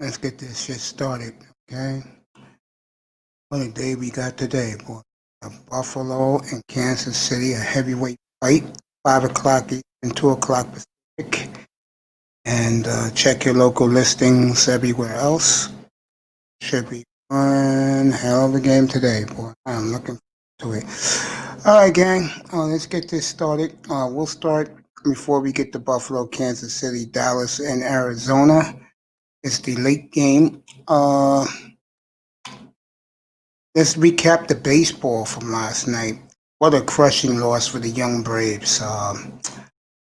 Let's get this shit started, okay? What a day we got today, boy. Buffalo and Kansas City, a heavyweight fight, 5 o'clock Eastern, 2 o'clock Pacific. And check your local listings everywhere else. Should be one hell of a game today, boy. I'm looking forward to it. All right, gang, let's get this started. We'll start before we get to Buffalo, Kansas City, Dallas, and Arizona. It's the late game. Let's recap the baseball from last night. What a crushing loss for the young Braves.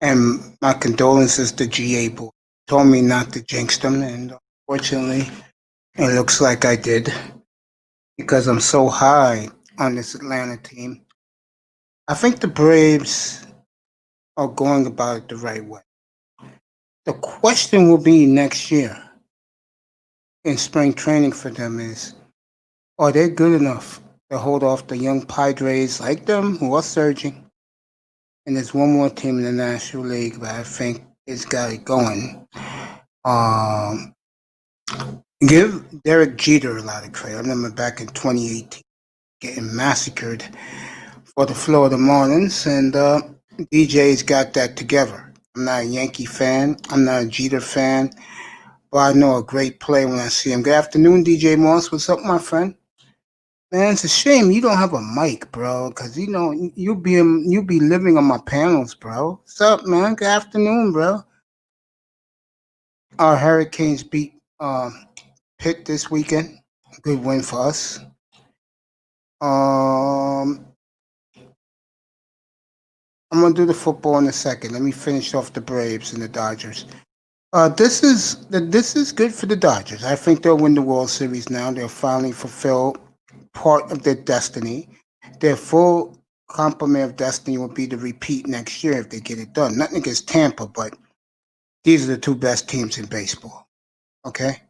And my condolences to GA boy. Told me not to jinx them, and unfortunately, it looks like I did because I'm so high on this Atlanta team. I think the Braves are going about it the right way. The question will be next year in spring training for them is, are they good enough to hold off the young Padres like them who are surging? And there's one more team in the National League that I think has got it going. Give Derek Jeter a lot of credit. I remember back in 2018 getting massacred for the Florida Marlins, and DJ's got that together. I'm not a Yankee fan. I'm not a Jeter fan, but I know a great play when I see him. Good afternoon, DJ Moss. What's up, my friend? Man, it's a shame you don't have a mic, bro, because you know you be living on my panels, bro. What's up, man? Good afternoon, bro. Our Hurricanes beat Pitt this weekend. Good win for us. I'm gonna do the football in a second. Let me finish off the Braves and the Dodgers. This is good for the Dodgers. I think they'll win the World Series now. They'll finally fulfill part of their destiny. Their full complement of destiny will be to repeat next year if they get it done. Nothing against Tampa, but these are the two best teams in baseball. Okay?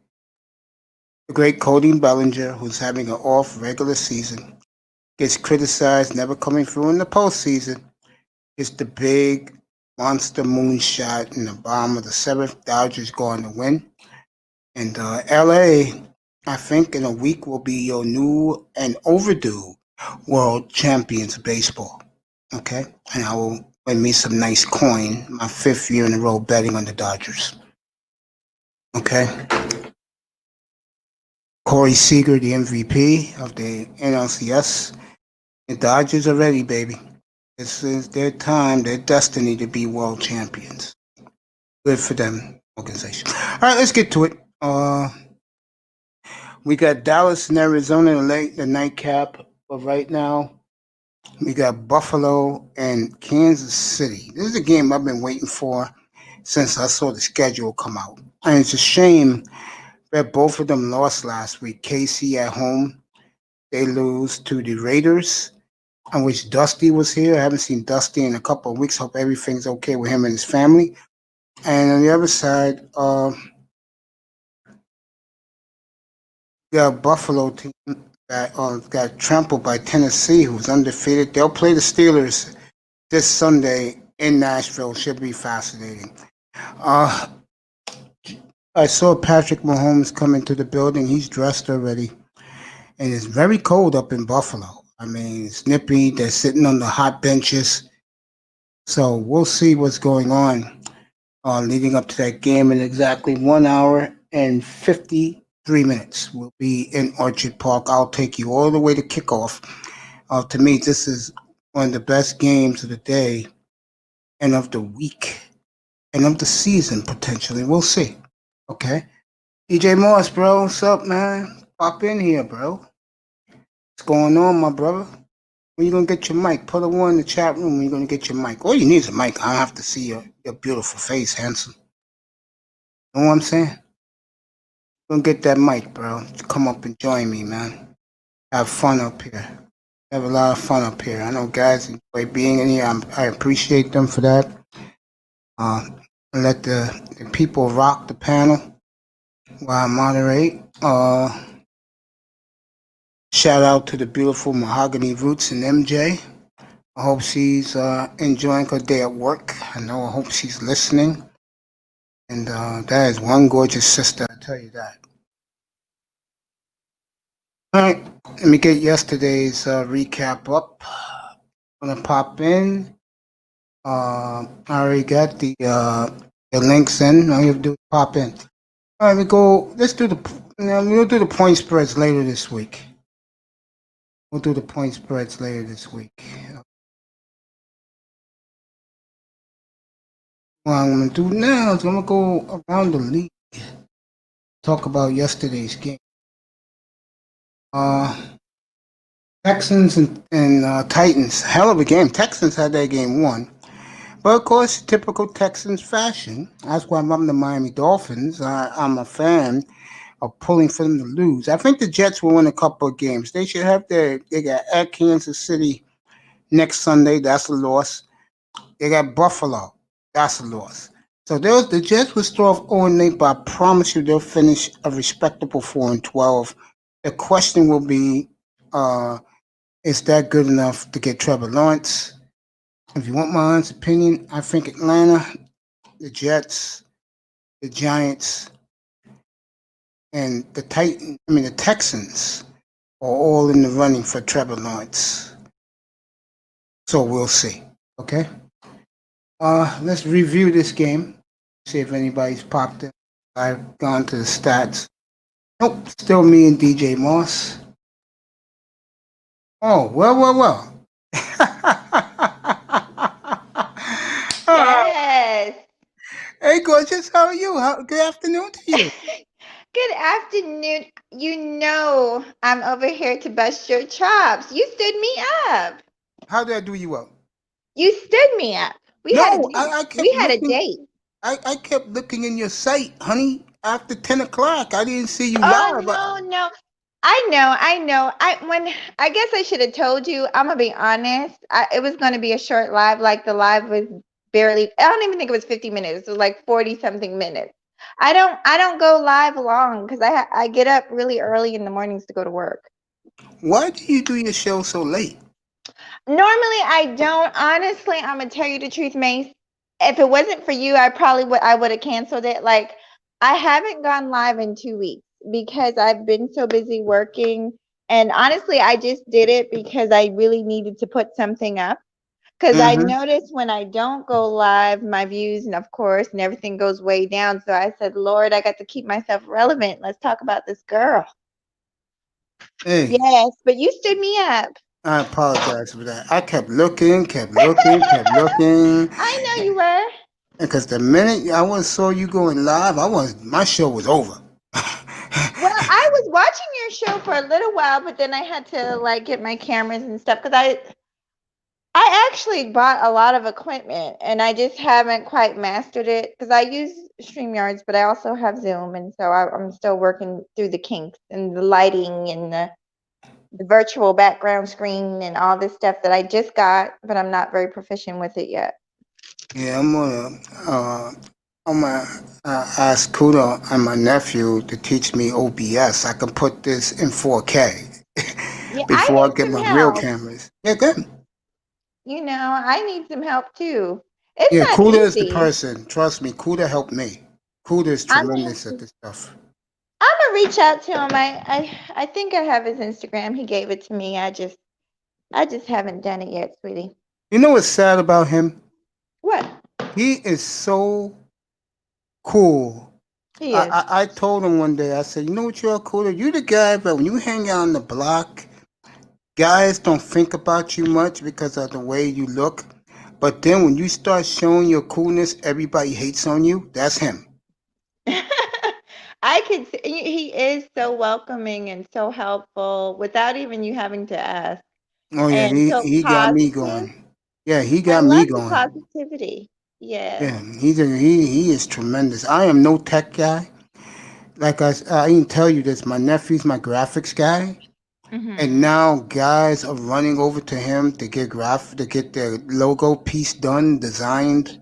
The great Cody Bellinger, who's having an off regular season, gets criticized, never coming through in the postseason. It's the big monster moonshot in the bottom of the seventh. Dodgers going to win. And LA, I think in a week will be your new and overdue world champions of baseball. Okay? And I will win me some nice coin, my 5th year in a row betting on the Dodgers. Okay? Corey Seager, the MVP of the NLCS. The Dodgers are ready, baby. This is their time, their destiny to be world champions. Good for them, organization. All right, let's get to it. We got Dallas and Arizona in the nightcap. But right now, we got Buffalo and Kansas City. This is a game I've been waiting for since I saw the schedule come out. And it's a shame that both of them lost last week. KC at home, they lose to the Raiders. I wish Dusty was here. I haven't seen Dusty in a couple of weeks. Hope everything's okay with him and his family. And on the other side, the Buffalo team that got trampled by Tennessee, who's undefeated. They'll play the Steelers this Sunday in Nashville. Should be fascinating. I saw Patrick Mahomes come into the building. He's dressed already. And it's very cold up in Buffalo. I mean, it's nippy. They're sitting on the hot benches. So we'll see what's going on leading up to that game in exactly 1 hour and 50 3 minutes. We'll be in Orchard Park. I'll take you all the way to kickoff. To me, this is one of the best games of the day and of the week and of the season, potentially. We'll see. Okay. DJ Moss, bro. What's up, man? Pop in here, bro. What's going on, my brother? When you gonna get your mic? Put a one in the chat room when you gonna get your mic. All you need is a mic. I don't have to see your beautiful face, handsome. You know what I'm saying? Gonna get that mic, bro. Come up and join me, man. Have fun up here. Have a lot of fun up here. I know guys enjoy being in here. I appreciate them for that. Uh, let the people rock the panel while I moderate. Shout out to the beautiful Mahogany Roots and MJ. I hope she's enjoying her day at work. I hope she's listening. And that is one gorgeous sister, I tell you that. All right, let me get yesterday's recap up. I'm gonna pop in. I already got the links in. All you have to do is pop in. All right, we go. Let's do we'll do the point spreads later this week. We'll do the point spreads later this week. What I'm gonna do now is I'm gonna go around the league, talk about yesterday's game. Texans and Titans, hell of a game. Texans had that game won. But of course, typical Texans fashion. That's why I'm the Miami Dolphins. I'm a fan of pulling for them to lose. I think the Jets will win a couple of games. They should have they got at Kansas City next Sunday. That's a loss. They got Buffalo. That's a loss. So the Jets will start off 0-8, but I promise you they'll finish a respectable 4-12. The question will be, is that good enough to get Trevor Lawrence? If you want my honest opinion, I think Atlanta, the Jets, the Giants, and the Texans are all in the running for Trevor Lawrence. So we'll see. Okay. Let's review this game. See if anybody's popped in. I've gone to the stats. Nope, still me and DJ Moss. Oh, well. Yes. Hey, gorgeous, how are you? Good afternoon to you. Good afternoon. You know I'm over here to bust your chops. You stood me up. How did I do you up? You stood me up. No, I kept We had a looking. date. I kept looking in your site, honey. After 10 o'clock, I didn't see you Oh live. no. I know. I guess I should have told you. I'm gonna be honest. It was gonna be a short live. Like the live was barely. I don't even think it was 50 minutes. It was like 40 something minutes. I don't go live long because I get up really early in the mornings to go to work. Why do you do your show so late? Normally I don't. Honestly, I'm gonna tell you the truth, Mace. If it wasn't for you, I would have canceled it. Like I haven't gone live in 2 weeks because I've been so busy working. And honestly, I just did it because I really needed to put something up. Because I Mm-hmm. noticed when I don't go live, my views and of course and everything goes way down. So I said, Lord, I got to keep myself relevant. Let's talk about this girl. Hey, Yes, but you stood me up. I apologize for that. I kept looking, kept looking. I know you were. Because the minute saw you going live, my show was over. Well, I was watching your show for a little while, but then I had to like get my cameras and stuff because I actually bought a lot of equipment and I just haven't quite mastered it because I use StreamYards, but I also have Zoom, and so I'm still working through the kinks and the lighting and the virtual background screen and all this stuff that I just got, but I'm not very proficient with it yet. Yeah, I'm gonna ask Kuda and my nephew to teach me OBS. I can put this in 4K Yeah, I before I need get some my real help. cameras. Yeah, good. I need some help too. It's Yeah, not Kuda is the easy. person. Trust me, Kuda helped me. Kuda is I'm tremendous at this stuff. gonna reach out to him. I think I have his Instagram. He gave it to me. I just haven't done it yet, sweetie. You know what's sad about him? What? He is so cool He is. I told him one day, I said, you know what you're cooler? You the guy, but when you hang out on the block, guys don't think about you much because of the way you look. But then when you start showing your coolness, everybody hates on you. That's him. I could see he is so welcoming and so helpful without even you having to ask, Oh yeah, and so he got me positive. going. Yeah, he I got me love the going. positivity. Yes. Yeah, he is tremendous. I am no tech guy. Like I didn't tell you this. My nephew's my graphics guy, and Mhm. now guys are running over to him to get their logo piece done, designed.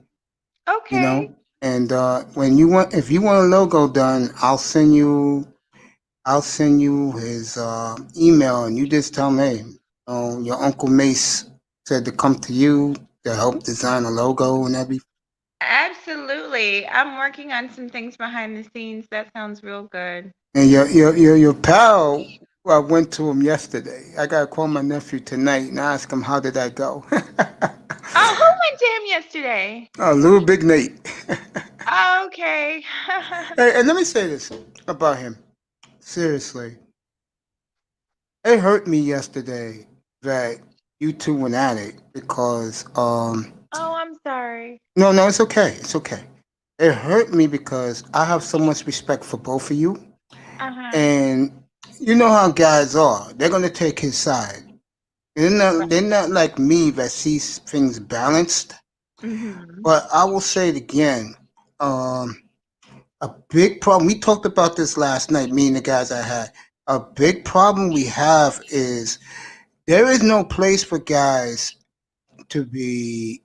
You Okay. know, and when you want if you want a logo done, I'll send you his email, and you just tell him, hey, your uncle Mace said to come to you to help design a logo and everything. Absolutely. I'm working on some things behind the scenes. That sounds real good. And your pal, I went to him yesterday. I gotta call my nephew tonight and ask him how did that go. Oh, who went to him yesterday? Little Big Nate. Oh, okay. Hey, and let me say this about him. Seriously, it hurt me yesterday that you two went at it because Oh, I'm sorry. no, it's okay. It's okay. It hurt me because I have so much respect for both of you. Uh-huh. And you know how guys are. They're gonna take his side. They're not like me that sees things balanced. Mm-hmm. But I will say it again. Um, a big problem. We talked about this last night. Me and the guys I had. A big problem we have is there is no place for guys to be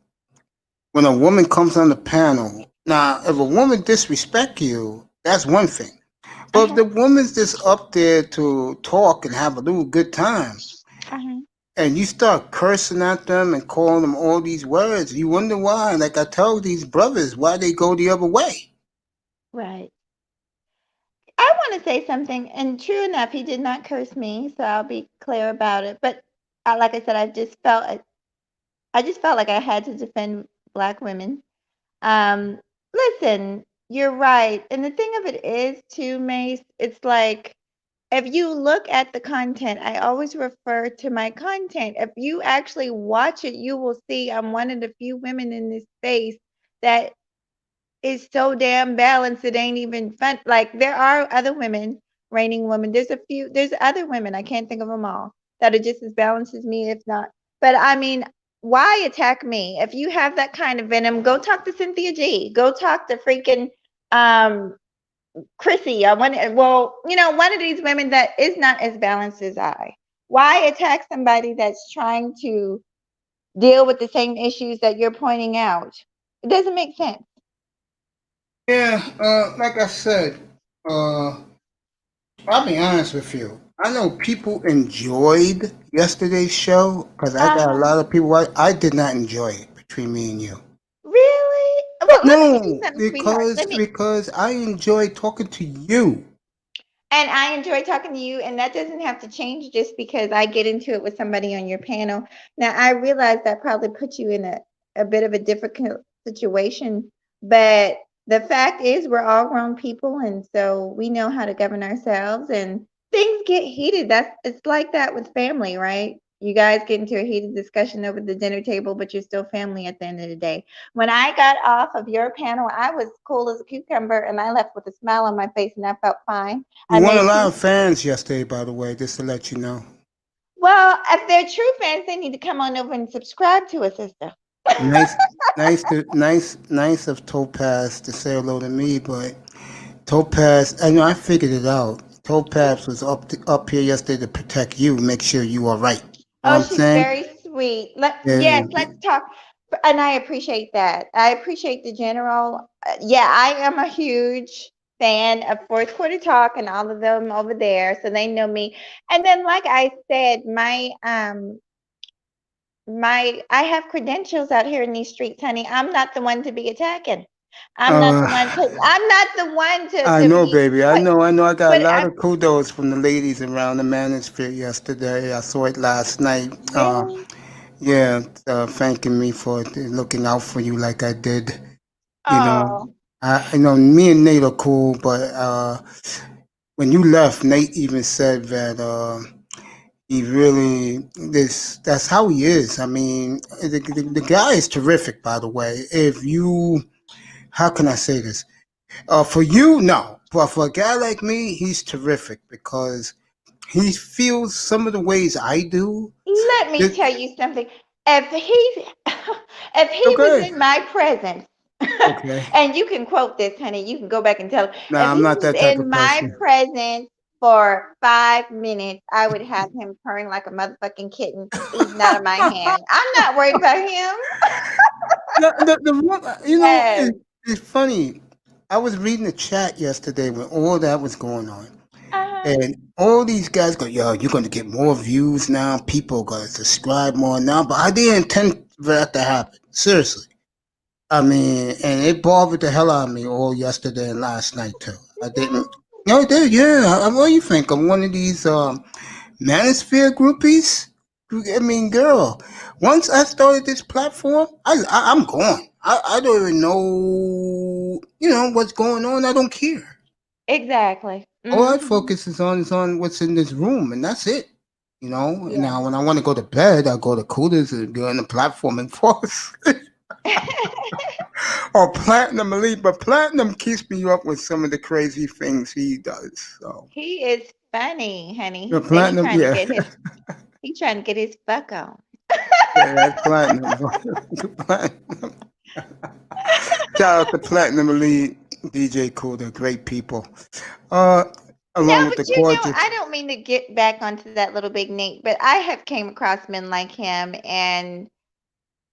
when a woman comes on the panel. Now, if a woman disrespect you, that's one thing. But if Uh-huh. the woman's just up there to talk and have a little good time, Uh-huh. and you start cursing at them and calling them all these words, you wonder why. Like I tell these brothers, why they go the other way. Right. I want to say something, and true enough, he did not curse me, so I'll be clear about it. But like I said, I just felt like I had to defend black women. Um, Listen, you're right, and the thing of it is, too, Mace, it's like if you look at the content, I always refer to my content. If you actually watch it, you will see I'm one of the few women in this space that is so damn balanced it ain't even fun. Like there are other women, reigning women. There's other women, I can't think of them all, that are just as balanced as me, if not. But I mean, why attack me? If you have that kind of venom, go talk to Cynthia G. Go talk to freaking um Chrissy. One of these women that is not as balanced as I. Why attack somebody that's trying to deal with the same issues that you're pointing out? It doesn't make sense. Yeah, like I said, uh, I'll be honest with you. I know people enjoyed yesterday's show because I got a Uh-huh. lot of people. I did not enjoy it between me and you. Really? Well, let me tell you No, something, sweetheart. because I enjoy talking to you. And I enjoy talking to you, and that doesn't have to change just because I get into it with somebody on your panel. Now, I realize that probably puts you in a bit of a difficult situation, but the fact is, we're all grown people, and so we know how to govern ourselves, and things get heated. It's like that with family, right? You guys get into a heated discussion over the dinner table, but you're still family at the end of the day. When I got off of your panel, I was cool as a cucumber, and I left with a smile on my face, and I felt fine. You I won a made lot peace. of fans yesterday, by the way, just to let you know. Well, if they're true fans, they need to come on over and subscribe to us, sister. Nice, nice of Topaz to say hello to me, but Topaz, I know I figured it out. Topaz was up here yesterday to protect you, make sure you are right. You know Oh, what I'm she's saying? very sweet. Yeah. Yes, let's talk. And I appreciate that. I appreciate the general. Yeah, I am a huge fan of fourth quarter talk and all of them over there, so they know me. And then, like I said, my I have credentials out here in these streets, honey. I'm not the one to be attacking. I'm not the Uh, one to. I'm not the one I to know, be baby. I put. know. I know. I got a But lot I'm of kudos from the ladies around the manosphere yesterday. I saw it last night. really. Yeah, thanking me for looking out for you like I did. You know, Oh. Me and Nate are cool, but when you left, Nate even said that he really that's how he is. I mean, the guy is terrific, by the way. If you, how can I say this? For you, no, but for a guy like me, he's terrific because he feels some of the ways I do. Let me tell you something. If he if he was Okay, in my presence, okay. and you can quote this, honey, you can go back and tell him. Nah, If I'm he not was that type in of my person. presence for 5 minutes, I would have him purring like a motherfucking kitten, eating out of my hand. I'm not worried about him. The one, Yes. it's funny. I was reading the chat yesterday when all that was going on. Uh-huh. And all these guys go, yo, you're going to get more views now. People are going to subscribe more now. But I didn't intend for that to happen. Seriously. I mean, and it bothered the hell out of me all yesterday and last night, too. I didn't. No, it did, yeah. What do you think? I'm one of these manosphere groupies? I mean, girl, once I started this platform, I'm gone. I don't even know, what's going on. I don't care. Exactly. All I Hmm. focus is on what's in this room, and that's it. Yeah. Now when I want to go to bed, I go to Coolers and go on the platform and fall asleep. Or Platinum Elite, but Platinum keeps me up with some of the crazy things he does. So He is funny, honey. the He said Platinum, yeah, he trying to get his fuck on. yeah, that's Platinum. Platinum. Shout out to Platinum Elite, DJ Cool, they're great people. Uh, No, Along with the but you know, gorgeous. I don't mean to get back onto that little big Nate, but I have came across men like him, and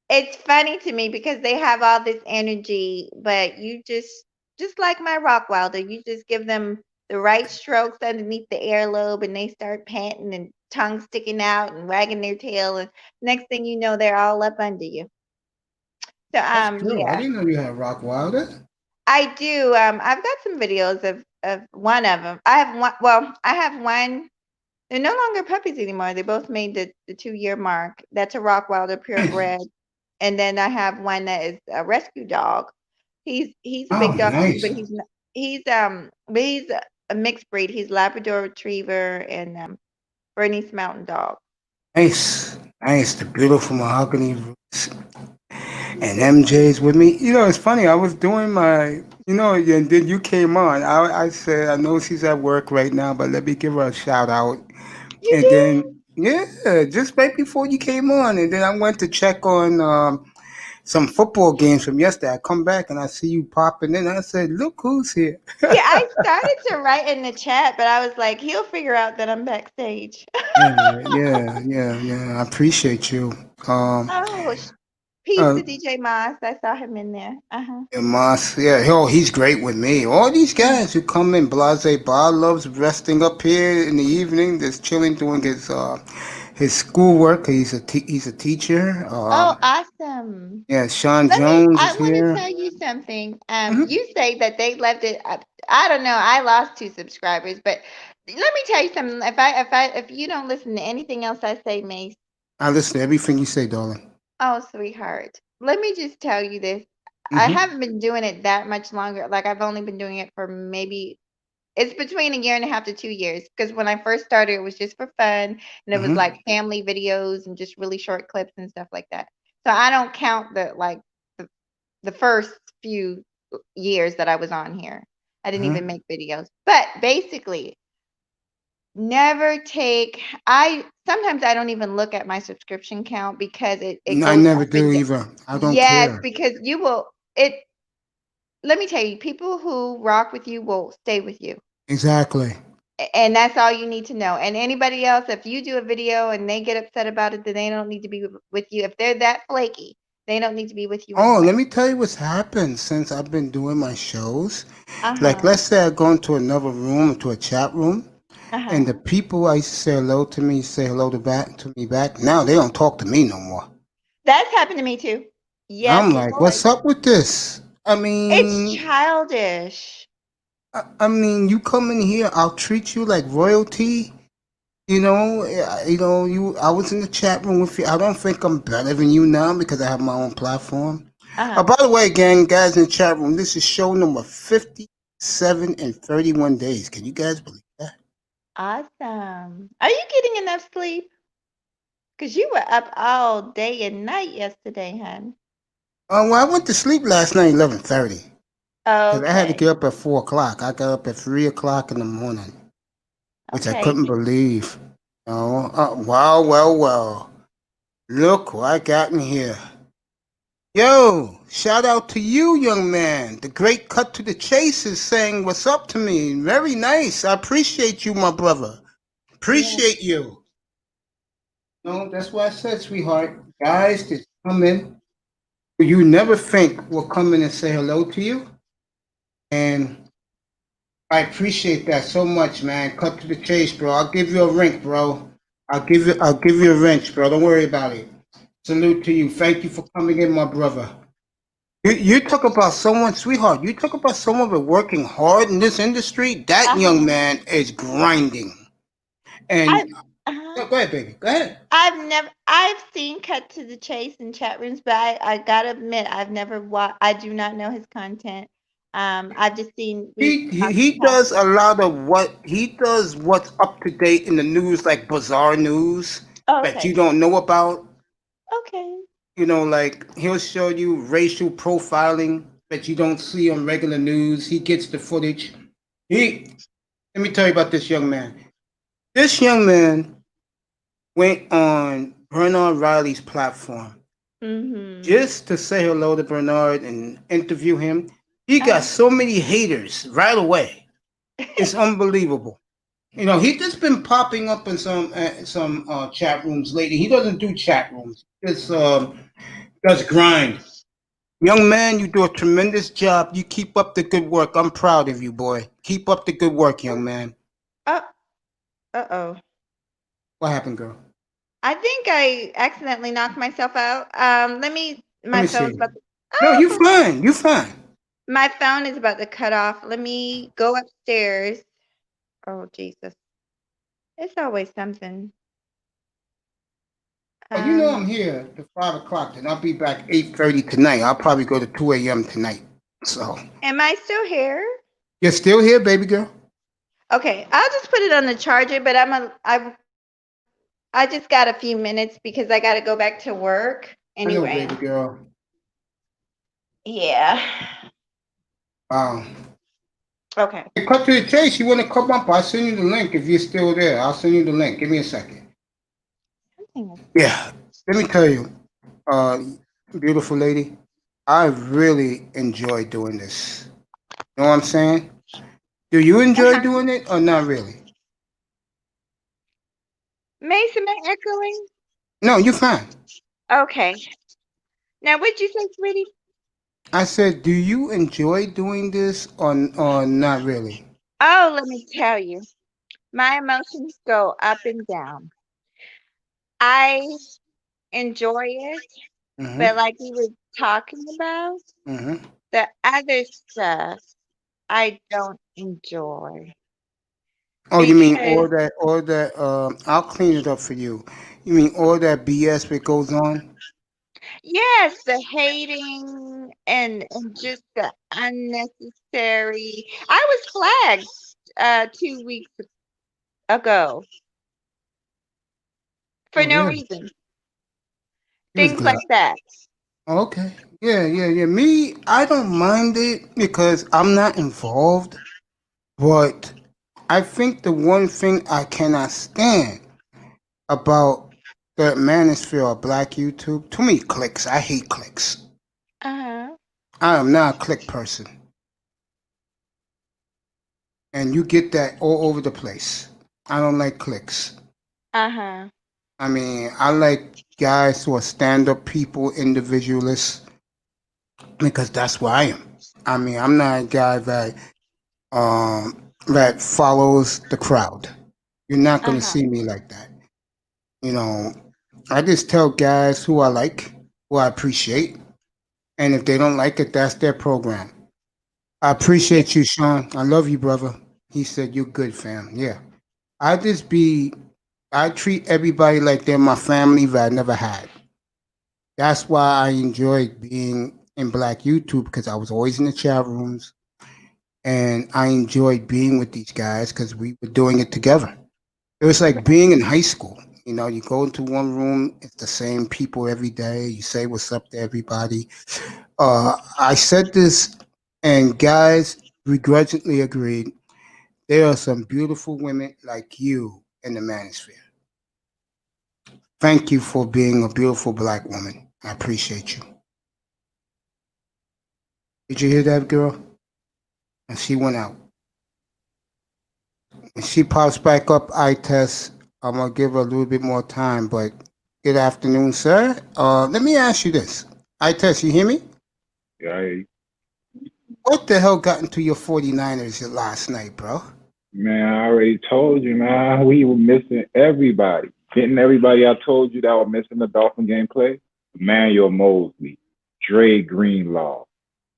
it's funny to me because they have all this energy, but you just like my Rockwilder, you just give them the right strokes underneath the earlobe, and they start panting and tongue sticking out and wagging their tail, and next thing you know, they're all up under you. So That's true. I yeah, didn't know you had Rock Wilder. I do. I've got some videos of one of them. I have one. Well, I have one. They're no longer puppies anymore. They both made the 2 year mark. That's a Rockwilder Nice. purebred. And then I have one that is a rescue dog. He's a Oh, big dog too, nice. but he's a mixed breed. He's Labrador Retriever and Bernese Mountain Dog. Nice. Nice. The beautiful mahogany roots. And MJ's with me. It's funny. I was doing and then you came on. I said, I know she's at work right now, but let me give her a shout out. You And do? then, yeah, just right before you came on. And then I went to check on some football games from yesterday. I come back and I see you popping in. I said, look who's here. Yeah, I started to write in the chat, but I was like, he'll figure out that I'm backstage. Yeah. I appreciate you. Um, Oh, peace uh, to DJ Moss. I saw him in there. Uh-huh. and Moss, yeah, he's great with me. All these guys who come in, Blase Bob loves resting up here in the evening, just chilling, doing his schoolwork. He's a teacher. Oh, awesome. Yeah, Sean Jones I is want to here. tell you something. Hmm. You say that they left it. I don't know. I lost 2 subscribers, but let me tell you something. If you don't listen to anything else I say, Mace, I listen to everything you say, darling. oh, sweetheart, let me just tell you this. I Hmm. haven't been doing it that much longer. Like I've only been doing it for maybe it's between a year and a half to 2 years. Because when I first started, it was just for fun, and it was Hmm. like family videos and just really short clips and stuff like that. So I don't count the the first few years that I was on here. I didn't even Hmm. make videos. But basically, never take I sometimes I don't even look at my subscription count because it I goes never up and do either. I don't yes, care. because you will it let me tell you, people who rock with you will stay with you. Exactly. And that's all you need to know. And anybody else, if you do a video and they get upset about it, then they don't need to be with you. If they're that flaky, they don't need to be with you Oh, anyway. let me tell you what's happened since I've been doing my shows. Like, Uh-huh. let's say I go into another room, to a chat room, and Uh-huh. the people I used to say hello to me say hello to me back. Now they don't talk to me no more. That's happened to me too. Yes, I'm like, Lord. what's up with this? It's childish. I mean, you come in here, I'll treat you like royalty. I was in the chat room with you. I don't think I'm better than you now because I have my own platform. Uh-huh. By the way, gang, guys in the chat room, this is show number 57 in 31 days. Can you guys believe that? Awesome. Are you getting enough sleep? Because you were up all day and night yesterday, hon. Well, I went to sleep last night 11:30 because I had to Okay. get up at 4 o'clock. I got up at 3 o'clock in the morning, which I Okay. couldn't believe. Oh, well. Look who I got in here. Yo, shout out to you, young man. The great cut to the chase is saying what's up to me. Very nice. I appreciate you, my brother. Yeah. Appreciate you. No, that's what I said, sweetheart. Guys that come in, who you never think will come in and say hello to you. And I appreciate that so much, man. Cut to the chase, bro. I'll give you a rink, bro. I'll give you a wrench, bro. Don't worry about it. Salute to you. Thank you for coming in, my brother. You talk about someone, sweetheart. You talk about someone that's working hard in this industry. That young Uh-huh. man is grinding. I've And uh-huh. go ahead, baby. Go ahead. I've seen Cut to the Chase in chat rooms, but I gotta admit I've never I do not know his content. I've just seen we've talked in He past. does a lot of what he does. What's up to date in the news, like bizarre news Oh, that you okay. don't know about. Okay. Like he'll show you racial profiling that you don't see on regular news. He gets the footage. He Let me tell you about this young man. This young man went on Bernard Riley's platform Mm-hmm. just to say hello to Bernard and interview him. He got Uh-huh. so many haters right away. It's unbelievable. He's just been popping up in some chat rooms lately. He doesn't do chat rooms. He just does grind. Young man, you do a tremendous job. You keep up the good work. I'm proud of you, boy. Keep up the good work, young man. Oh, uh-oh. What happened, girl? I think I accidentally knocked myself out. Let My me phone's see. about to, No, you oh, fine. You fine. my phone is about to cut off. Let me go upstairs. Oh, Jesus. It's always something. Oh, you know I'm Um, here to 5 o'clock, and I'll be back 8:30 tonight. I'll probably go to 2 a.m. tonight. So am I still here? you're still here, baby girl? Okay, I'll just put it on the charger, but I just got a few minutes because I got to go back to work I know, anyway. baby girl. Yeah. Wow. Okay. Hey, cut to the chase. You want to come up? I'll send you the link if you're still there. I'll send you the link. Give me a second. Yeah. Let me tell you, uh, beautiful lady, I really enjoy doing this. You know what I'm saying? Do you enjoy Uh-huh. doing it or not really? Mason, am I echoing? No, you're fine. Okay. Now, what'd you say, sweetie? I said, do you enjoy doing this or not really? Oh, let me tell you, my emotions go up and down. I enjoy it, Mm-hmm. but like we were talking about, Mm-hmm. the other stuff I don't enjoy Oh, you mean because all that? I'll clean it up for you. You mean all that BS that goes on? yes, the hating and just the unnecessary. I was flagged 2 weeks ago for Oh, no really? reason. He was Things glad. like that. Oh, okay. Yeah. Me, I don't mind it because I'm not involved. But I think the one thing I cannot stand about the manosphere of Black YouTube, too many clicks. I hate clicks. Uh-huh. I am not a click person, and you get that all over the place. I don't like clicks. Uh-huh. I mean, I like guys who are stand-up people, individualists, because that's what I am. I mean, I'm not a guy that follows the crowd. You're not gonna Uh-huh. see me like that. You know, I just tell guys who I like, who I appreciate, and if they don't like it, that's their program. I Yeah. appreciate you, Sean. I love you, brother. He said you're good, fam. Yeah. I just be I treat everybody like they're my family that I never had. That's why I enjoy being in Black YouTube because I was always in the chat rooms, and I enjoyed being with these guys because we were doing it together. It was like being in high school. You know, you go into one room, it's the same people every day. You say what's up to everybody. I said this, and guys begrudgingly agreed. There are some beautiful women like you in the manosphere. Thank you for being a beautiful black woman. I appreciate you. Did you hear that, girl? And she went out. When she pops back up, I test. I'm gonna give her a little bit more time, but good afternoon, sir. Let me ask you this. I test, you hear me? Yeah, What the hell got into your 49ers last night, bro? man, I already told you, man. We were missing everybody. Getting everybody I told you that were missing the Dolphin gameplay. Emmanuel Mosley, Dre Greenlaw.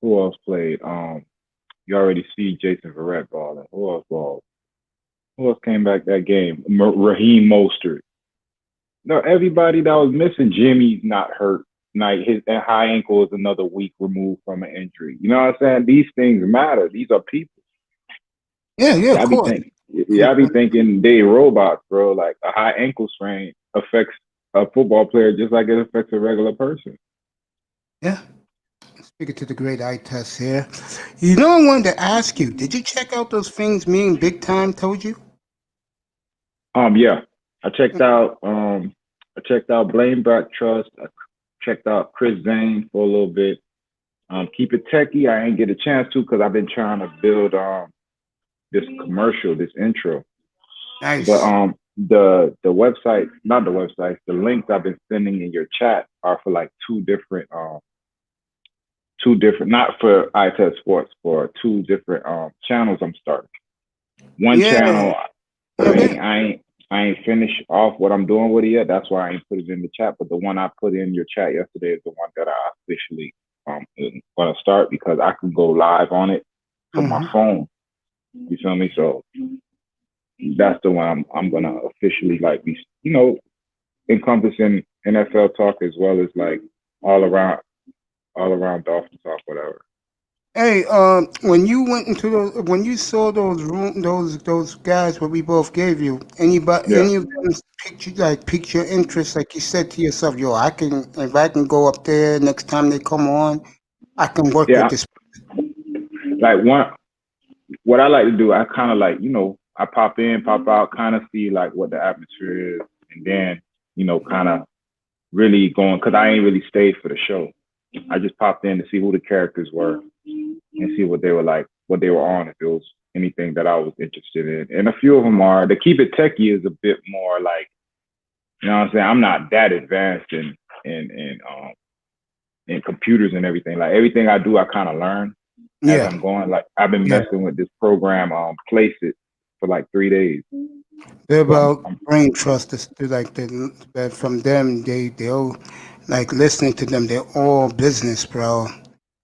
Who else played? You already see Jason Verrett balling. Who else balled? Who else came back that game? Raheem Mostert. No, everybody that was missing. Jimmy's not hurt. Like his high ankle is another week removed from an injury. You know what I'm saying? These things matter. These are people. Yeah, of I be course. thinking, yeah, I be thinking they robots, bro. Like a high ankle sprain affects a football player just like it affects a regular person. Yeah. Speaking to the great eye test here. You know, I wanted to ask you, did you check out those things me and Big Time told you? Yeah, I checked out Blame Back Trust. I checked out Chris Zane for a little bit. Keep it techie. I ain't get a chance to because I've been trying to build this commercial, this intro. But Nice. the website, not the website, the links I've been sending in your chat are for like two different, not for iTest Sports, for two different channels I'm starting. One Yeah. channel I Okay. ain't I ain't I ain't finished off what I'm doing with it yet. That's why I ain't put it in the chat. But the one I put in your chat yesterday is the one that I officially am gonna start because I can go live on it from my Mhm. phone. You feel me? So that's the one I'm gonna officially like be encompassing NFL talk as well as like all around Dolphin talk, whatever. Hey, when you went into when you saw those guys what we both gave you, Yeah. any of them piqued your interest, like you said to yourself, yo, if I can go up there next time they come on, I can work with Yeah. this. Like what I like to do, I kind of like, I pop in, pop out, kind of see like what the atmosphere is, and then, kind of really going, because I ain't really stayed for the show. I just popped in to see who the characters were and see what they were like, what they were on, if it was anything that I was interested in. And a few of them are, the Keep It Techie is a bit more like, you know what I'm saying? I'm not that advanced in computers and everything. Like everything I do, I kind of learn as Yeah, I'm going. Like I've been yeah. messing with this program, Place It, for like 3 days. They're So about brain trust. That from them, they'll like listening to them. They're all business, bro.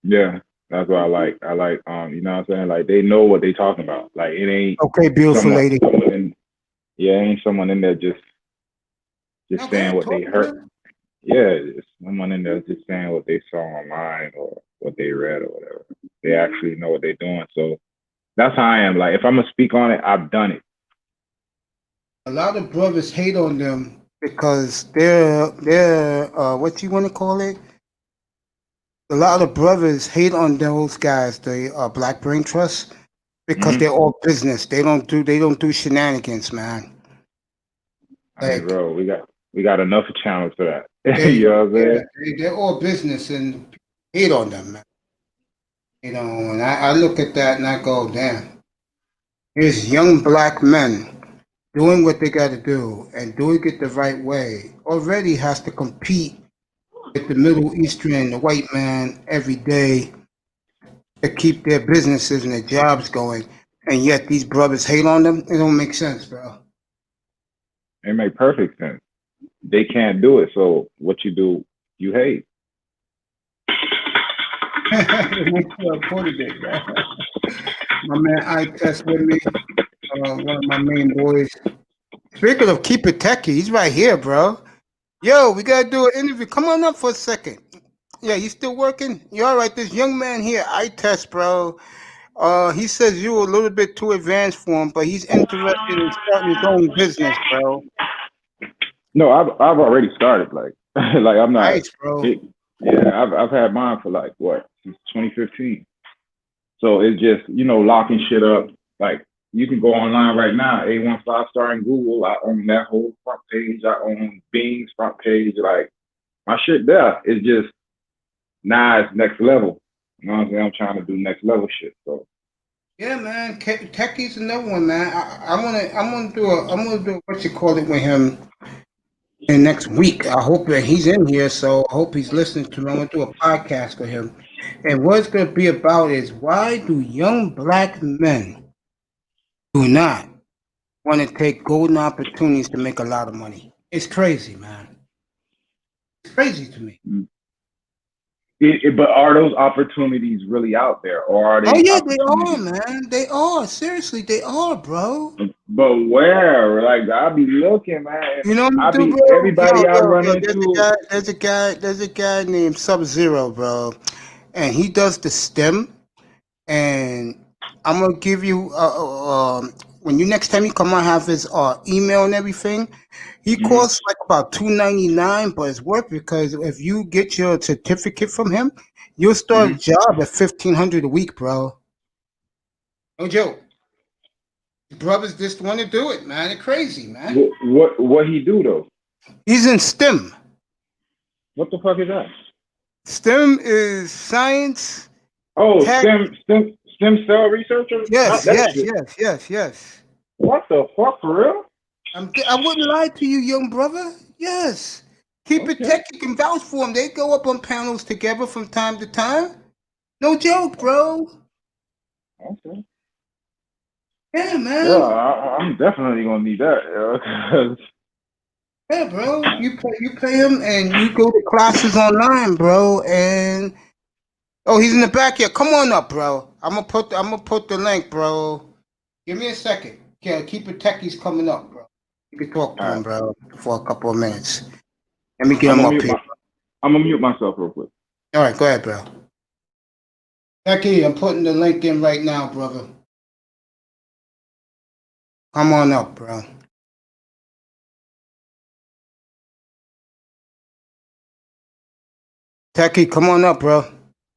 yeah, that's what I like. You know what I'm saying? Like they know what they talking about. Like it ain't Okay, beautiful someone, lady. someone in, yeah, it ain't someone in there just saying Okay, what they talk heard. to them. Yeah, it's someone in there just saying what they saw online or what they read or whatever. They actually know what they're doing. So that's how I am. Like if I'm gonna speak on it, I've done it. A lot of brothers hate on them because they're what you want to call it. A lot of brothers hate on those guys, the Black Brain Trust, because Hmm. they're all business. They don't do shenanigans, man. I mean, Like bro, we got enough channels for that. they You know what I'm yeah, saying? they're all business and hate on them, man. You know, and I look at that and I go, damn. Here's young black men doing what they got to do and doing it the right way. Already has to compete with the Middle Eastern, the white man every day to keep their businesses and their jobs going. And yet these brothers hate on them. It don't make sense, bro. It make perfect sense. They can't do it, so what you do, you hate. Quarterback, man. My man I test with me, one of my main boys. Speaking of keep it techie, he's right here, bro. Yo, we gotta do an interview. Come on up for a second. Yeah, you still working? You all right? This young man here, I test, bro. He says you're a little bit too advanced for him, but he's interested in starting his own business, bro. No, I've already started. Like like I'm not. Nice, bro. It, yeah, I've had mine for like what since 2015. So it's just locking shit up. Like you can go online right now, A15 star in Google. I own that whole front page. I own Bing's front page. Like my shit there is just now it's next level. You know what I'm saying? I'm trying to do next level shit. So Yeah, man. Techie's another one, man. I'm gonna do what you call it with him in next week. I hope that he's in here, so I hope he's listening to me. I'm gonna do a podcast with him, and what it's gonna be about is why do young black men do not want to take golden opportunities to make a lot of money? It's crazy, man. It's crazy to me. but are those opportunities really out there, or are Oh they yeah, they are, opportunities? man. They are. Seriously, they are, bro. But where? Like I be looking, man. You know what I'm I gonna do, be bro? everybody I run Yo. into. There's a guy named Sub Zero, bro, and he does the STEM. And I'm gonna give you when you next time you come, I have his email and everything. He Mhm, costs like about $2.99, but it's worth it because if you get your certificate from him, you'll start a mhm. job at $1,500 a week, bro. No joke. The brothers just want to do it, man. They're crazy, man. What he do though? He's in STEM. What the fuck is that? STEM is science, Oh, tech. stem cell researcher? Not Yes, that yes, shit. yes, yes, yes. What the fuck for real? I wouldn't lie to you, young brother. Yes. Keep it Okay, tech. You can vouch for them. They go up on panels together from time to time. No joke, bro. okay. Yeah, Yeah, man. I'm definitely gonna need that. Yeah, 'cause Yeah, bro. You pay him and you go to classes online, bro. And oh, he's in the back here. Come on up, bro. I'm gonna put the link, bro. Give me a second. Yeah, keep it tech. He's coming up, bro. You can talk to all right. him, bro, for a couple of minutes. Let me get I'm him gonna up mute here. my. I'm gonna mute myself real quick. All right, go ahead, bro. Becky, I'm putting the link in right now, brother. Come on up, bro. Techie, come on up, bro.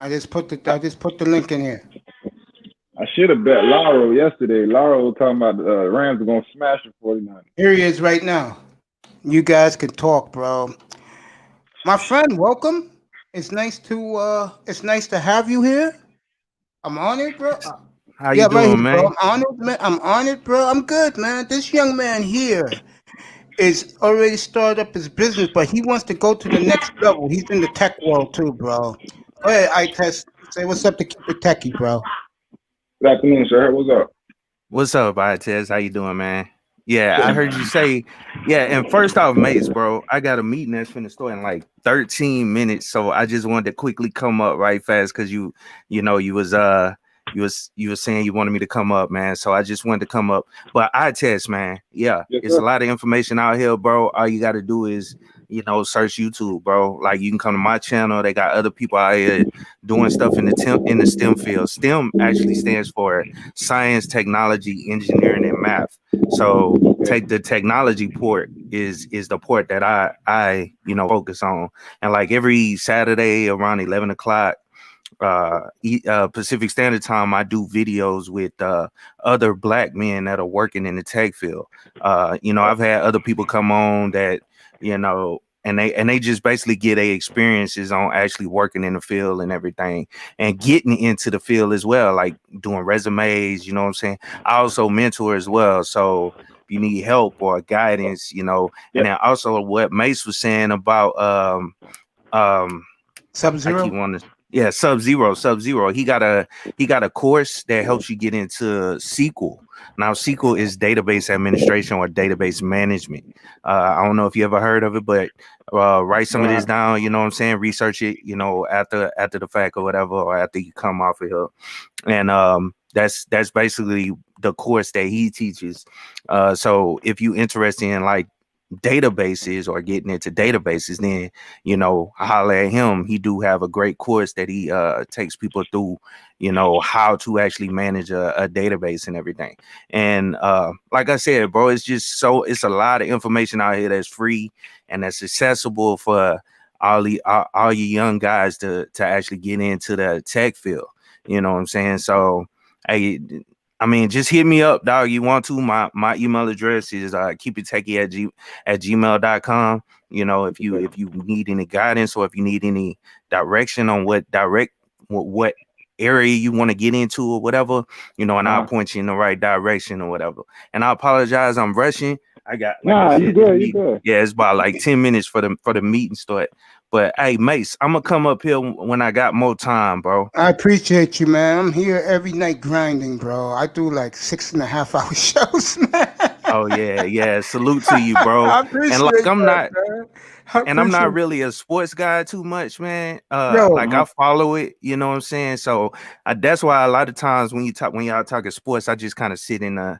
I just put the link in here. I should have bet Lauro yesterday. Lauro was talking about the Rams are gonna smash the 49ers. Here he is right now. You guys can talk, bro. My friend, welcome. It's nice to have you here. I'm honored, bro. How you Yeah, right doing, here, bro. man? I'm honored, man. I'm honored, bro. I'm good, man. This young man here is already started up his business, but he wants to go to the next level. He's in the tech world too, bro. Go ahead, I test. Say what's up to keep it techie, bro. Good afternoon, sir. What's up? What's up, Tez? How you doing, man? Yeah, I Chilling, heard you man. say, yeah, and first off, mates, bro, I got a meeting that's finna start in like 13 minutes. So I just wanted to quickly come up right fast because you was saying you wanted me to come up, man. So I just wanted to come up. But test, man, yeah, Yes, it's a sir. lot of information out here, bro. All you gotta do is search YouTube, bro. Like you can come to my channel. They got other people out here doing stuff in the STEM field. STEM actually stands for science, technology, engineering, and math. So Okay. take the technology port is the port that I focus on. And like every Saturday around 11 o'clock Pacific Standard Time, I do videos with other black men that are working in the tech field. I've had other people come on that and they just basically get their experiences on actually working in the field and everything, and getting into the field as well, like doing resumes. You know what I'm saying? I also mentor as well, so if you need help or guidance, and Yep. then also what Mace was saying about Sub I keep Zero. wanting to, yeah, Sub Zero. He got a course that helps you get into SQL. Now, SQL is database administration or database management. I don't know if you ever heard of it, but write some of this Right. down. You know what I'm saying? Research it. After the fact or whatever, or after you come off of here. And that's basically the course that he teaches. So if you interested in like databases or getting into databases, then holler at him. He do have a great course that he takes people through, how to actually manage a database and everything. And like I said, bro, it's a lot of information out here that's free and that's accessible for all you young guys to actually get into the tech field. You know what I'm saying? So hey, I mean, just hit me up, dog. You want to? My email address is keepitechie@gmail.com. If you need any guidance or if you need any direction on what area you want to get into or whatever, and I'll point you in the right direction or whatever. And I apologize, I'm rushing. I got you good, you good. Yeah, it's about like 10 minutes for the meeting start. But hey, Mace, I'm gonna come up here when I got more time, bro. I appreciate you, man. I'm here every night grinding, bro. I do like 6.5-hour shows, man. Oh yeah. Salute to you, bro. I appreciate and like I'm that, not and I'm not really a sports guy too much, man. I follow it, you know what I'm saying? So that's why a lot of times when y'all talking sports, I just kind of sit in the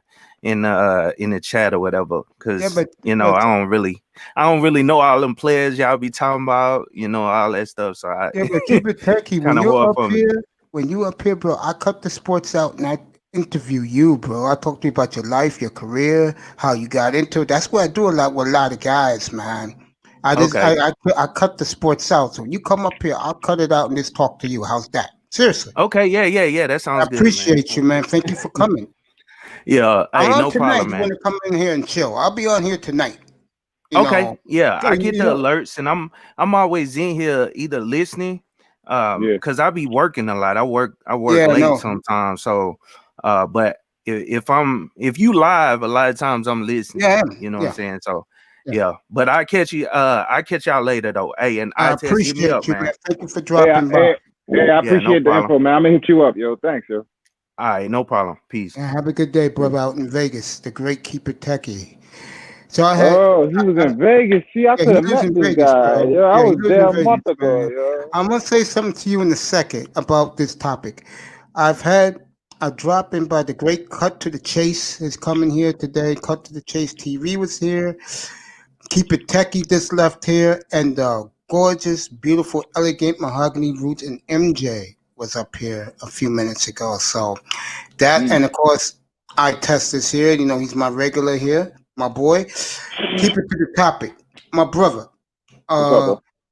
chat or whatever, because I don't really know all them players y'all be talking about, all that stuff. So but keep it techie. When you up here, bro, I cut the sports out and I interview you, bro. I talk to you about your life, your career, how you got into it. That's what I do a lot with a lot of guys, man. I cut the sports out. So when you come up here, I'll cut it out and just talk to you. How's that? Seriously. Okay, yeah. That sounds good. I appreciate you, man. Thank you for coming. Yeah, hey, no problem, man. You want to come in here and chill? I'll be on here tonight. Okay, yeah, I get the alerts, and I'm always in here either listening, because I be working a lot. I work late sometimes. So, but if you live, a lot of times I'm listening. Yeah, you know what I'm saying. So, yeah. But I catch y'all later though. Hey, and I appreciate you, man. Thank you for dropping by. Hey, I appreciate the info, man. I'm gonna hit you up, yo. Thanks, yo. All right, no problem. Peace. Yeah, have a good day, brother, out in Vegas, the great Keep It Techie. So he was in Vegas. See, I could have met this guy. Yeah, I was there a month ago. Yo. I'm going to say something to you in a second about this topic. I've had a drop in by the great Cut to the Chase is coming here today. Cut to the Chase TV was here. Keep It Techie just left here. And the gorgeous, beautiful, elegant mahogany roots and MJ was up here a few minutes ago. So that, and of course, I Test is here. He's my regular here, my boy. Keep it to the topic. My brother.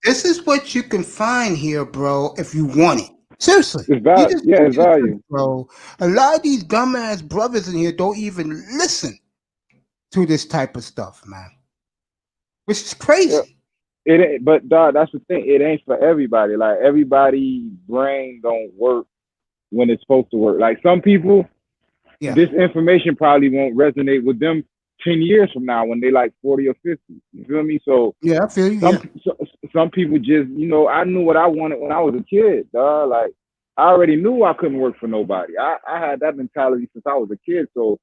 This is what you can find here, bro, if you want it. Seriously. It's value. It's value. Bro. A lot of these dumbass brothers in here don't even listen to this type of stuff, man. Which is crazy. Yeah. It ain't, but dog, that's the thing. It ain't for everybody. Like everybody's brain don't work when it's supposed to work. Like some people, this information probably won't resonate with them 10 years from now when they like 40 or 50. You feel me? So yeah, I feel you. Some people just, I knew what I wanted when I was a kid, dog. Like I already knew I couldn't work for nobody. I had that mentality since I was a kid. So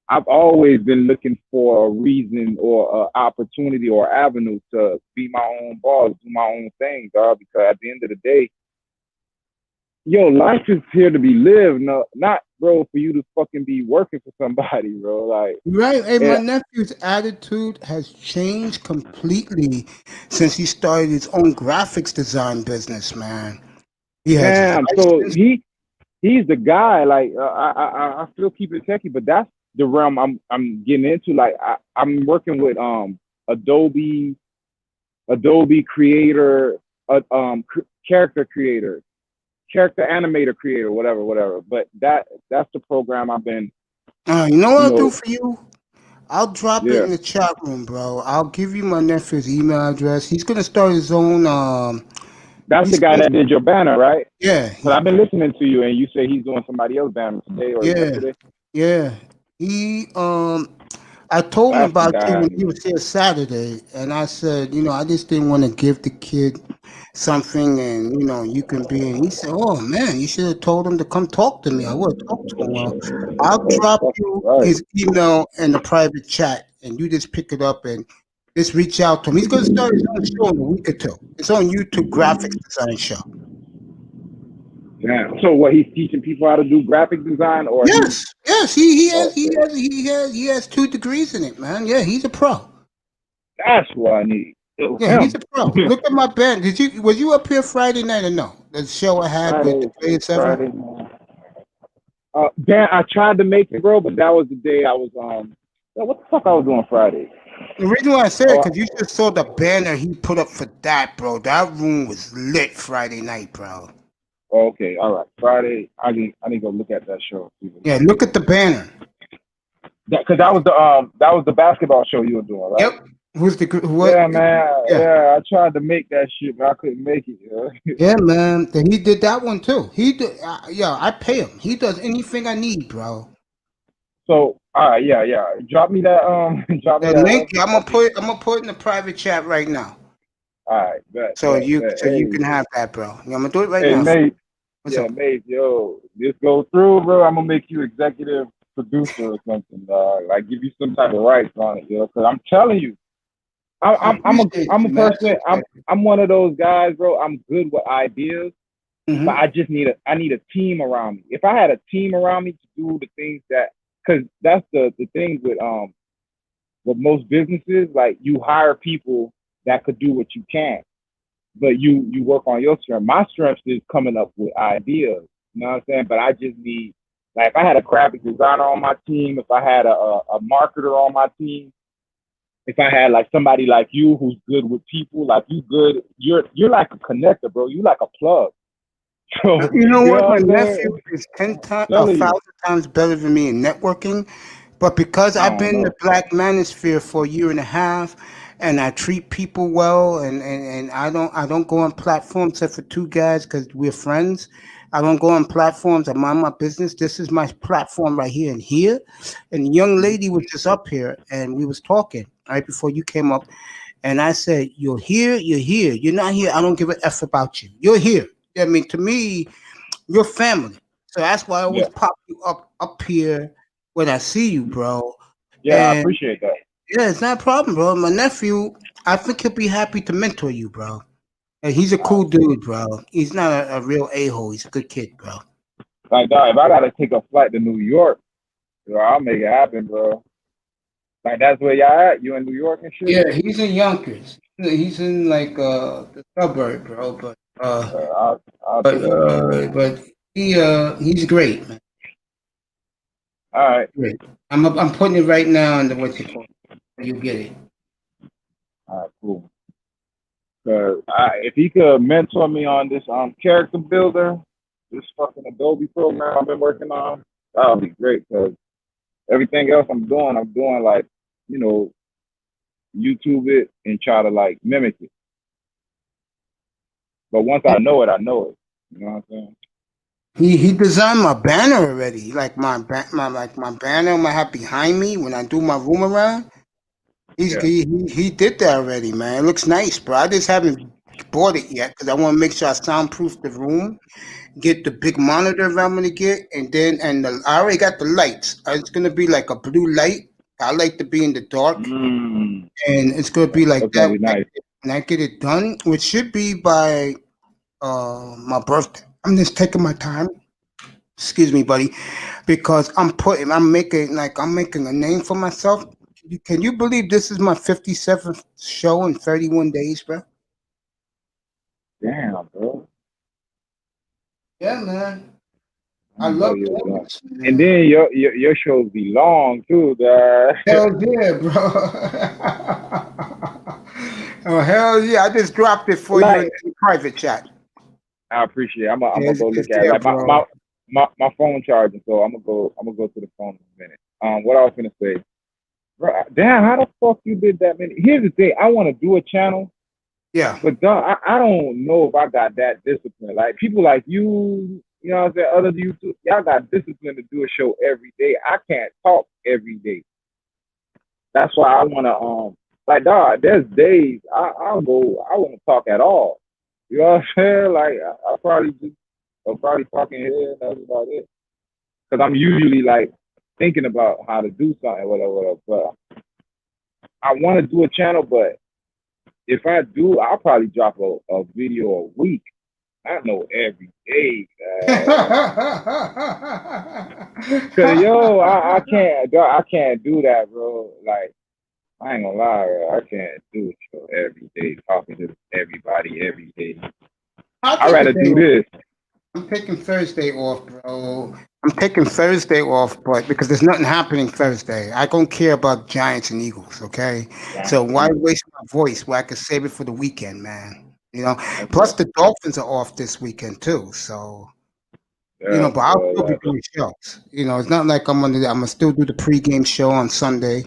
I've always been looking for a reason or an opportunity or avenue to be my own boss, do my own thing, dog. Because at the end of the day, life is here to be lived, not, bro, for you to fucking be working for somebody, bro. Like, right. Hey, my nephew's attitude has changed completely since he started his own graphics design business, man. So he's the guy. Like, I still keep it techie, but that's the realm I'm getting into. Like I'm working with Adobe creator, character creator, character animator creator, whatever. But that's the program I've been. You know what I'll do for you? I'll drop it in the chat room, bro. I'll give you my nephew's email address. He's gonna start his own. That's the guy that did your banner, right? Yeah. But I've been listening to you, and you say he's doing somebody else's banner today or yesterday. Yeah. He I told him about you when he was here Saturday, and I said, I just didn't want to give the kid something, and you can be. And he said, "Oh man, you should have told him to come talk to me. I would have talked to him." Well, I'll drop you his email in the private chat, and you just pick it up and just reach out to him. He's going to start his own show in a week or two. It's on YouTube, graphics design show. Yeah. So what, he's teaching people how to do graphic design, or yes, he has 2 degrees in it, man. Yeah, he's a pro. That's what I need. Yo, Yeah, he's him. a pro. Look at my band. Was you up here Friday night or no? The show I had with the Players 7? Friday. Dan, I tried to make it, bro, but that was the day I was what the fuck I was doing Friday? The reason why I said it, Oh, because you just saw the banner he put up for that, bro. That room was lit Friday night, bro. okay, all right. Friday, I need to go look at that show. Yeah, look at the banner. Because that was the basketball show you were doing, right? Yep. Who's the what? Yeah, man. Yeah. Yeah, I tried to make that shit, but I couldn't make it. Yeah, man. Then he did that one too. He did. Yeah, I pay him. He does anything I need, bro. So, yeah. Drop me that drop me The that link. link. I'm gonna put it in the private chat right now, All right, bet. so you Hey, can have that, bro. Yeah, I'm gonna do it right hey, now. mate. What's Yeah, up? mate. Yo, this go through, bro. I'm gonna make you executive producer or something, dog. Like, give you some type of rights on it, yo. Because I'm telling you, I appreciate I'm a you, man. person. I'm one of those guys, bro. I'm good with ideas, Mhm. but I need a team around me. If I had a team around me to do the things that, because that's the thing with most businesses, like you hire people that could do what you can, but you work on your strength. My strength is coming up with ideas. You know what I'm saying? But I just need, like, if I had a graphic designer on my team, if I had a marketer on my team, if I had like somebody like you who's good with people, like you're like a connector, bro. You like a plug. So You know you what? know My what I'm saying? nephew is 10 times, a Telling you. thousand times better than me in networking. But because I I've don't been in the know. black manosphere for a year and a half, and I treat people well, and I don't go on platforms except for two guys because we're friends. I don't go on platforms. I mind my business. This is my platform right here and here. And the young lady was just up here, and we was talking right before you came up, and I said, "You're here. You're here. You're not here. I don't give a f about you. You're here." I mean, to me, you're family. So that's why I always Yeah. pop you up here when I see you, bro. Yeah, I And appreciate that. yeah, it's not a problem, bro. My nephew, I think he'll be happy to mentor you, bro. And he's a cool dude, bro. He's not a real a-hole. He's a good kid, bro. Like, dog, if I gotta take a flight to New York, bro, I'll make it happen, bro. Like, that's where y'all at? You in New York and shit? Yeah, he's in Yonkers. He's in like the suburb, bro. I'll take it. But he's great, man. All right. Great. I'm putting it right now in the what you call it. You get it. All right, cool. If he could mentor me on this character builder, this fucking Adobe program I've been working on, that would be great. Cause everything else I'm doing like, you know, YouTube it and try to like mimic it. But once I know it, I know it. You know what I'm saying? He designed my banner already. Like my banner I have behind me when I do my room around. Yeah. He did that already, man. It looks nice, bro. I just haven't bought it yet because I want to make sure I soundproof the room. Get the big monitor that I'm gonna get, I already got the lights. It's gonna be like a blue light. I like to be in the dark, Mm, and it's gonna be like that's gonna that be nice. when I get it done, which should be by my birthday. I'm just taking my time. Excuse me, buddy, because I'm making a name for myself. Can you believe this is my 57th show in 31 days, bro? Damn, bro. Yeah, man. I I didn't know love you were doing doing. this, And man. then your shows be long too, dog. Hell yeah, bro. Oh, hell yeah. I just dropped it for you in Like, the private chat. I appreciate it. I'm Yeah, gonna go it's look at it. there, Like bro. my phone charging, so I'm gonna go to the phone in a minute. What I was gonna say, bro, damn, how the fuck you did that many? Here's the thing, I want to do a channel, Yeah. but dog, I don't know if I got that discipline. Like people like you know what I'm saying, other YouTube, y'all got discipline to do a show every day. I can't talk every day. That's why I wanna like dog, there's days I won't talk at all. You know what I'm saying? Like I'll probably talking here and that's about it. Cause I'm usually like thinking about how to do something, whatever. But I want to do a channel, but if I do, I'll probably drop a video a week. I know every day. Cause yo, I can't do that, bro. Like I ain't gonna lie, bro. I can't do a show every day, talking to everybody every day. I'll I'd take a rather day do off. this. I'm taking Thursday off, bro. I'm taking Thursday off, but because there's nothing happening Thursday. I don't care about Giants and Eagles, okay? So why waste my voice where I can save it for the weekend, man? You know. Plus the Dolphins are off this weekend too, so Yeah, but I'll so still be doing shows. It's not like I'm gonna still do the pregame show on Sunday.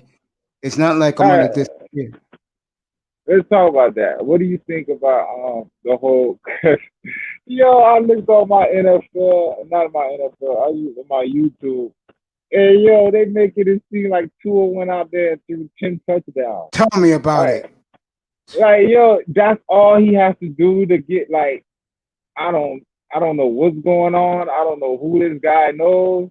It's not like I'm all gonna right, disappear. let's talk about that. What do you think about the whole? Yo, I looked on my NFL, not my NFL. I use my YouTube. And yo, they making it seem like Tua went out there and threw 10 touchdowns. Tell me about it. Like yo, that's all he has to do to get like I don't know what's going on. I don't know who this guy knows.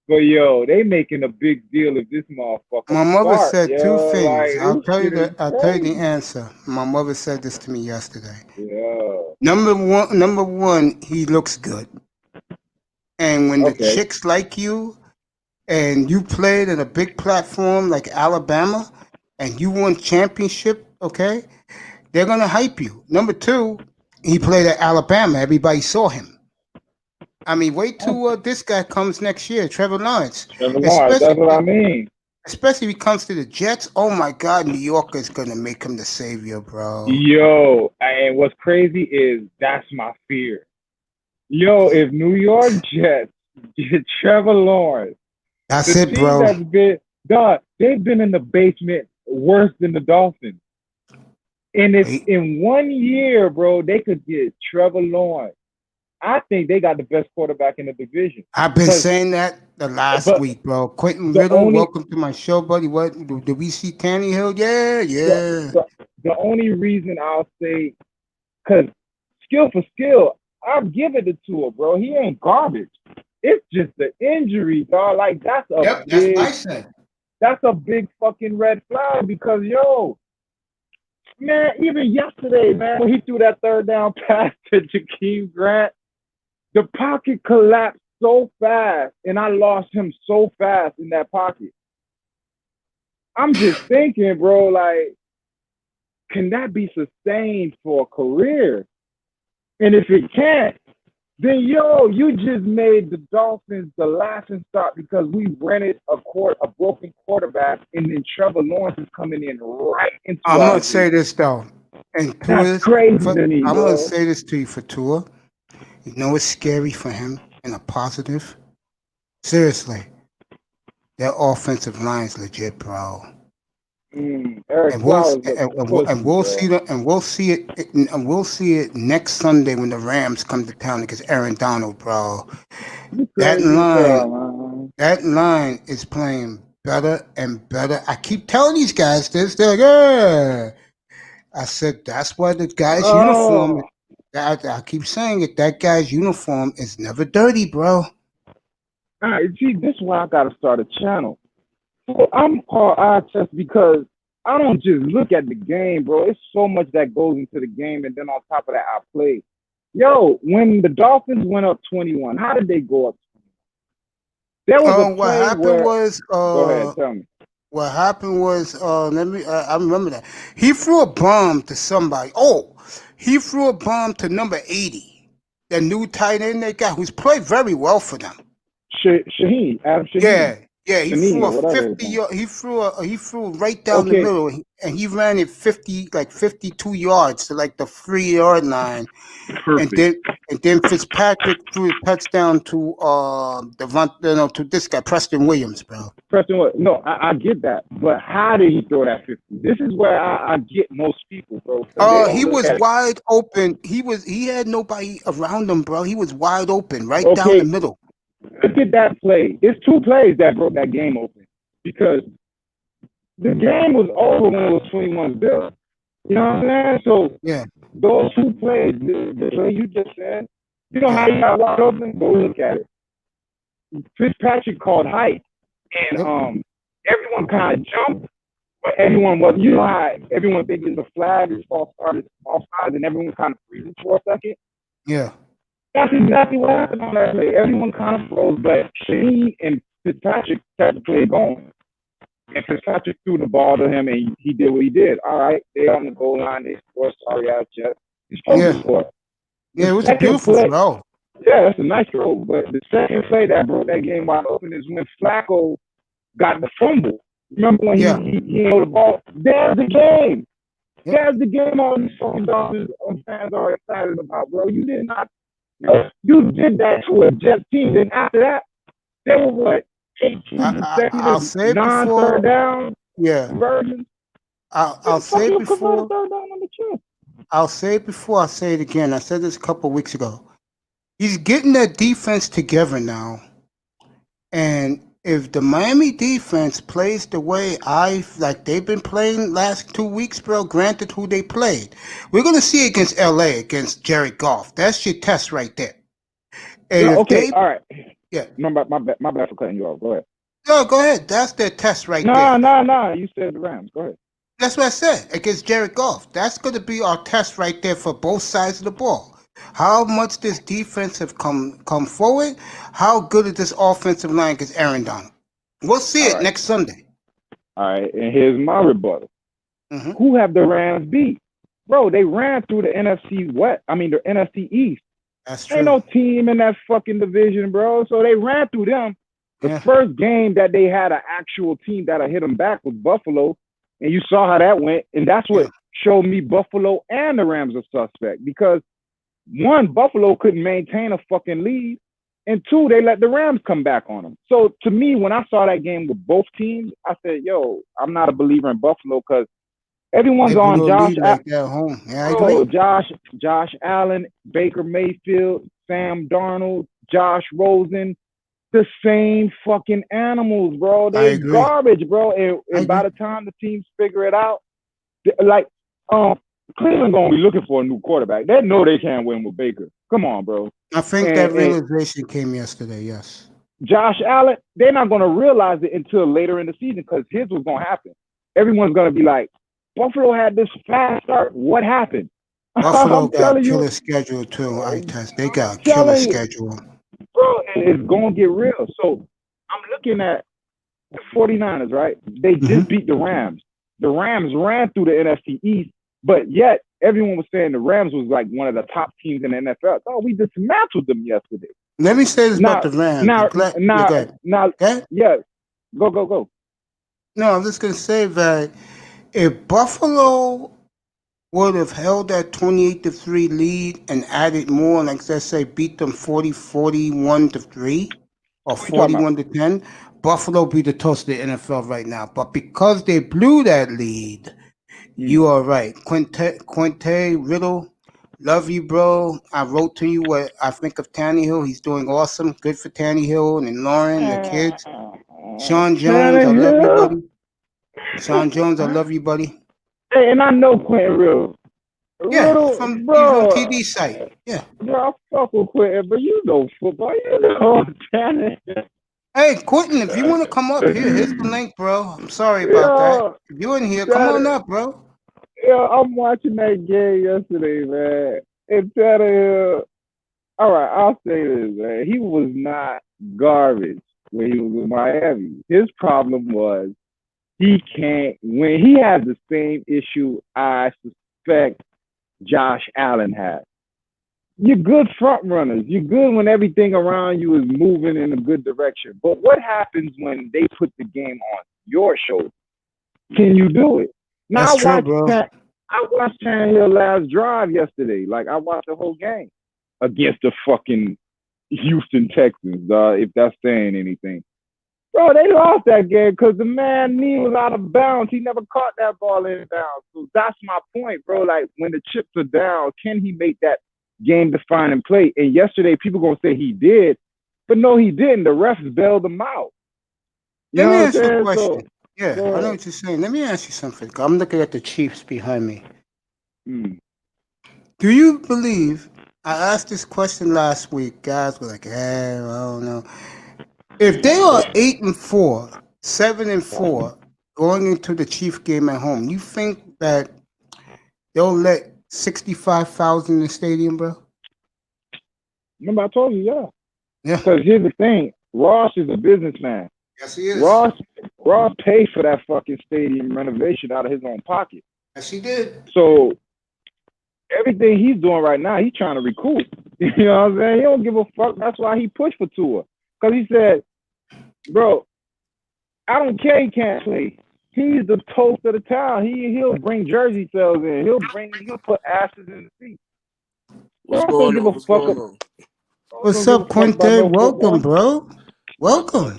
But yo, they making a big deal of this motherfucker. My mother Start, said two yo, things. like this shit is I'll tell you the crazy. answer. My mother said this to me yesterday. Yeah. Number one, he looks good. And when the Okay. chicks like you and you played in a big platform like Alabama and you won championship, okay, they're gonna hype you. Number two, he played at Alabama. Everybody saw him. I mean, wait till this guy comes next year, Trevor Lawrence. Trevor Lawrence, that's what I mean. Especially if he comes to the Jets. Oh my God, New York is gonna make him the savior, bro. Yo, and what's crazy is that's my fear. Yo, if New York Jets get Trevor Lawrence, That's the it, team bro. that's been, dog, they've been in the basement worse than the Dolphins. And it's in 1 year, bro, they could get Trevor Lawrence. I think they got the best quarterback in the division. I've been saying that the last week, bro. Quentin Riddle, welcome to my show, buddy. What did we see? Tannehill? Yeah. The only reason I'll say, because skill for skill, I'll give it to Tua, bro. He ain't garbage. It's just the injury, dog. Like that's a that's big. what I said. That's a big fucking red flag because yo, man, even yesterday, man, when he threw that third down pass to Jakeem Grant, the pocket collapsed so fast, and I lost him so fast in that pocket. I'm just thinking, bro, like, can that be sustained for a career? And if it can't, then yo, you just made the Dolphins the laughing stock because we rented a broken quarterback, and then Trevor Lawrence is coming in right into. I'm gonna say this though, and that's crazy to me, I'm bro. gonna say this to you for Tua. You know it's scary for him in a positive. Seriously, their offensive line's legit, bro. Eric Flowers and we'll see it next Sunday when the Rams come to town against Aaron Donald, bro. That line is playing better and better. I keep telling these guys this. They're like, yeah. I said that's why the guy's uniform. I keep saying it. That guy's uniform is never dirty, bro. All right, gee, this is why I gotta start a channel. So I'm called Eye Test because I don't just look at the game, bro. It's so much that goes into the game, and then on top of that, I play. Yo, when the Dolphins went up 21, how did they go up 21? There was a play go ahead, tell me. What happened was, I remember that. He threw a bomb to somebody. Oh, he threw a bomb to number 80, the new tight end they got, who's played very well for them. Shaheen, Adam Shaheen. Yeah, he threw a 50. He threw right down the middle, and he ran it 52 yards to like the 3-yard line. Perfect. And then Fitzpatrick threw a touchdown to to this guy Preston Williams, bro. No, I get that, but how did he throw that 50? This is where I get most people, bro. He was wide open. He had nobody around him, bro. He was wide open, right down the middle. Look at that play. It's 2 plays that broke that game open because the game was over when it was 21 Bills. You know what I'm saying? So yeah, those 2 plays, the play you just said, you know how you got wide open? Go look at it. Fitzpatrick called height, and everyone kind of jumped, but everyone was. You know how everyone thinks the flag is offside, and everyone kind of freezes for a second. Yeah. That's exactly what happened on that play. Everyone kind of froze, but Shaheen and Fitzpatrick kept the play going. And Fitzpatrick threw the ball to him, and he did what he did. All right, they on the goal line. They score. Sorry ass Jets. He's supposed to Yeah. score. Yeah, it was a Second beautiful play, throw. yeah, that's a nice throw. But the second play that broke that game wide open is when Flacco got the fumble. Remember when Yeah. he held the ball? There's the game. Yep. There's the game all these fucking Dolphins fans are excited about, bro. You did not. You did that to a Jets team. Then after that, they were what? 18 I'll consecutive say non-third before. down Yeah. conversions. I'll say Fucking convert before. a third down on the chest. I'll say it before I say it again. I said this a couple of weeks ago. He's getting that defense together now. And if the Miami defense plays the way they've been playing last 2 weeks, bro, granted who they played, we're going to see against LA, against Jared Goff. That's your test right there. And No, if okay, they, all right. yeah, No, my bad for cutting you off. Go ahead. no, go ahead. That's their test right No, there. no, no. You said the Rams. Go ahead. That's what I said, against Jared Goff. That's going to be our test right there for both sides of the ball. How much this defense have come forward, how good is this offensive line against Aaron Donald. We'll see All it right. next Sunday. All right, and here's my rebuttal. Mhm. Who have the Rams beat? Bro, they ran through the the NFC East. That's Ain't true. no team in that fucking division, bro. So they ran through them. The Yeah. first game that they had an actual team that'll hit them back was Buffalo, and you saw how that went. And that's what showed me Buffalo and the Rams are suspect because one, Buffalo couldn't maintain a fucking lead, and two, they let the Rams come back on them. So to me, when I saw that game with both teams, I said, "Yo, I'm not a believer in Buffalo because everyone's They on blew a Josh." lead like that at home. Yeah, I Bro, agree. Josh Allen, Baker Mayfield, Sam Darnold, Josh Rosen, the same fucking animals, bro. I They're agree. garbage, bro. And by agree. the time the teams figure it out, Cleveland gonna be looking for a new quarterback. They know they can't win with Baker. Come on, bro. I think that realization came yesterday, yes. Josh Allen, they're not gonna realize it until later in the season because here's what's gonna happen. Everyone's gonna be like, Buffalo had this fast start. What happened? Buffalo I'm got telling you, killer schedule too. I test. They got I'm killer telling you. schedule. bro, it's gonna get real. So I'm looking at the 49ers, right? They just beat the Rams. The Rams ran through the NFC East, but yet everyone was saying the Rams was like one of the top teams in the NFL. Oh, we dismantled them yesterday. Let me say this Now, about the Rams. now, Yeah, now, go ahead. now, Okay? yeah, go. No, I'm just gonna say that if Buffalo would have held that 28-3 lead and added more, like let's say beat them 41-3 or What you talking about? 41-10, Buffalo be the toast of the NFL right now. But because they blew that lead, you are right. Quinte Riddle, love you, bro. I wrote to you what I think of Tannehill. He's doing awesome. Good for Tannehill and Lauren, the kids. Sean Jones, I love you, buddy. Sean Jones, I love you, buddy. Hey, and I know Quentin Riddle. Yeah, Riddle, he's on bro. TD site. Yeah. Bro, I fuck with Quentin, but you know football. You know Tannehill. Hey, Quentin, if you want to come up here, here's the link, bro. I'm sorry about that. If you're in here, come on up, bro. Yeah, I'm watching that game yesterday, man. And Tannehill, all right, I'll say this, man. He was not garbage when he was in Miami. His problem was he can't win. He has the same issue I suspect Josh Allen has. You're good front runners. You're good when everything around you is moving in a good direction. But what happens when they put the game on your shoulder? Can you do it? Now That's true, bro. I watched Tannehill last drive yesterday. Like I watched the whole game against the fucking Houston Texans. If that's saying anything, bro, they lost that game because the man knee was out of bounds. He never caught that ball in bounds. So that's my point, bro. Like when the chips are down, can he make that game-defining play? And yesterday, people gonna say he did, but no, he didn't. The refs bailed him out. Let me ask you a question. So, yeah, I know what you're saying. Let me ask you something. I'm looking at the Chiefs behind me. Do you believe? I asked this question last week. Guys were like, "Hey, I don't know." If they are 8-4, 7-4, going into the Chief game at home, you think that they'll let 65,000 in the stadium, bro? Remember I told you, yeah. Yeah. Because here's the thing, Ross is a businessman. Yes, he is. Ross paid for that fucking stadium renovation out of his own pocket. Yes, he did. So everything he's doing right now, he's trying to recoup. You know what I'm saying? He don't give a fuck. That's why he pushed for Tua. Because he said, bro, I don't care he can't play. He's the toast of the town. He'll bring jersey sales in. He'll put asses in the seat. What's going on? What's going on? What's up, Quinte? Welcome, bro. Welcome.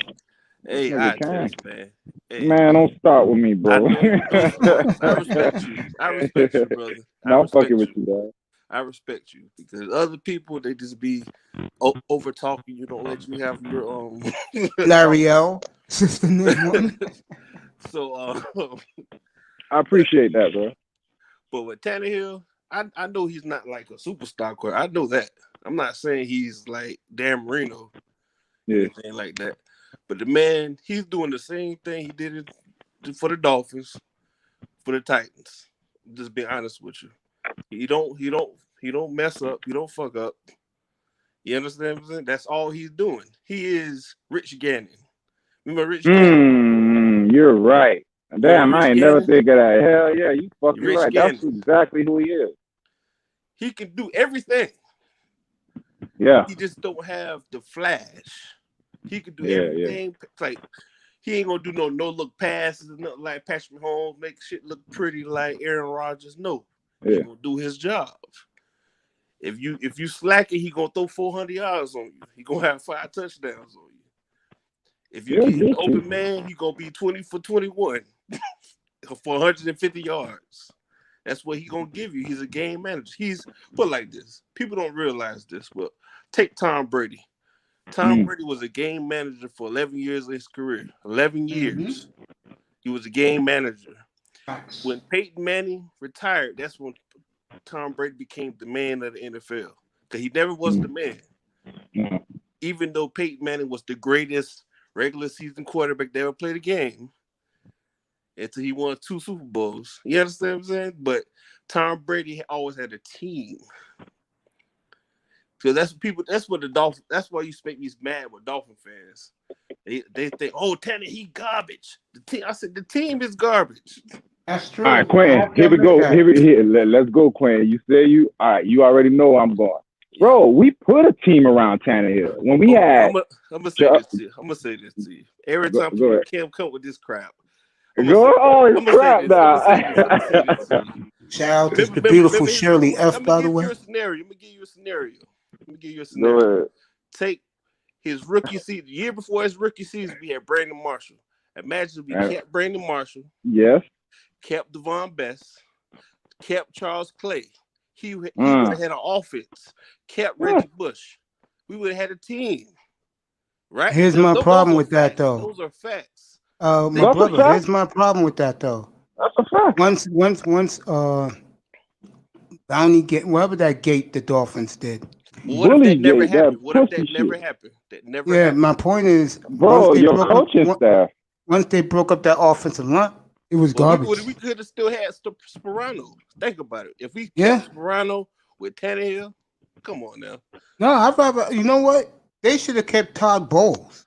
Hey, Nigga I can't. just, man. Hey, Man, don't start with me, bro. I respect you. I respect you, brother. No, I'm fucking with you, dog. I respect you because other people they just be over talking. You don't let you have your Larry L. Sister name one. So I appreciate that, bro. but with Tannehill, I know he's not like a superstar quarterback. I know that. I'm not saying he's like Dan Marino, anything like that. But the man, he's doing the same thing he did for the Dolphins, for the Titans. Just being honest with you, he don't mess up. He don't fuck up. You understand what I'm saying? That's all he's doing. He is Rich Gannon. Remember Rich Gannon? You're right. Damn, I ain't never Gannon? think of that. Hell yeah, you fucking Rich right. Gannon. That's exactly who he is. He can do everything. Yeah. He just don't have the flash. He can do Yeah, everything. Like he ain't gonna do no look passes, nothing like Patrick Mahomes, make shit look pretty like Aaron Rodgers. No, he gonna do his job. If you slack it, he gonna throw 400 yards on you. He gonna have 5 touchdowns on you. If you get an open man, he gonna be 20 for 21 for 150 yards. That's what he gonna give you. He's a game manager. He's put like this. People don't realize this, but take Tom Brady. Tom Brady was a game manager for 11 years of his career. 11 years. He was a game manager. When Peyton Manning retired, that's when Tom Brady became the man of the NFL. Because he never was the man. Even though Peyton Manning was the greatest regular season quarterback that ever played a game until he won 2 Super Bowls. You understand what I'm saying? But Tom Brady always had a team. Because that's what the Dolphins, that's why you make me mad with Dolphin fans. They think, oh, Tanner, he garbage. I said the team is garbage. That's true. All right, Quinn, here we go. Let's go, Quinn. You say all right, you already know I'm going. Bro, we put a team around Tannehill. When we had... I'm gonna say this to you. Every time people can't come with this crap. It's crap now. Shout out to the beautiful Shirley F, by the way. Let me give you a scenario. Take his rookie season. The year before his rookie season, we had Brandon Marshall. Imagine we kept Brandon Marshall. Yes. Kept Devon Best. Kept Charles Clay. He would have had an offense. Kept Reggie Bush. We would have had a team. Right? Here's my problem with that, though. Those are facts. My brother, here's my problem with that, though. That's a fact. Once Bounty get whatever that gate the Dolphins did. What if that never happened? What if that never happened? That never happened. My point is, bro, your coaching staff. Once they broke up that offensive line, it was garbage. We could have still had Sperano. Think about it. If we kept Sperano with Tannehill, come on now. No, I'd rather. You know what? They should have kept Todd Bowles.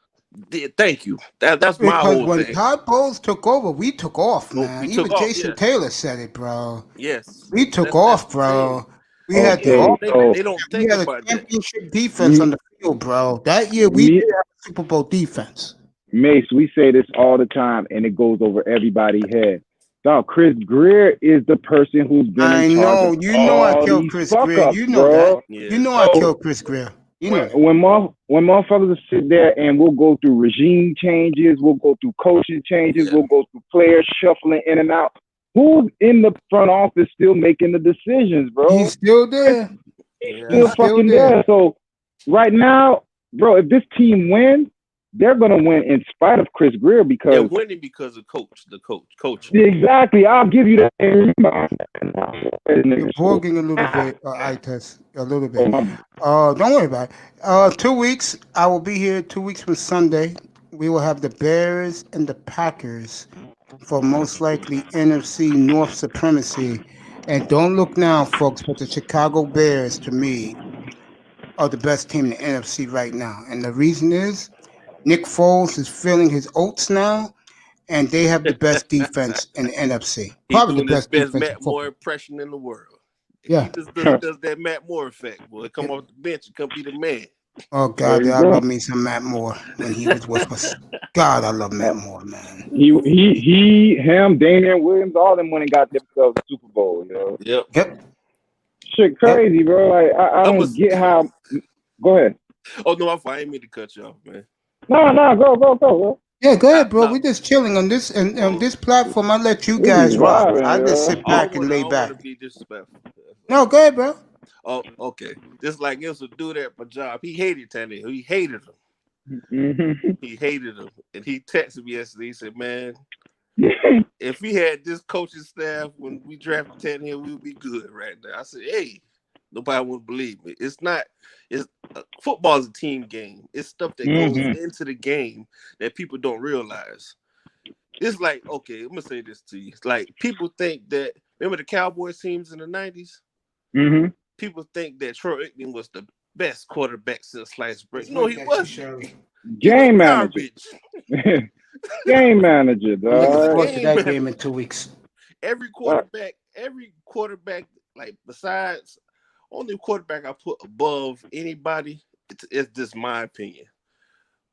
Thank you. That's my whole thing. When Todd Bowles took over, we took off, man. Even Jason Taylor said it, bro. Yes. We took off, bro. We had they don't think about a championship defense on the field, bro. That year, we did have a Super Bowl defense. Mace, we say this all the time, and it goes over everybody's head. Dog, Chris Greer is the person who's been in charge of I killed Chris Greer. You know that. Yeah. You know I killed Chris Greer. You know when motherfuckers sit there and we'll go through regime changes, we'll go through coaching changes, we'll go through players shuffling in and out. Who's in the front office still making the decisions, bro? He's still there. He's still fucking there. So right now, bro, if this team wins, they're gonna win in spite of Chris Greer because they're winning because of the coach. Exactly. I'll give you that. You're voguing a little bit, Ites, a little bit. Don't worry about it. 2 weeks. I will be here 2 weeks from Sunday. We will have the Bears and the Packers for most likely NFC North supremacy. And don't look now, folks, but the Chicago Bears, to me, are the best team in the NFC right now. And the reason is Nick Foles is filling his oats now, and they have the best defense in the NFC. He's Probably the doing his best best defense in Matt Moore football. impression in the world. Yeah. He does that Matt Moore effect, boy. Come off the bench and come be the man. Oh God, I love me some Matt Moore when he was with us. God, I love Matt Moore, man. Him, Damian Williams, all them went and got themselves a Super Bowl. You know? Yep. Shit, crazy, bro. Like I don't get how. Go ahead. Oh no, I didn't mean to cut you off, man. No, go, bro. Yeah, go ahead, bro. We're just chilling on this and on this platform. I let you guys rock. I just sit back and lay back. I don't want to be disrespectful. No, go ahead, bro. Oh, okay. Just like it was a dude at my job. He hated Tannehill. He hated him. Mm-hmm. He hated him, and he texted me yesterday. He said, "Man, if we had this coaching staff when we drafted Tannehill, we would be good right now." I said, "Hey, nobody would believe me. It's not. It's football is a team game. It's stuff that goes into the game that people don't realize. It's like, okay, I'm gonna say this to you. It's like people think that remember the Cowboys teams in the '90s. Mm-hmm. People think that Troy Aikman was the best quarterback since sliced bread. No, he wasn't. Game manager. Game manager, dog. Looking forward to that game in 2 weeks. Every quarterback, like besides only quarterback I put above anybody, it's just my opinion.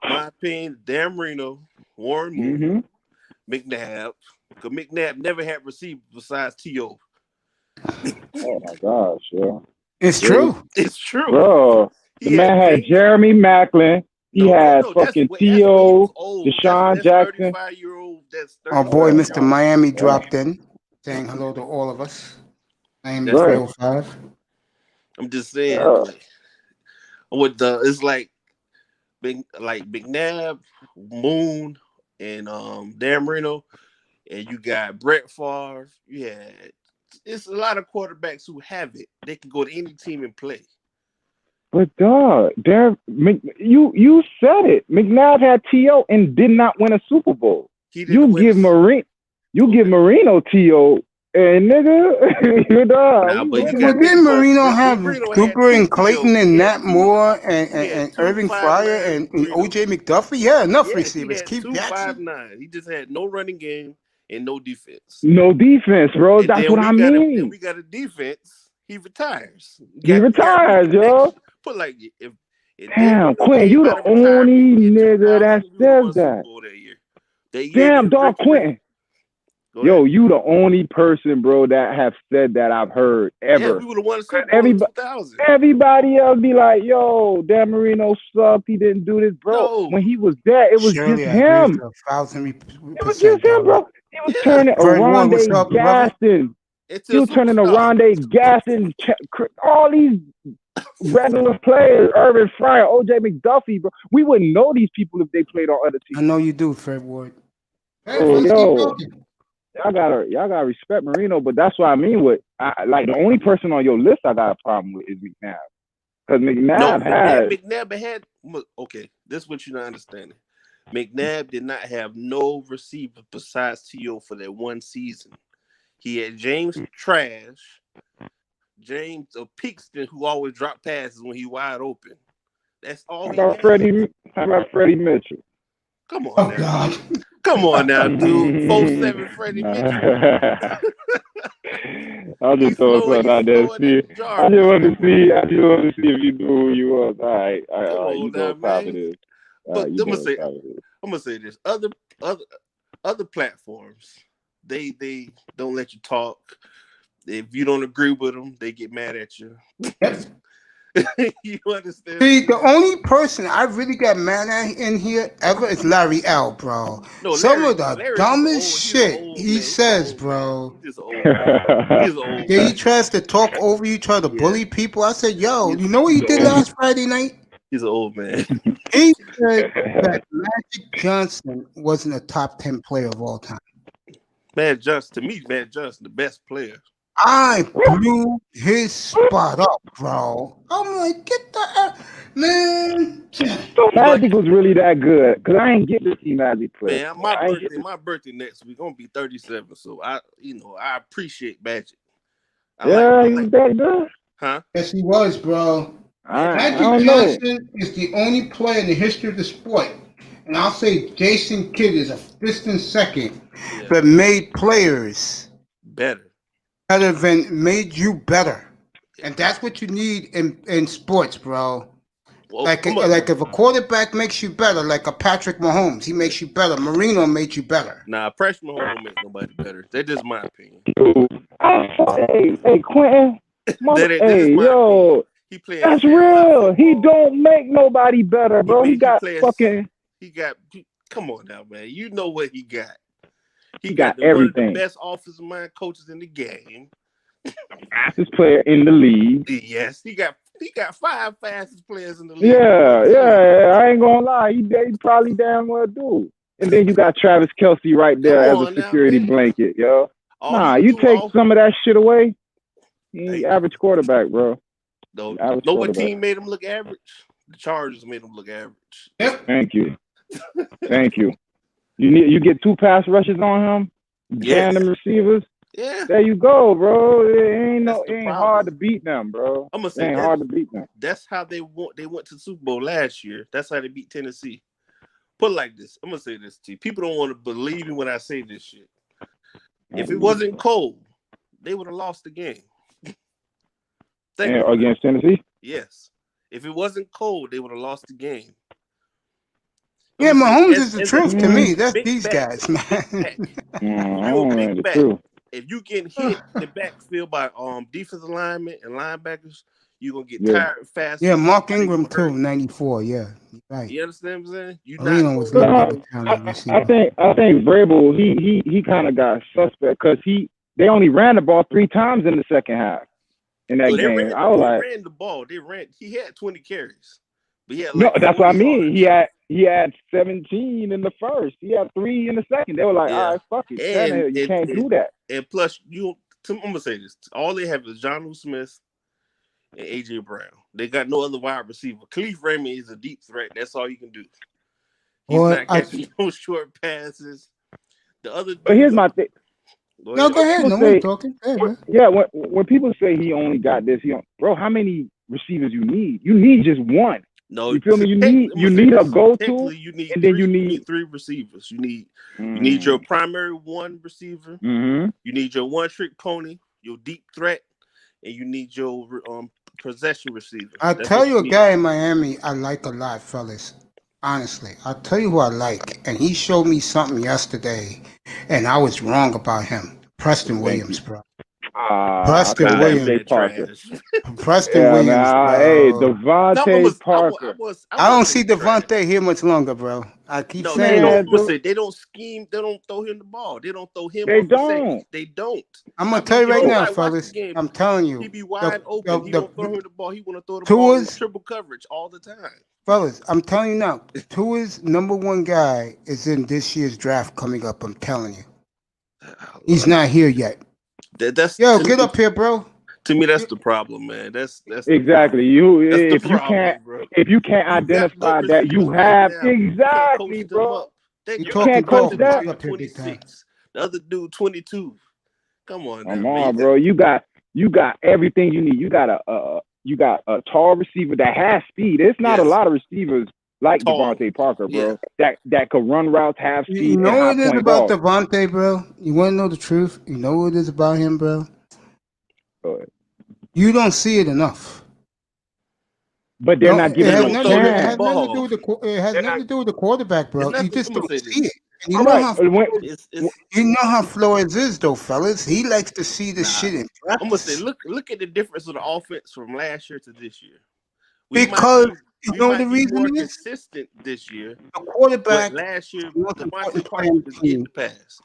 My opinion, Dan Marino, Warren Moon, McNabb. Because McNabb never had receivers besides T.O. Oh my gosh, yeah. It's true. It's true. Bro, the man had Jeremy Maclin. He had fucking T.O., Deshaun Jackson. 35-year-old. Our boy, Mr. Miami, dropped in, saying hello to all of us. Miami 305. I'm just saying, it's like McNabb, Moon, and Dan Marino, and you got Brett Favre. It's a lot of quarterbacks who have it. They can go to any team and play. But dog, you said it. McNabb had T.O. and did not win a Super Bowl. You give Marino T.O. and nigga, you dog. But didn't Marino have Cooper and Clayton and Nat Moore and Irving Fryer and O.J. McDuffie? Yeah, enough receivers. Keith Jackson. 5'9". He just had no running game and no defense. No defense, bro. That's what I mean. We got a defense. He retires. He retires, yo. Put like if damn, Quentin, you the only nigga that says that. Damn, dog, Quentin. Yo, you the only person, bro, that have said that I've heard ever. Yeah, we would have won a Super Bowl in 2000. Everybody else be like, yo, Dan Marino sucked. He didn't do this, bro. No. When he was there, it was just him. It was just him, bro. He was turning Rondé Gaston. He was turning Rondé Gaston. All these regular players, Irvin Fryer, O.J. McDuffie, bro. We wouldn't know these people if they played on other teams. I know you do, Fred Ward. Oh, yo. Y'all gotta respect Marino, but that's what I mean with like the only person on your list I got a problem with is McNabb. Because McNabb had okay, this is what you're not understanding. McNabb did not have no receiver besides T.O. for that one season. He had James Trash, James Peakston, who always dropped passes when he wide open. That's all. How about Freddie Mitchell? Come on, God. Come on now, dude. 4'7" Freddie Mitchell. I'll just throw something out there. I just want to see if you knew who you was. All right. You know what time it is. But I'm gonna say this. Other platforms, they don't let you talk. If you don't agree with them, they get mad at you. You understand? See, the only person I really got mad at in here ever is Larry L, bro. No, some of the dumbest shit he says, bro. He's old. He's old. Yeah, he tries to talk over you, try to bully people. I said, yo, you know what he did last Friday night? He's an old man. He said that Magic Johnson wasn't a top 10 player of all time. Magic Johnson, to me, Magic Johnson, the best player. I blew his spot up, bro. I'm like, get the man. So Magic was really that good because I ain't get to see Magic play. Man, my birthday next week, gonna be 37. So I appreciate Magic. He's that good. Huh? Yes, he was, bro. Magic Johnson is the only player in the history of the sport and I'll say Jason Kidd is a distant second, Yeah. but made players Better. made you better. And that's what you need in sports, bro. Well, Like if a quarterback makes you better, like a Patrick Mahomes, he makes you better. Marino made you better. Nah, freshman home don't make nobody better. That's just my opinion. Hey, Quentin. That is Hey, my yo. opinion. He playing That's sandlot real. He football. don't make nobody better, bro. He got fucking. He got. Come on now, man. You know what he got. He got one of everything. the best offensive mind coaches in the game. Fastest player in the league. Yes, he got 5 fastest players in the league. Yeah. I ain't gonna lie. He probably damn well do. And then you got Travis Kelce right there as a security blanket, yo. You take some of that shit away. He ain't average quarterback, bro. Know what team made him look average? The Chargers made him look average. Thank you. Thank you. You get 2 pass rushes on him, random receivers. Yeah. There you go, bro. It ain't hard to beat them, bro. I'm gonna say it ain't hard to beat them. That's how they went to the Super Bowl last year. That's how they beat Tennessee. Put it like this. I'm gonna say this to you. People don't want to believe me when I say this shit. If it wasn't cold, they would have lost the game. Against Tennessee? Yes. If it wasn't cold, they would have lost the game. Yeah, Mahomes is the truth to me. That's these guys, man. If you get hit in the backfield by defensive linemen and linebackers, you're gonna get tired fast. Yeah, Mark Ingram too, 94. Yeah, right. You understand what I'm saying? I think Vrabel he kind of got suspect because they only ran the ball 3 times in the second half in that game. They ran the ball. He had 20 carries, but he had that's what I mean. He had 17 in the first. He had 3 in the second. They were like, all right, fuck it. You can't do that. And plus, I'm gonna say this: all they have is Jonnu Smith and AJ Brown. They got no other wide receiver. Khalif Raymond is a deep threat. That's all he can do. He's not catching no short passes. But here's my thing. No, go ahead. No one talking. When people say he only got this, bro, how many receivers you need? You need just one. No, you feel me? You need a go-to, and then you need 3 receivers. You need your primary 1 receiver. Mm-hmm. You need your 1-trick pony, your deep threat, and you need your possession receiver. I'll tell you a guy in Miami I like a lot, fellas. Honestly, I'll tell you who I like, and he showed me something yesterday, and I was wrong about him. Preston Williams, bro. Preston Williams. Preston Williams. Hey, Devontae Parker. I don't see Devontae here much longer, bro. I keep saying they don't scheme. They don't throw him the ball. They don't throw him. They don't. I'm gonna tell you right now, fellas. I'm telling you. He be wide open. He don't throw him the ball. He want to throw the ball in triple coverage all the time. Fellas, I'm telling you now. Tua's number 1 guy is in this year's draft coming up. I'm telling you. He's not here yet. Get up here, bro. To me, that's the problem, man. That's exactly if you can't identify that you have exactly, bro. You can't coach that. 26. The other dude, 22. Come on, bro. You got everything you need. You got a tall receiver that has speed. It's not a lot of receivers like Devontae Parker, bro. That could run routes, have speed. You know what it is about Devontae, bro? You want to know the truth? You know what it is about him, bro? Go ahead. You don't see it enough. But they're not giving him a chance. It has nothing to do with the quarterback, bro. You just don't see it. And you know how Flores is, though, fellas. He likes to see the shit in practice. I'm gonna say, look at the difference of the offense from last year to this year. Because you know the reason is consistent this year. The quarterback last year, Devontae Parker was getting the pass.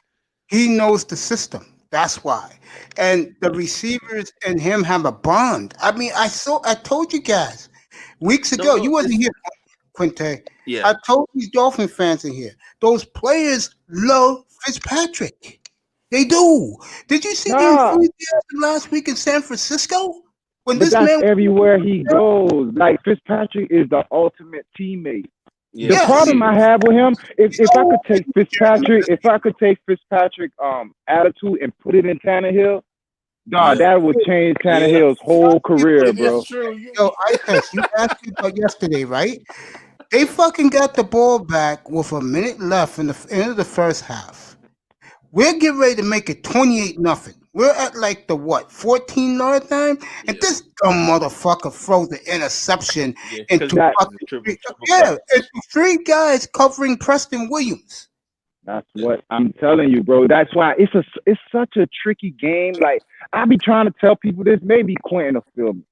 He knows the system. That's why. And the receivers and him have a bond. I mean, I told you guys weeks ago. You wasn't here, Quinte. Yeah. I told these Dolphin fans in here. Those players love Fitzpatrick. They do. Did you see the enthusiasm last week in San Francisco? But that's everywhere he goes. Like, Fitzpatrick is the ultimate teammate. The problem I have with him, if I could take Fitzpatrick attitude and put it in Tannehill, that would change Tannehill's whole career, bro. Yo, you asked me about yesterday, right? They fucking got the ball back with a minute left in the end of the first half. We're getting ready to make it 28-0. We're at like the 14-yard line, and Yeah, this dumb motherfucker throws the interception yeah, into because fucking triple into three guys covering Preston Williams. That's what I'm telling you, bro. That's why it's such a tricky game. Like I be trying to tell people this. Maybe Quentin will feel me,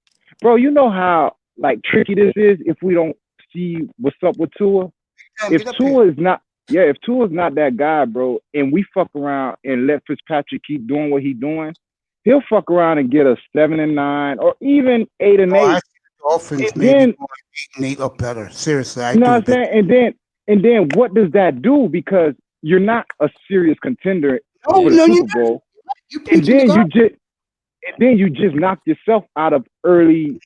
bro. You know how like tricky this is if we don't see what's up with Tua. Damn, If get up here. Tua is not, yeah, if Tua's not that guy, bro, and we fuck around and let Fitzpatrick keep doing what he's doing, he'll fuck around and get us 7-9 or even 8-8. I see the Dolphins And maybe then, going 8-8 or better. Seriously, I you know do. what I'm saying? And then what does that do? Because you're not a serious contender for the Super Bowl. And then you just knocked yourself out of early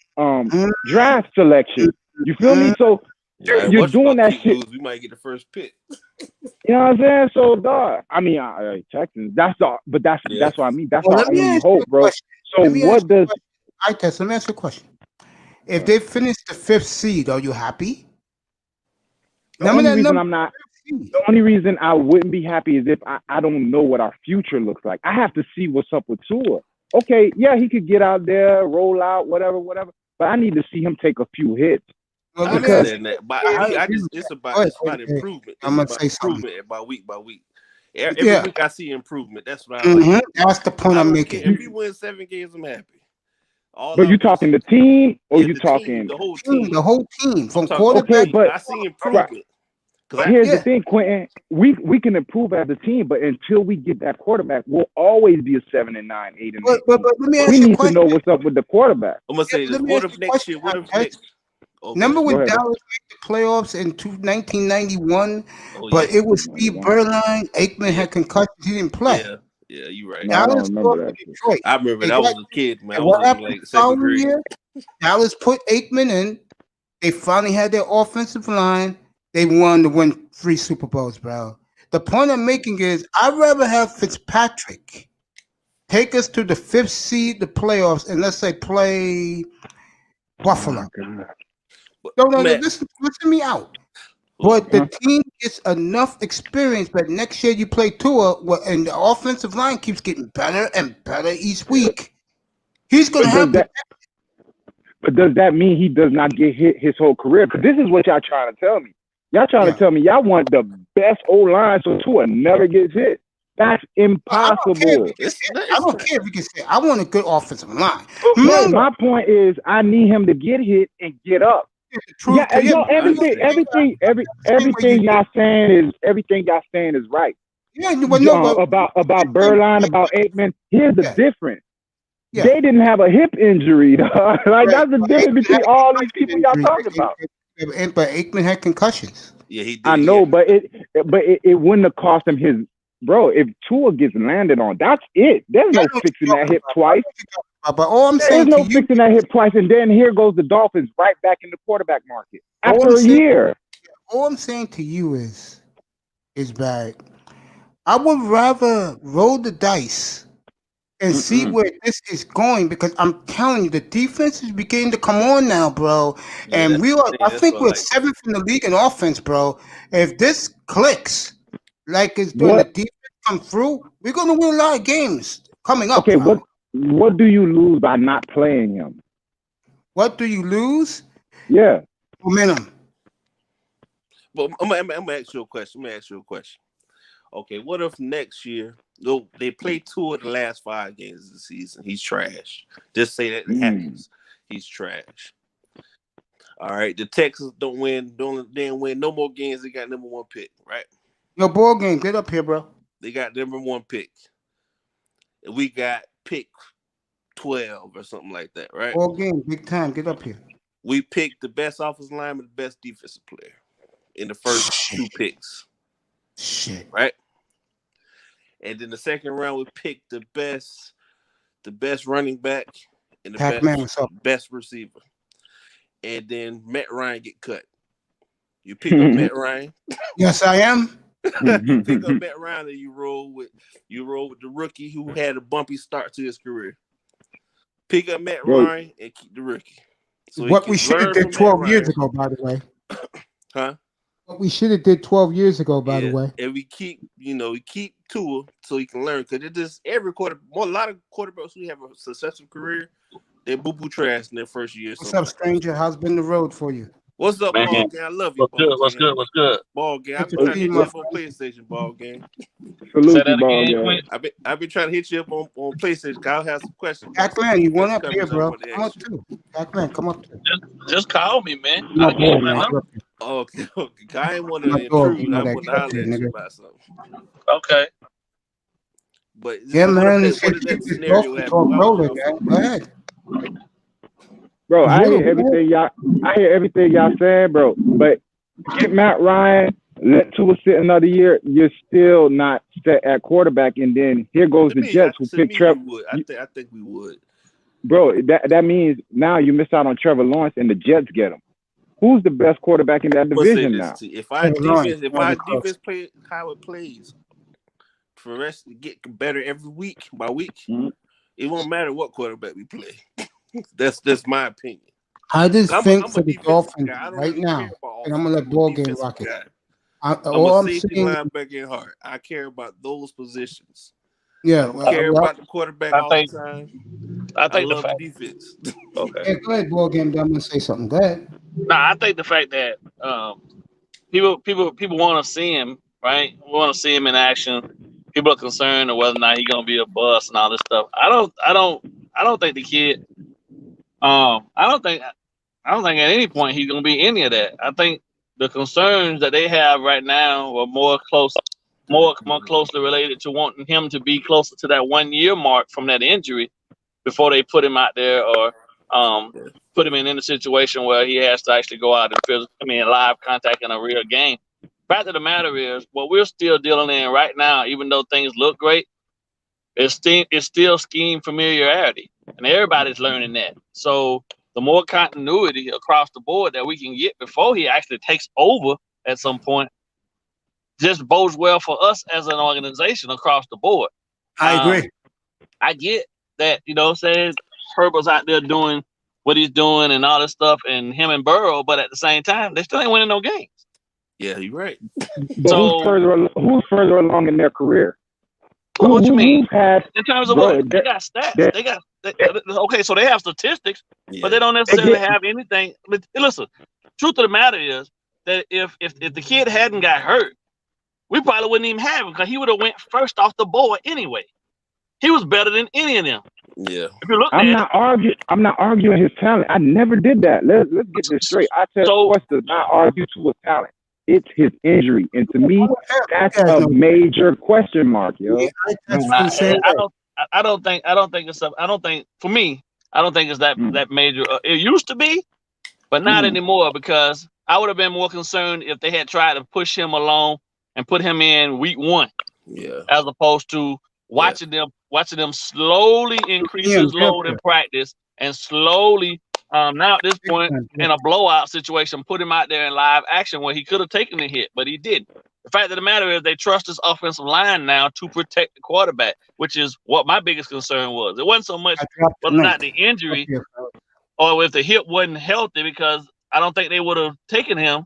draft selection. You feel me? So you're doing that shit. Lose, we might get the first pick. You know what I'm saying? So, dog. I mean, Texans. That's all. But that's what I mean. That's our only hope, bro. So what does? Let me ask you a question. If they finish the 5th seed, are you happy? The only reason I wouldn't be happy is if I don't know what our future looks like. I have to see what's up with Tua. Okay, yeah, he could get out there, roll out, whatever. But I need to see him take a few hits. Well, it's about improvement. I'm gonna say something by week. Every week I see improvement. That's what I like. That's the point I'm making. If we win 7 games, I'm happy. But you talking the team, or you talking the whole team? The whole team from quarterback. Okay, but I see improvement. Here's the thing, Quentin. We can improve as a team, but until we get that quarterback, we'll always be a 7-9, 8-8. But let me ask we you a need question. to know what's up with the quarterback. I'm gonna say this. What if next year? Remember when Dallas made the playoffs in 1991? But it was Steve Berline. Aikman had concussions. He didn't play. Yeah, you're right. Dallas lost to Detroit. I remember that. I was a kid, man. I was in like 2nd grade. Year, Dallas put Aikman in. They finally had their offensive line. They won to win 3 Super Bowls, bro. The point I'm making is I'd rather have Fitzpatrick take us to the 5th seed, the playoffs, and let's say play Buffalo. No, listen me out. But the team gets enough experience that next year you play Tua, and the offensive line keeps getting better and better each week. He's going to have that. But does that mean he does not get hit his whole career? Because this is what y'all trying to tell me. Y'all trying to tell me y'all want the best O-line so Tua never gets hit. That's impossible. I don't care if you can say I want a good offensive line. My point is I need him to get hit and get up. Everything y'all saying is right. Yeah, about Berline, about Aikman. Here's the difference. Yeah. They didn't have a hip injury. That's the difference between all these people y'all talking about. But Aikman had concussions. Yeah, he did. I know, but it wouldn't have cost him his. Bro, if Tua gets landed on, that's it. There's no fixing that hip twice. But all I'm saying, there's no fixing that hip twice, and then here goes the Dolphins right back in the quarterback market after a year. All I'm saying to you is that I would rather roll the dice and see where this is going, because I'm telling you, the defense is beginning to come on now, bro. And I think we're 7th in the league in offense, bro. If this clicks like it's doing, the defense come through, we're going to win a lot of games coming up. Okay, what do you lose by not playing him? What do you lose? Yeah. Momentum. But I'm gonna ask you a question. Okay, what if next year they play 2 of the last 5 games of the season? He's trash. Just say that it happens. He's trash. All right, the Texans didn't win no more games. They got number 1 pick, right? Your ball game, get up here, bro. They got number 1 pick. And we got pick 12 or something like that, right? Ball game, big time. Get up here. We picked the best offensive lineman, the best defensive player in the first 2 picks. Shit. Right? And then the second round, we picked the best running back and the best receiver. And then Matt Ryan get cut. You pick up Matt Ryan. Yes, I am. You pick up Matt Ryan and you roll with the rookie who had a bumpy start to his career. Pick up Matt Ryan and keep the rookie. So what we should have did 12 years ago, by the way. Huh? What we should have did 12 years ago, by the way. And we keep Tua so he can learn, because it just a lot of quarterbacks who have a successful career, they boo trash in their first year. What's up, stranger? How's been the road for you? What's up, Man. ball game? I love you, What's good? Ball game. I've been Good trying to to see hit you, you my up on PlayStation, ball game. Salute Say that you, ball again, game. Quinn. I've been trying to hit you up on PlayStation. I'll have some questions. Jackman, you want up Coverage here, I bro? want to Come ask up too. Jackman, come up too. Just call me, man. Come I'll up give you here, my man. number. Okay. I ain't want to My dog, intrude. you know I that want to holler kid, at you nigga. about something. Okay. But Yeah, man. what Let's is that get this scenario golf happening? talk Why rolling, was y'all man. Go ahead. Bro, I Yo, hear everything y'all saying, bro. But get Matt Ryan, let Tua sit another year. You're still not set at quarterback, and then here goes the Jets who pick Trevor. I think we would. Bro, that means now you miss out on Trevor Lawrence, and the Jets get him. Who's the best quarterback in that division now? If our defense plays how it plays, for us to get better every week by week, it won't matter what quarterback we play. That's my opinion. I just think for the defensive Dolphins guy. I don't right really now, care about and I'm gonna let ball game defensive rock it. guy. I'm a safety saying, linebacker in heart. I care about those positions. yeah, I care about the quarterback all the time. I love the defense. Okay. Yeah, go ahead, ball game. I'm gonna say something. Go ahead. Nah, I think the fact that people want to see him, right? We want to see him in action. People are concerned of whether or not he's gonna be a bust and all this stuff. I don't think the kid. I don't think at any point he's gonna be any of that. I think the concerns that they have right now are more closely related to wanting him to be closer to that 1 year mark from that injury before they put him out there or put him in a situation where he has to actually go out and live contact in a real game. Fact of the matter is, what we're still dealing in right now, even though things look great, it's still scheme familiarity, and everybody's learning that. So the more continuity across the board that we can get before he actually takes over at some point, just bodes well for us as an organization across the board. I agree. I get that, saying Herbert's out there doing what he's doing and all this stuff, and him and Burrow, but at the same time, they still ain't winning no games. Yeah, you're right. But who's further along in their career? What you mean? In terms of what? They got stats. Okay, so they have statistics, but they don't necessarily have anything. But listen, truth of the matter is that if the kid hadn't got hurt, we probably wouldn't even have him, because he would have went first off the board anyway. He was better than any of them. Yeah. If you look I'm not arguing his talent. I never did that. Let's get this straight. I said West does not argue Tua's talent. It's his injury, and to me, that's a major question mark, yo. Yeah, I don't think for me, I don't think it's that major. It used to be, but not anymore, because I would have been more concerned if they had tried to push him along and put him in week 1, as opposed to watching them slowly increase his load in practice and slowly now at this point in a blowout situation put him out there in live action where he could have taken the hit, but he didn't. The fact of the matter is they trust his offensive line now to protect the quarterback, which is what my biggest concern was. It wasn't so much whether or not the injury or if the hip wasn't healthy, because I don't think they would have taken him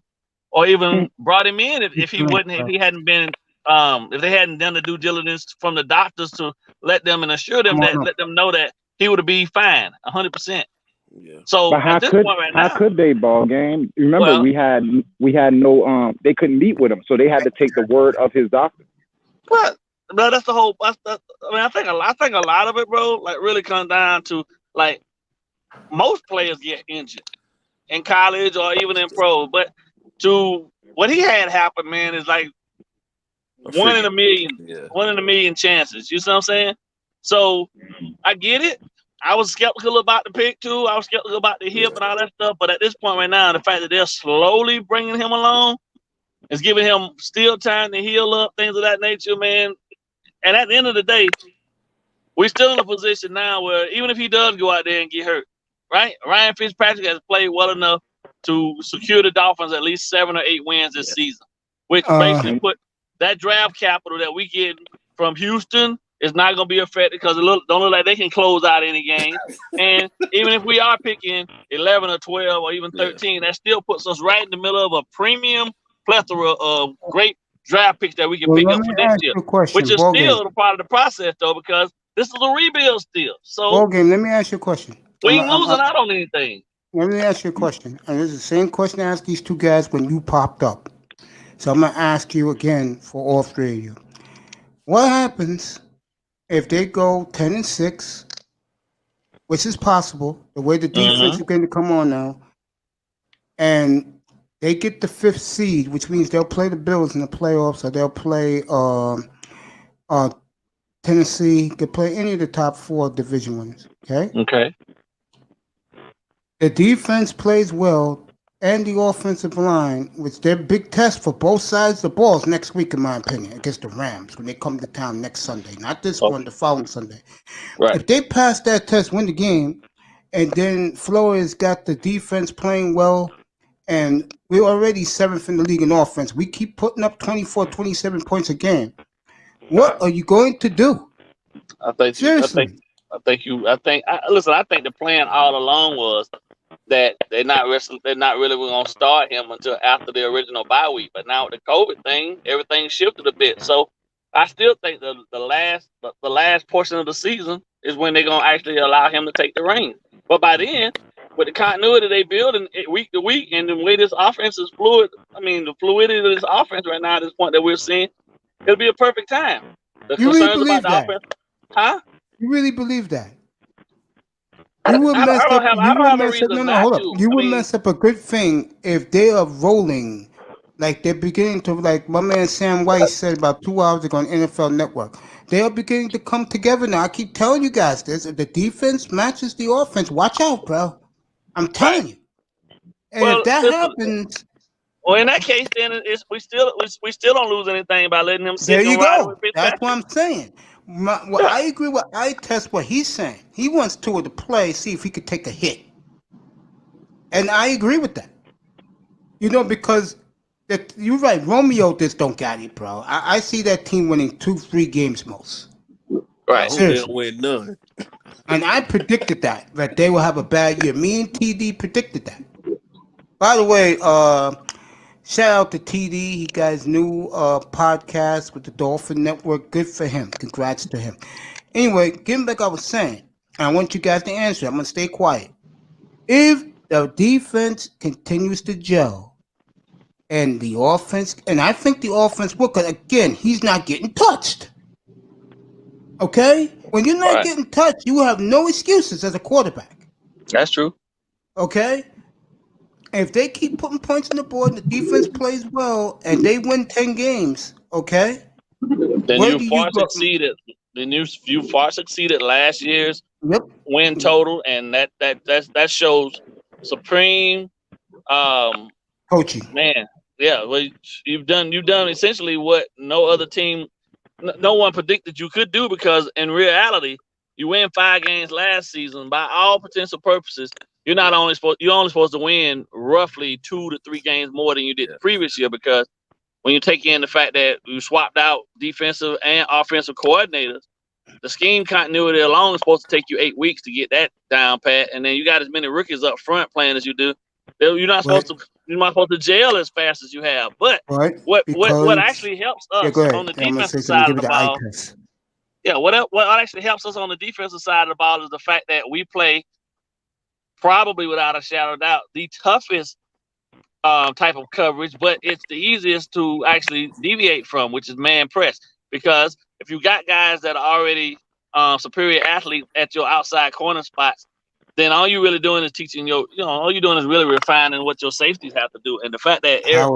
or even brought him in if they hadn't done the due diligence from the doctors to let them and assure them let them know that he would be fine 100%. Yeah. So but how could they, ball game? Remember, we had no they couldn't meet with him, so they had to take the word of his doctor. But that's the whole. I think a lot of it, bro, like really comes down to like most players get injured in college or even in pro, but to what he had happen, man, is like 1 in a million, 1 in a million chances. You see what I'm saying? So I get it. I was skeptical about the pick too. I was skeptical about the hip and all that stuff. But at this point right now, the fact that they're slowly bringing him along is giving him still time to heal up, things of that nature, man. And at the end of the day, we're still in a position now where even if he does go out there and get hurt, right? Ryan Fitzpatrick has played well enough to secure the Dolphins at least 7 or 8 wins this season, which basically put that draft capital that we get from Houston is not going to be affected because it don't look like they can close out any game. And even if we are picking 11 or 12 or even 13, that still puts us right in the middle of a premium plethora of great draft picks that we can pick up for next year, which is still a part of the process, though, because this is a rebuild still. So, let me ask you a question. We ain't losing out on anything. Let me ask you a question. And it's the same question I asked these two guys when you popped up. So I'm going to ask you again for all three of you. What happens if they go 10-6, which is possible, the way the defense is going to come on now, and they get the 5th seed, which means they'll play the Bills in the playoffs, or they'll play Tennessee, could play any of the top 4 division winners. Okay. The defense plays well, and the offensive line, which they're big test for both sides of the balls next week, in my opinion, against the Rams when they come to town next Sunday. Not this one, the following Sunday. Right. If they pass that test, win the game, and then Florida's got the defense playing well, and we're already 7th in the league in offense. We keep putting up 24, 27 points a game. What are you going to do? Seriously. I think the plan all along was that they're not really going to start him until after the original bye week. But now with the COVID thing, everything shifted a bit. So I still think the last portion of the season is when they're going to actually allow him to take the reins. But by then, with the continuity they build and week to week, and the way this offense is fluid, the fluidity of this offense right now at this point that we're seeing, it'll be a perfect time. The You concerns really believe about the that? offense, huh? You really believe that? I don't have a reason not to. You would mess up a good thing if they are rolling, like they're beginning to, like my man Sam White said about 2 hours ago on NFL Network. They are beginning to come together now. I keep telling you guys this. If the defense matches the offense, watch out, bro. I'm telling you. And if that happens, well, in that case, then we still don't lose anything by letting him sit. There you go. go. That's what I'm saying. I agree with I test what he's saying. He wants Tua to play, see if he could take a hit. And I agree with that. Because you're right. Romeo just don't got it, bro. I see that team winning 2-3 games most. Right. They don't win none. And I predicted that they will have a bad year. Me and TD predicted that. By the way, shout out to TD. He got his new podcast with the Dolphin Network. Good for him. Congrats to him. Anyway, getting back, I was saying, and I want you guys to answer. I'm going to stay quiet. If the defense continues to gel and the offense, and I think the offense will, because again, he's not getting touched. Okay? When you're not getting touched, you have no excuses as a quarterback. That's true. Okay? If they keep putting points on the board and the defense plays well and they win 10 games, okay? Then you far succeeded last year's win total, and that shows supreme coaching. Man, yeah, well, you've done essentially what no other team, no one predicted you could do, because in reality, you win 5 games last season. By all potential purposes, you're only supposed to win roughly 2 to 3 games more than you did the previous year, because when you take in the fact that you swapped out defensive and offensive coordinators, the scheme continuity alone is supposed to take you 8 weeks to get that down pat, and then you got as many rookies up front playing as you do. You're not supposed to gel as fast as you have. But what actually helps us on the defensive side of the ball, what actually helps us on the defensive side of the ball is the fact that we play, probably without a shadow of doubt, the toughest type of coverage, but it's the easiest to actually deviate from, which is man press. Because if you got guys that are already superior athletes at your outside corner spots, then all you're really doing is teaching all you're doing is really refining what your safeties have to do. And the fact that Eric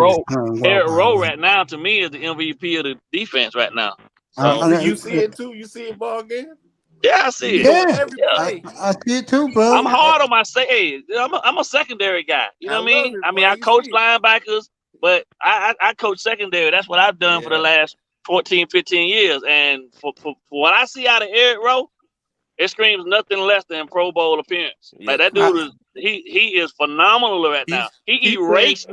Rowe right now, to me, is the MVP of the defense right now. So you see it too? You see it, ball game? Yeah, I see it. Yeah, I see it too, bro. I'm hard on my I'm a secondary guy. You know what I mean? I coach linebackers, but I coach secondary. That's what I've done for the last 14, 15 years. And for what I see out of Eric Rowe, it screams nothing less than Pro Bowl appearance. Like that dude he is phenomenal right now. He erased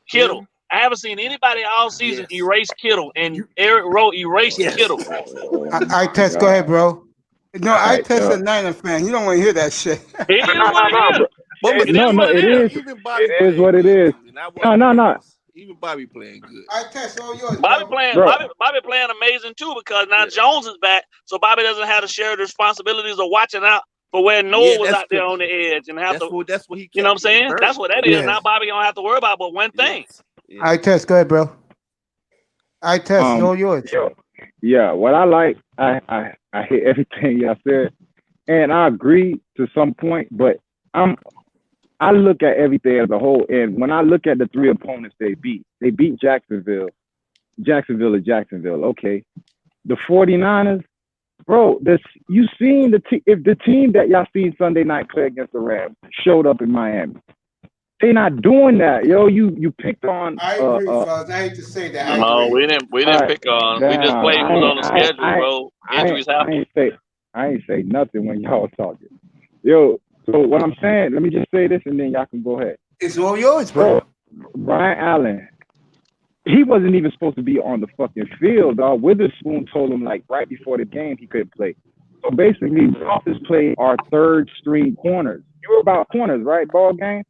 Kittle I haven't seen anybody all season Yes. erase Kittle, and Eric Rowe erased Yes. Kittle. I test. Go ahead, bro. No, I Alright, test a Niner fan. You don't want to hear that shit. It is what it is. bro. But It is what it is. even Bobby It is playing what it good, is. too, and that wasn't No. Bengals. Even Bobby playing good. I test all yours, Bobby bro. playing, Bro. Bobby playing amazing too, because now Jones is back, so Bobby doesn't have to share the responsibilities of watching out for where Noah was that's out there good. on the edge and have to. That's what he. You know what I'm saying? kept That's what that Yeah. is. Now Bobby don't have to worry about but one thing. Yes. Yes. I test. Go ahead, bro. I test all yours. Yeah, what I like, I hear everything y'all said, and I agree to some point, but I look at everything as a whole, and when I look at the three opponents they beat Jacksonville. Jacksonville is Jacksonville, okay. The 49ers, bro, you seen if the team that y'all seen Sunday night play against the Rams showed up in Miami. They not doing that, yo. You picked on. I agree, fellas. I hate to say that. I No, agree. we didn't pick on. We just played who was on the schedule, bro. Injuries happen. I ain't say nothing when y'all talking. Yo, so what I'm saying, let me just say this and then y'all can go ahead. It's all yours, bro. Brian Allen, he wasn't even supposed to be on the fucking field, dog. Witherspoon told him like right before the game he couldn't play. So basically, the Dolphins play our third string corners. You were about corners, right, ball game?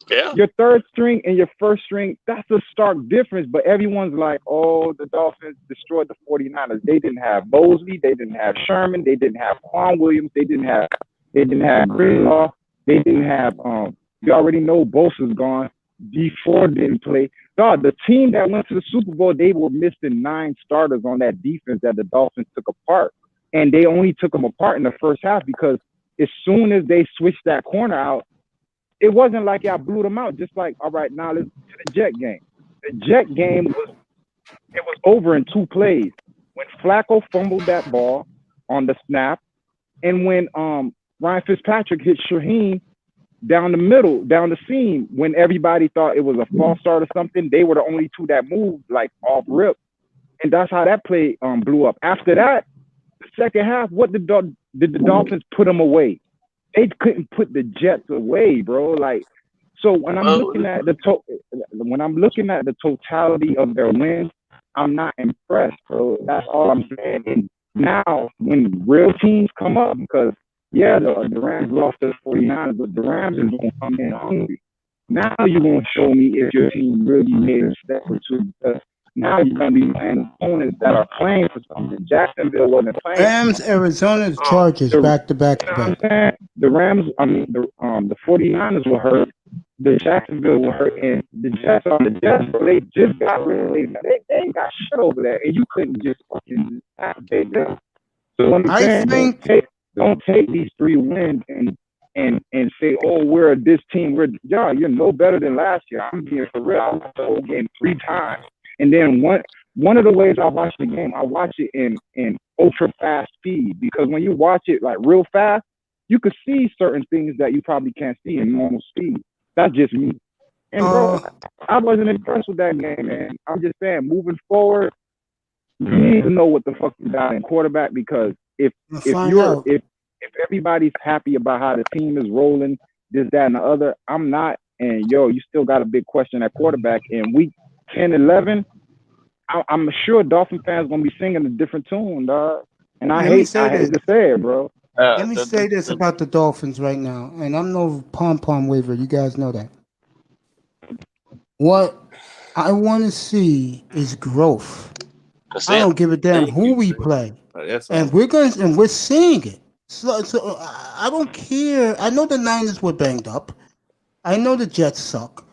Yeah. Your third string and your first string, that's a stark difference. But everyone's like, oh, the Dolphins destroyed the 49ers. They didn't have Mosley. They didn't have Sherman. They didn't have Quan Williams. They didn't have Greenlaw. They didn't have, you already know Bosa's gone. D4 didn't play. God, the team that went to the Super Bowl, they were missing 9 starters on that defense that the Dolphins took apart. And they only took them apart in the first half because as soon as they switched that corner out, it wasn't like y'all blew them out. Just like, all right, now let's to the Jet game. The Jet game was over in 2 plays. When Flacco fumbled that ball on the snap, and when Ryan Fitzpatrick hit Shaheen down the middle, down the seam, when everybody thought it was a false start or something, they were the only 2 that moved like off rip, and that's how that play blew up. After that, the second half, what did the Dolphins put them away? They couldn't put the Jets away, bro. Like, so when I'm looking at the totality of their wins, I'm not impressed, bro. That's all I'm saying. And now, when real teams come up, because the Rams lost to the 49ers, but the Rams is gonna come in hungry. Now you're gonna show me if your team really made a step or two. Because now you're gonna be playing opponents that are playing for something. Jacksonville wasn't playing. Rams, Arizona, Chargers, back to back to back. The Rams, the 49ers were hurt. The Jacksonville were hurt, and the Jets, bro, they just got rid of they ain't got shit over there, and you couldn't just fucking activate them. So what I'm saying, don't take these 3 wins and say, oh, we're this team. You're no better than last year. I'm being for real. I watched the whole game 3 times. And then one of the ways I watch the game, I watch it in ultra fast speed, because when you watch it like real fast, you could see certain things that you probably can't see in normal speed. That's just me. And bro, I wasn't impressed with that game, man. I'm just saying, moving forward, you need to know what the fuck you got in quarterback, because if everybody's happy about how the team is rolling, this, that, and the other, I'm not. And you still got a big question at quarterback. In week 10, 11, I'm sure Dolphin fans gonna be singing a different tune, dog. And I hate to say it, bro. Let me say this about the Dolphins right now, and I'm no pom-pom waver. You guys know that. What I want to see is growth. I don't give a damn who we play, and we're seeing it. So I don't care. I know the Niners were banged up. I know the Jets suck,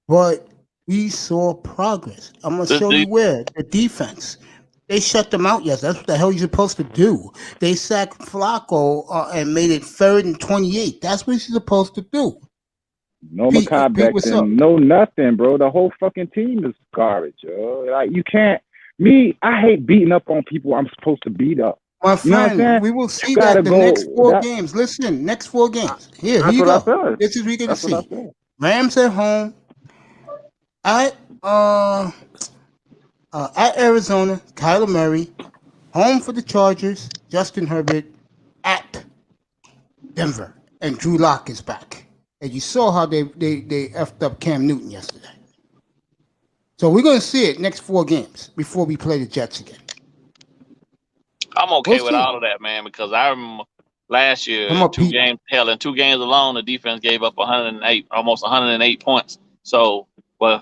but we saw progress. I'm gonna show you where the defense. They shut them out. Yes, that's what the hell you're supposed to do. They sacked Flacco and made it 3rd and 28. That's what you're supposed to do. No Makai Becton, no nothing, bro. The whole fucking team is garbage, yo. Like, you can't. I hate beating up on people I'm supposed to beat up. My friend, we will see that the next 4 games. Listen, next 4 games. Here you go. This is what you're gonna see. Rams at home. At Arizona, Kyler Murray. Home for the Chargers, Justin Herbert. At Denver, and Drew Lock is back. And you saw how they effed up Cam Newton yesterday. So we're gonna see it next 4 games before we play the Jets again. I'm okay We'll with see. all of that, man, because I remember last year Come in on, 2 Pete. games, hell, in 2 games alone, the defense gave up 108, almost 108 points. So,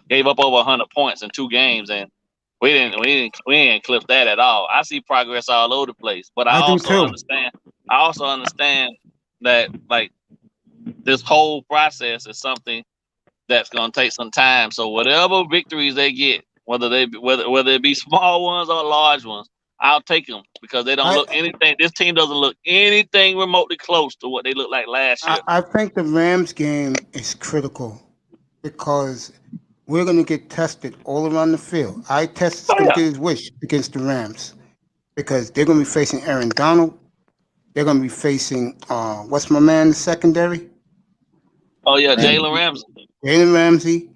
gave up over 100 points in 2 games, and we didn't clip that at all. I see progress all over the place, but I I do also too. understand. I also understand that like this whole process is something that's going to take some time. So whatever victories they get, whether it be small ones or large ones, I'll take them because they don't look anything. This team doesn't look anything remotely close to what they looked like last year. I think the Rams game is critical because we're going to get tested all around the field. I test is Oh going to yeah, get his wish against the Rams because they're going to be facing Aaron Donald. They're going to be facing what's my man in the secondary? oh yeah, And Jalen Ramsey. Jalen Ramsey,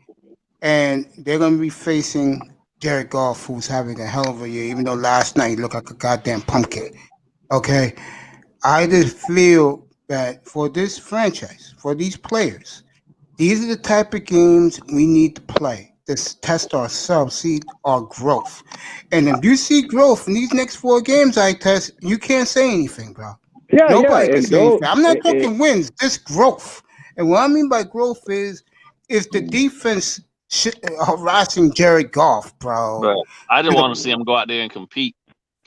and they're going to be facing Jared Goff, who's having a hell of a year, even though last night he looked like a goddamn pumpkin. Okay, I just feel that for this franchise, for these players, these are the type of games we need to play to test ourselves, see our growth. And if you see growth in these next 4 games I test, you can't say anything, bro. Yeah, Nobody can and say those, anything. I'm not talking wins, just growth. And what I mean by growth is the defense harassing Jared Goff, bro. But I just To want to the, see them go out there and compete.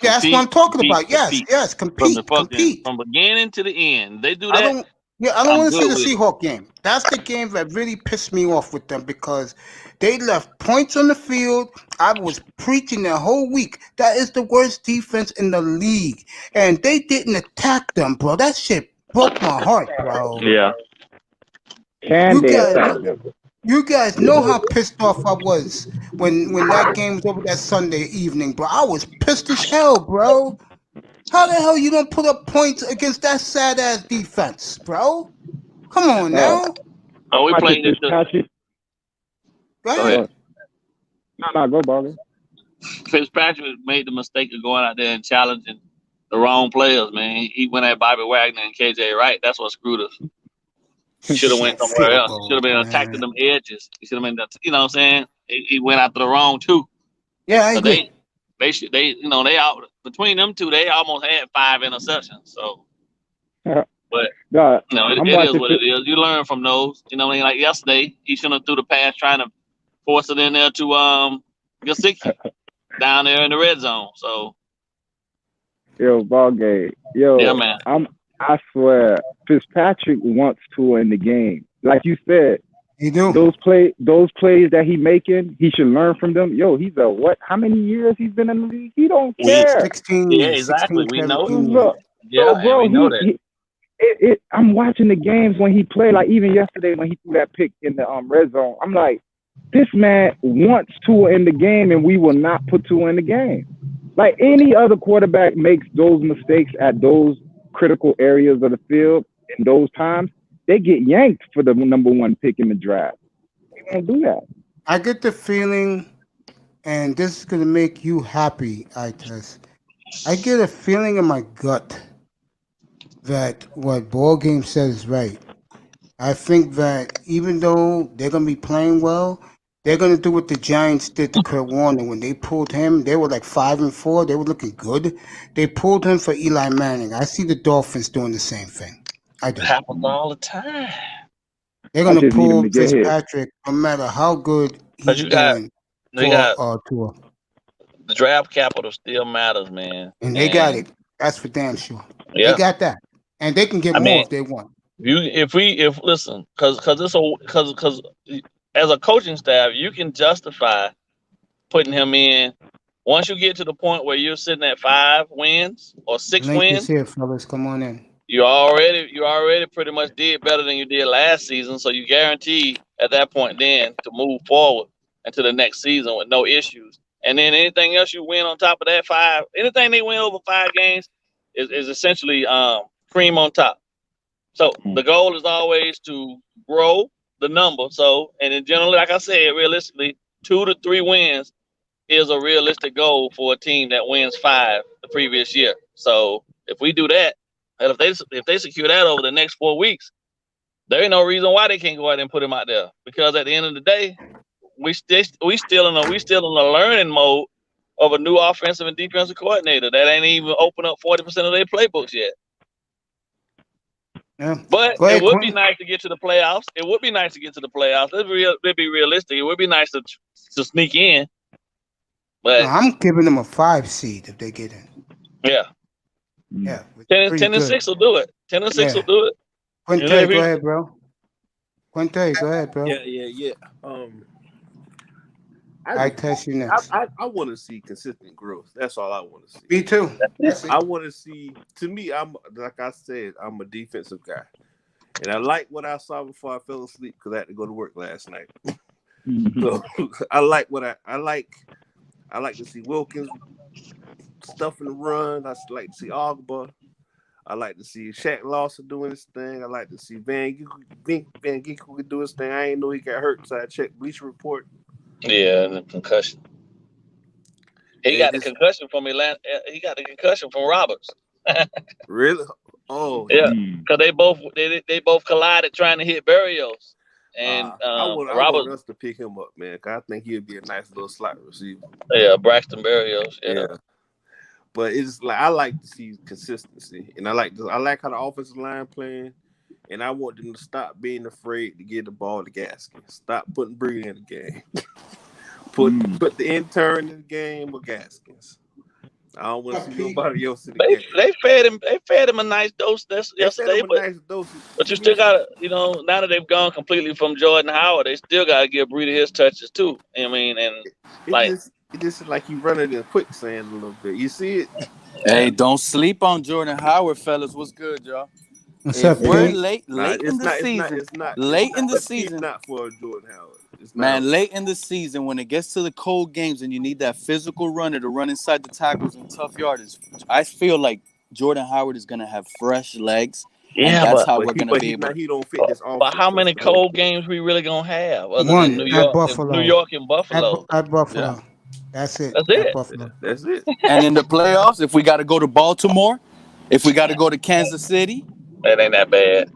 yeah, that's what I'm talking Compete, about. Yes, compete. yes, From the compete. from beginning to the end. They do I that, don't. Yeah, I don't I'm want to see good the with it. Seahawk game. That's the game that really pissed me off with them because they left points on the field. I was preaching the whole week. That is the worst defense in the league, and they didn't attack them, bro. That shit broke my heart, bro. Yeah. can You they guys, attack them? you guys know how pissed off I was when that game was over that Sunday evening, bro. I was pissed as hell, bro. How the hell you don't put up points against that sad ass defense, bro? Come on Uh, now. Oh, we Watching played this. Fitzpatrick. Go Go ahead. ahead. No, go Bobby. Fitzpatrick made the mistake of going out there and challenging the wrong players, man. He went at Bobby Wagner and KJ Wright. That's what screwed us. He should have went Shit, somewhere field else. He should goal, have been attacking man. them edges. He should have been, you know what I'm saying? He went after the wrong 2. Yeah, I So agree. they out between them 2, they almost had 5 interceptions. So, but No, it I'm is watching. what it is. You learn from those. You know what I mean? Like yesterday, he shouldn't have threw the pass trying to force it in there to Gesicki down there in the red zone. So Yo, ball game. Yo, yeah, man. I swear, Fitzpatrick wants to in the game. Like you said, You do. those plays that he making, he should learn from them. Yo, he's a what? How many years he's been in the league? He don't care. 16 Yeah, years, exactly. 16, We know. 17 years. Bro, Yeah, bro, and we know that. I'm watching the games when he played. Like even yesterday when he threw that pick in the red zone, I'm like, this man wants Tua in the game, and we will not put Tua in the game. Like any other quarterback makes those mistakes at those critical areas of the field in those times, they get yanked for the number 1 pick in the draft. We don't do that. I get the feeling, and this is going to make you happy, Ites. I get a feeling in my gut that what Ball Game says is right. I think that even though they're going to be playing well, they're going to do what the Giants did to Kurt Warner. When they pulled him, they were like 5-4. They were looking good. They pulled him for Eli Manning. I see the Dolphins doing the same thing. I do. It happens all the time. They're I going to just need him pull to get hit. Fitzpatrick no matter how good But he's you got doing they got for Tua. the draft capital still matters, man. And they got it. That's for damn sure. Yeah. They got that. And they can get I more mean, if they want. if listen, because as a coaching staff, you can justify putting him in once you get to the point where you're sitting at 5 wins or 6 Link wins. is here, fellas. Come on in. You already pretty much did better than you did last season, so you guarantee at that point then to move forward into the next season with no issues. And then anything else you win on top of that 5, anything they win over 5 games is essentially cream on top. So the goal is always to grow the number. So, and in generally, like I said, realistically, 2 to 3 wins is a realistic goal for a team that wins 5 the previous year. So if we do that, and if they secure that over the next 4 weeks, there ain't no reason why they can't go out and put him out there. Because at the end of the day, we still in a learning mode of a new offensive and defensive coordinator that ain't even opened up 40% of their playbooks yet. Yeah. But Go ahead, it would be Quinn. nice to get to the playoffs. Let's be realistic. It would be nice to sneak in. But No, I'm giving them a 5 seed if they get in. yeah, Yeah, 10 and 6 will do it. 10 and 6 will do it. Quinte, go ahead, bro. Quinte, go ahead, bro. Yeah. I test you next. I want to see consistent growth. That's all I want to see. Me too. I want to see. To me, I'm like I said, I'm a defensive guy, and I like what I saw before I fell asleep because I had to go to work last night. So I like what I like. I like to see Wilkins stuff in the run. I like to see Ogba. I like to see Shaq Lawson doing his thing. I like to see Van Ginkel do his thing. I ain't know he got hurt, so I checked Bleacher Report. Yeah, the concussion. He got the concussion from Atlanta. He got the concussion from Roberts. Really? Oh, yeah. Because they both collided trying to hit Berrios, and I want us to pick him up, man. Cause I think he'd be a nice little slot receiver. Yeah, Braxton Berrios. Yeah. But it's like I like to see consistency, and I like how the offensive line playing, and I want them to stop being afraid to give the ball to Gaskins. Stop putting Breed in the game. Put the intern in the game with Gaskins. I don't want to see nobody else in the game. They fed him a nice dose yesterday, but you still got to, now that they've gone completely from Jordan Howard, they still got to give Breida his touches too. I mean, and it just is like you running in quicksand a little bit. You see it? Hey, don't sleep on Jordan Howard, fellas. What's good, y'all? What's up, we're Pete? late in the season. It's not for Jordan Howard. Late in the season, when it gets to the cold games and you need that physical runner to run inside the tackles and tough yardage, I feel like Jordan Howard is going to have fresh legs. Yeah, and that's how we're going to be able. He don't fit this offense. But how many cold games we really going to have? Other One than New York, at Buffalo. New York and Buffalo. At Buffalo. Yeah. That's it. That's it. And in the playoffs, if we got to go to Baltimore, if we got to go to Kansas City, it ain't that bad.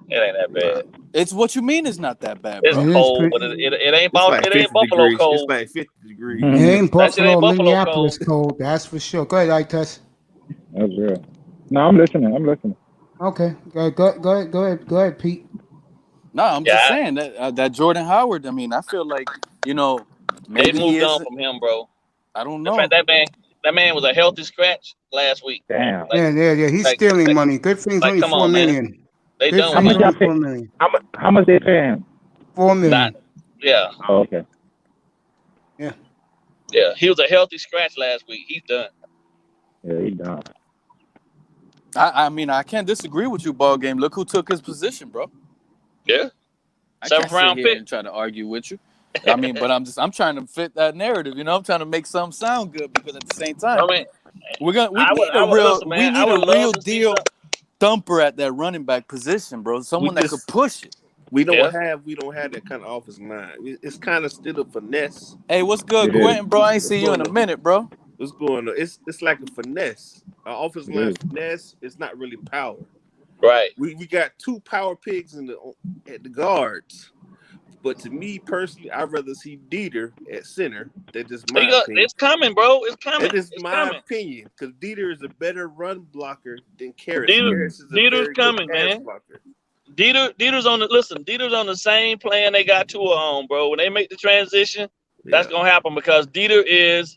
It's what you mean. It's not that bad, bro. It's cold, but it ain't Buffalo degrees. cold. It's like 50 degrees. It ain't Buffalo, Buffalo Minneapolis cold. That's for sure. Go ahead, Ites. That's real. No, I'm listening. Okay. Go ahead, Pete. No, I'm just saying that Jordan Howard. I mean, I feel like maybe they moved on from him, bro. I don't know. That man was a healthy scratch last week. Damn. Yeah. He's stealing money. Good things only $4 million. They don't. How much they pay him? $4 million. Yeah. Oh, okay. Yeah. Yeah. He was a healthy scratch last week. He's done. Yeah, he's done. I mean, I can't disagree with you, ball game. Look who took his position, bro. Yeah. I 7th round sit here pick. and try to argue with you. I mean, but I'm trying to fit that narrative. I'm trying to make something sound good because at the same time, I mean, we need a real deal thumper at that running back position, bro. Someone that could push it. We don't have that kind of offensive line. It's kind of still a finesse. Hey, what's good, Quentin, bro? I ain't see you in a minute, bro. What's going on? It's like a finesse. Our offensive line finesse. It's not really power. Right. We got 2 power pigs at the guards. But to me personally, I'd rather see Dieter at center. That's just my opinion. It's coming, bro. It's coming. That is my opinion. Because Dieter is a better run blocker than Karras. Dieter's coming, man. Blocker. Dieter's on the same plan they got Tua on, bro. When they make the transition, that's gonna happen because Dieter is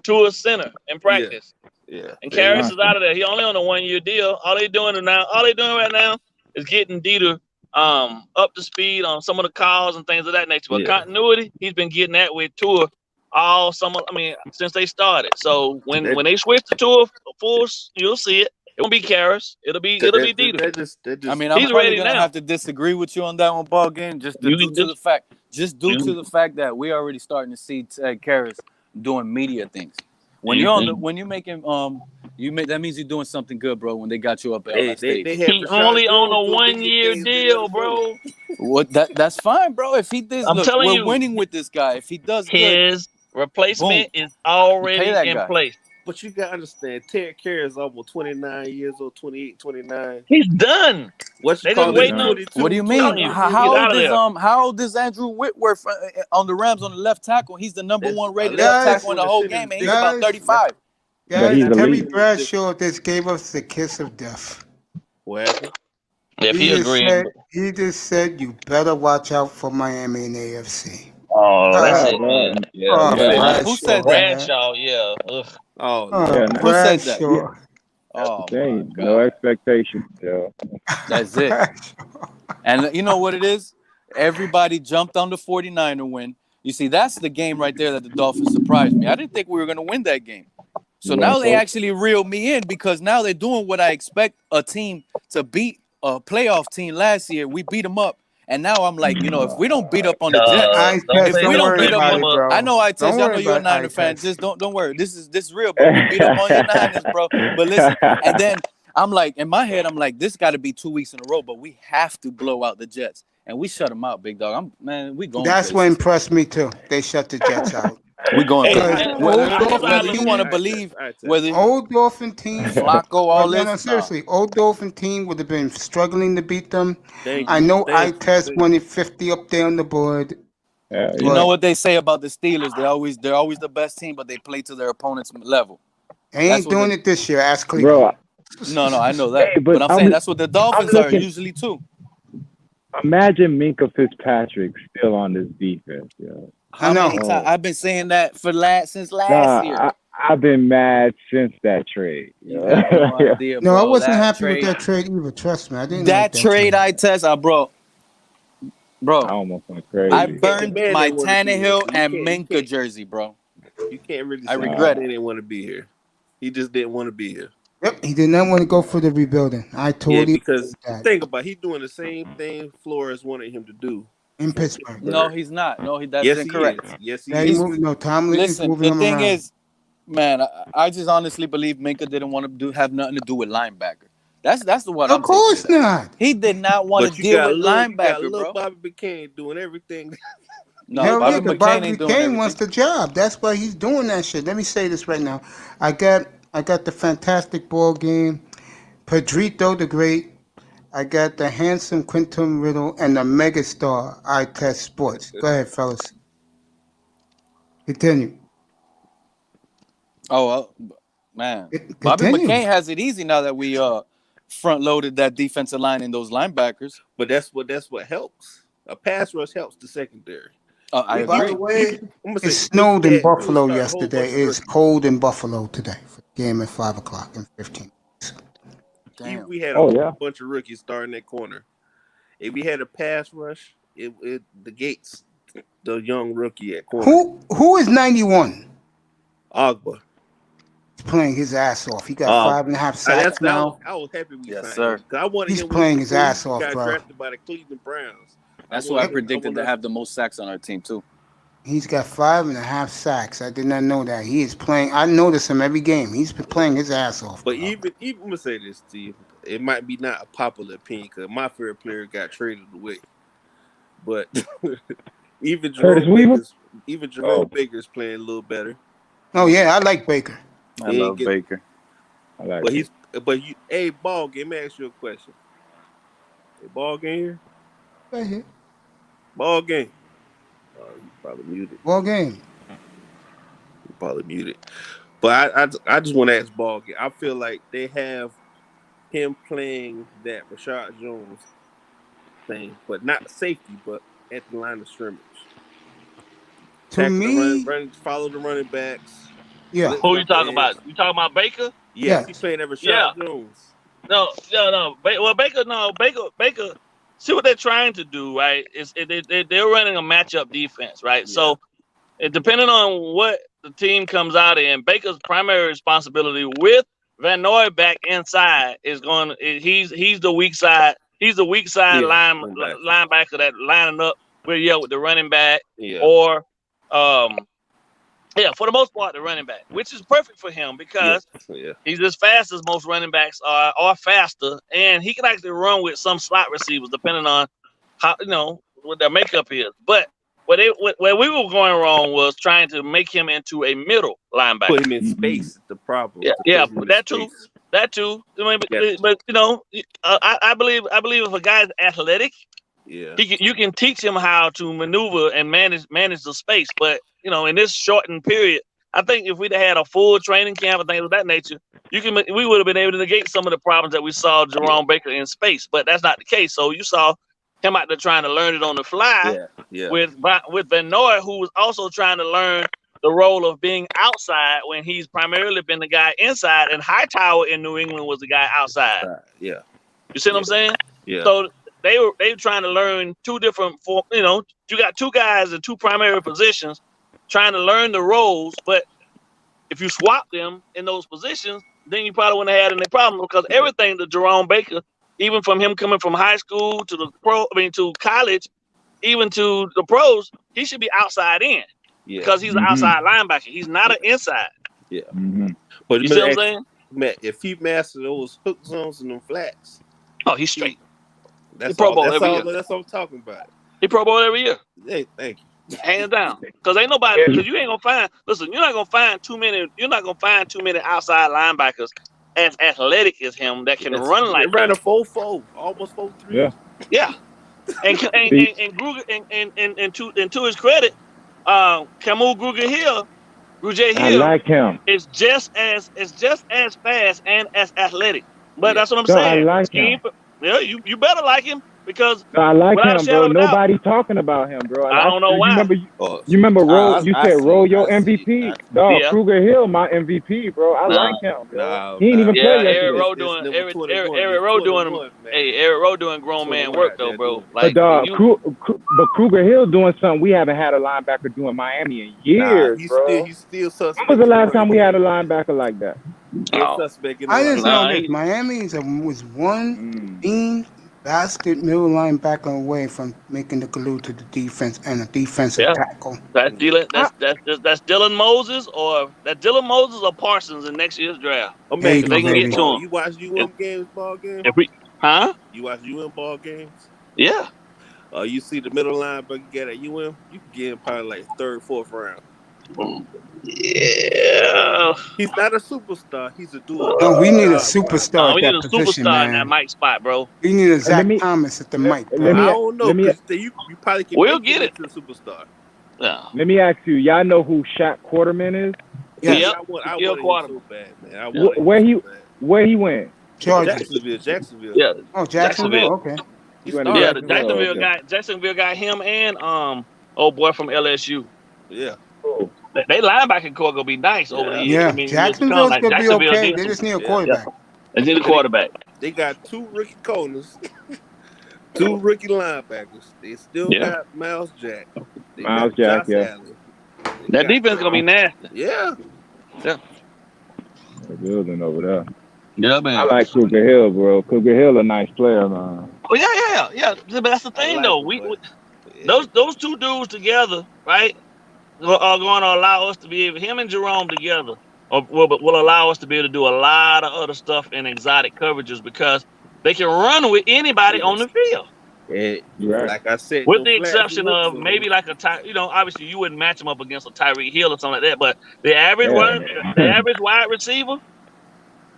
Tua's center in practice. Yeah. And Karras is out of there. He only on a 1-year deal. All they doing right now is getting Dieter up to speed on some of the calls and things of that nature. But continuity, he's been getting that with Tua all summer. I mean, since they started. So when they switch to Tua force, you'll see it. It won't be Karras. It'll be Dieter. I mean, I'm probably gonna have to disagree with you on that one, ball game. Due to the fact that we already starting to see Karras doing media things. When you're making that means you're doing something good, bro. When they got you up at that stage. He only on a 1-year deal, bro. What that's fine, bro. If he does, we're winning with this guy. If he does, his replacement is already in place. But you gotta understand, Ted Carey is almost 29 years old, 28, 29. He's done. What's They you just call waiting it? on. 22. What do you mean? Telling you, How get old out of is there. how old is Andrew Whitworth on the Rams on the left tackle? He's the number That's one rated a left left tackle in the tackle whole in the game, and city. he's about Guys, 35. But Guys, he's Terry elite. Bradshaw just gave us the kiss of death. What happened? If He he just agreed. said, you better watch out for Miami in the AFC. Oh, that's Uh, it, man. Oh, Yeah. Who said that? Bradshaw, yeah. Ugh. Oh, Yeah, Who said that? Bradshaw. Oh They my ain't no God, expectations, yo. that's it. And you know what it is? Everybody jumped on the 49er win. You see, that's the game right there that the Dolphins surprised me. I didn't think we were going to win that game. So now they actually reeled me in because now they're doing what I expect a team to beat a playoff team last year. We beat them up. And now I'm like, if we don't beat up on the Jets, I Don't said, say don't we don't worry beat up about on, it, bro. I know I Don't know worry you're a about Niner it, fan. Tess. Just don't worry. This is real, bro. We beat up on your Niners, bro. But listen, and then I'm like, in my head, I'm like, this got to be 2 weeks in a row, but we have to blow out the Jets, and we shut them out, big dog. We going. That's what places. impressed me too. They shut the Jets out. We going. Hey, Because places. old here's what I Dolphin Whether you look want to at. believe, All right, whether Old Dolphin team. Flacco, all No, this, seriously, old Dolphin team would have been struggling to beat them. Thank I you. know Thank you. Test Thank you. wanted 50 up there on the board. You know what they say about the Steelers? They're always the best team, but they play to their opponent's level. They ain't doing it this year. Ask Cleveland. Bro, No, I know that. Hey, but but I'm saying I'm- that's what the Dolphins I'm are looking- usually too. imagine Minka Fitzpatrick still on this defense, yo. I know. Many times I've been saying that since last Nah, year. I've been mad since that trade. You Yo. have no idea, No, bro. I wasn't That happy with trade, that trade either. Trust me, I didn't that like that trade I test, bro. I almost went crazy. I The burned man my didn't wanna be here, Tannehill so you and can't- Minka jersey, bro. You can't really I say regret he it. didn't want to be here. He just didn't want to be here. Yep, he did not want to go for the rebuilding. I Yeah, totally because that. think about it, he's doing the same thing Flores wanted him to do In Pittsburgh. No, he's not. No, that's yes, incorrect. He is. Yes, he Yeah, is. Tomlin is Listen, moving the him thing around. is, man, I just honestly believe Minka didn't want to have nothing to do with linebacker. That's what I'm Of course taking. not. He did not want But to you deal got with little linebacker, bro. Bobby McCain doing everything. No, Hell Bobby yeah, McCain Bobby ain't doing McCain everything. wants the job. That's why he's doing that shit. Let me say this right now. I got the fantastic ball game, Pedrito the Great. I got the handsome Quinton Riddle and the megastar I Test Sports. Go ahead, fellas. Continue. Oh, well, man. Bobby Continue. McCain has it easy now that we front loaded that defensive line and those linebackers. But that's what helps. A pass rush helps the secondary. I By agree. the way, I'm gonna say, it snowed in you can't Buffalo start a whole yesterday. bunch of It's rookies. cold in Buffalo today for the game at 5 o'clock and 15. Damn. We had a Oh, whole yeah. bunch of rookies starting that corner. If we had a pass rush, the Gates, the young rookie at corner, Who is 91? Ogba. He's playing his ass off. He got 5.5 sacks now. I was happy we Yes, signed sir. him. 'Cause I wanted He's him playing his before he ass off, got bro. drafted by the Cleveland Browns. That's who I wanted- predicted to wanted- have the most sacks on our team too. He's got 5.5 sacks. I did not know that. He is playing. I notice him every game. He's been playing his ass off. But bro. even I'm gonna say this, Steve. It might be not a popular opinion because my favorite player got traded away. But even Curtis Jerome Weaver? Baker's playing a little better. Oh yeah, I like Baker. I He ain't love get- Baker. I like But it. hey, ball game. Let me ask you a question. Hey, ball game here. Right here. Ball game. Oh, you probably muted. Ball game. You probably muted. But I just want to ask ball game. I feel like they have him playing that Rashad Jones thing, but not safety, but at the line of scrimmage. To Tackle the me, follow the running backs. yeah. Who you talking about? You talking about Baker? Yes, Yes. he's playing that Rashad Yeah. Jones. No. Baker. See what they're trying to do, right? They're running a matchup defense, right? Yeah. So, depending on what the team comes out in, Baker's primary responsibility with Van Noy back inside is going. He's the weak side. He's the weak side Yeah, linebacker that lining up with the running back Yeah. or for the most part the running back, which is perfect for him because Yeah. he's as fast as most running backs are, or faster, and he can actually run with some slot receivers depending on how what their makeup is. But where we were going wrong was trying to make him into a middle linebacker. Put him in space. The problem. Yeah, that too. That too. I mean, but you know, I believe if a guy's athletic, you can teach him how to maneuver and manage the space. But you know, in this shortened period, I think if we'd had a full training camp and things of that nature, we would have been able to negate some of the problems that we saw Jerome Baker in space. But that's not the case. So you saw him out there trying to learn it on the fly with Van Noy, who was also trying to learn the role of being outside when he's primarily been the guy inside, and Hightower in New England was the guy outside. Yeah. You see what I'm saying? Yeah. So they were trying to learn two different you got two guys in two primary positions trying to learn the roles, but if you swap them in those positions, then you probably wouldn't have had any problem, because everything that Jerome Baker, even from him coming from high school to to college, even to the pros, he should be outside in. Because he's an outside linebacker. He's not an inside. Yeah. But you see what I'm saying? Matt, if he masters those hook zones and them flats, he's straight. That's Pro Bowl all. every year. That's what I'm talking about. He Pro Bowl every year. Hey, thank you. Hands down. Because ain't nobody. Because you ain't gonna find. Listen, you're not gonna find too many outside linebackers as athletic as him that can run like that. Ran a 4.4, almost 4.3. Yeah. And Gruger and to his credit, Camus Grugier-Hill, I like him. is just as fast and as athletic. But that's what I'm saying. I like him. Yeah, you better like him, because I like him, bro. Nobody talking about him, bro. I don't know why. You remember Roll? You said Roll your MVP. Dog, Kruger Hill, my MVP, bro. I like him, bro. He ain't even play yesterday. Eric Rowe doing grown man work though, bro. Like, but Kruger Hill doing something we haven't had a linebacker do in Miami in years, bro. He's still suspect. When was the last time we had a linebacker like that? I just know that Miami was one basket middle linebacker away from making the glue to the defense and a defensive tackle. That's Dylan Moses or Parsons in next year's draft. Oh man, they can get to him. You watch UM ball games? You watch UM ball games? Yeah. You see the middle linebacker get at UM, you can get him probably like third, fourth round. Yeah. He's not a superstar. He's a dual. No, we need a superstar. No, we need a position, superstar in that Mike spot, bro. We need a Zach Thomas at the mic. I don't know. You probably can. We'll get it to a superstar. Yeah. Let me ask you. Y'all know who Shaq Quarterman is? Yeah. I want so bad, man. Where he went? Georgia. Jacksonville. Yeah. Oh, Jacksonville. Okay. Yeah, the Jacksonville got him and old boy from LSU. Yeah. They linebacking core gonna be nice over the years. Yeah, I mean, Jacksonville's gonna be okay. They just need a quarterback. They need a quarterback. They got two rookie corners, two rookie linebackers. They still got Miles Jack. Miles Jack, That defense gonna be nasty. Yeah. The building over there. Yeah, man. I like Kruger Hill, bro. Kruger Hill a nice player, man. Oh yeah. But that's the thing, though. Those two dudes together, right, are going to allow us to be able, him and Jerome together, will allow us to be able to do a lot of other stuff in exotic coverages, because they can run with anybody on the field. Like I said, with the exception of maybe like obviously you wouldn't match him up against a Tyreek Hill or something like that, but the average wide receiver,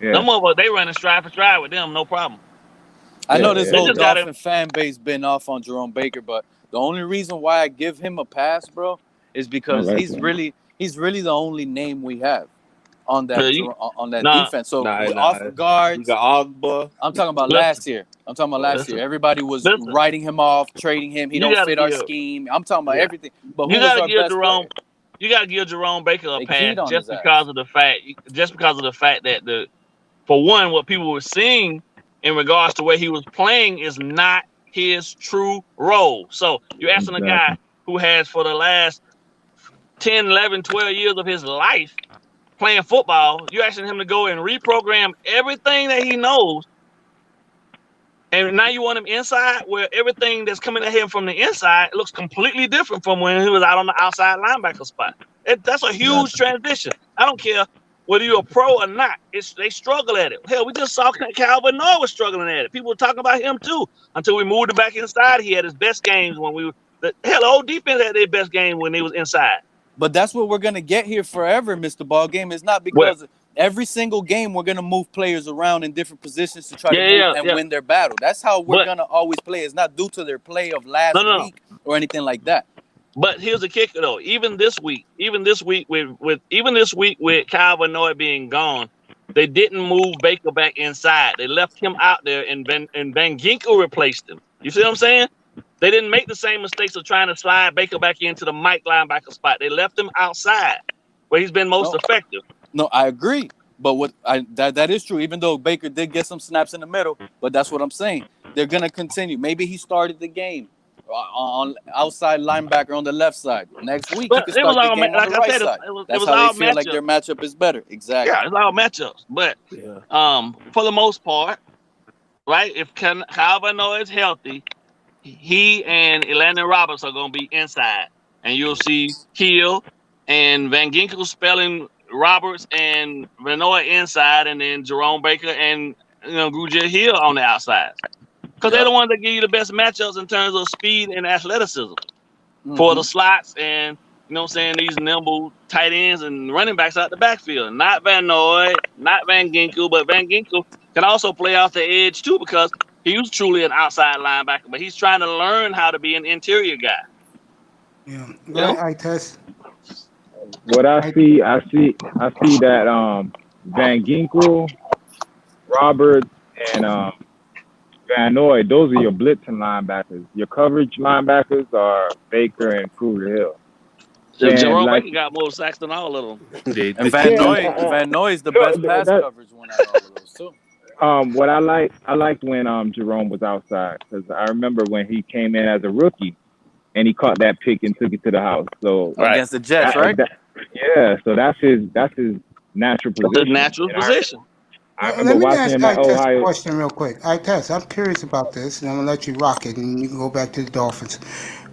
them over, they running stride for stride with them, no problem. I know this whole Dolphin fan base been off on Jerome Baker, but the only reason why I give him a pass, bro, is because he's really the only name we have on that defense. So off guards, you got Ogba. I'm talking about last year. Everybody was writing him off, trading him. He don't fit our scheme. I'm talking about everything. But you gotta give Jerome. You gotta give Jerome Baker a pass just because of the fact that for one, what people were seeing in regards to where he was playing is not his true role. So you're asking a guy who has for the last 10, 11, 12 years of his life playing football, you're asking him to go and reprogram everything that he knows, and now you want him inside, where everything that's coming at him from the inside looks completely different from when he was out on the outside linebacker spot. That's a huge transition. I don't care whether you're a pro or not. They struggle at it. Hell, we just saw Calvin Noy was struggling at it. People were talking about him too until we moved him back inside. He had his best games when Hell, the whole defense had their best game when they was inside. But that's what we're gonna get here forever, Mr. Ball Game. It's not because every single game we're gonna move players around in different positions to try to move and win their battle. That's how we're gonna always play. It's not due to their play of last week or anything like that. But here's the kicker, though. Even this week with Kyle Vanoy being gone, they didn't move Baker back inside. They left him out there, and Van Ginkel replaced him. You see what I'm saying? They didn't make the same mistakes of trying to slide Baker back into the Mike linebacker spot. They left him outside where he's been most effective. No, I agree. But that is true, even though Baker did get some snaps in the middle. But that's what I'm saying. They're going to continue. Maybe he started the game on outside linebacker on the left side. Next week, he can start the game on the right side. That's how they feel like their matchup is better. Exactly. Yeah, it's all matchups. But for the most part, right, if Kyle Vanoy is healthy, he and Elandon Roberts are going to be inside. And you'll see Keel and Van Ginkel spelling Roberts and Vanoy inside, and then Jerome Baker and Grugier Hill on the outside. Because they're the ones that give you the best matchups in terms of speed and athleticism for the slots and, these nimble tight ends and running backs out the backfield. Not Vanoy, not Van Ginkel, but Van Ginkel can also play off the edge too because he was truly an outside linebacker, but he's trying to learn how to be an interior guy. Yeah. I test. What I see that Van Ginkel, Roberts, and Vanoy, those are your blitzing linebackers. Your coverage linebackers are Baker and Kruger Hill. Jerome Baker got more sacks than all of them. And Vanoy is the best pass coverage one out of all of those too. What I liked when Jerome was outside, because I remember when he came in as a rookie and he caught that pick and took it to the house. So against the Jets, right? So that's his natural position. That's his natural position. Let me ask Tess a question real quick. Tess, I'm curious about this, and I'm gonna let you rock it, and you can go back to the Dolphins.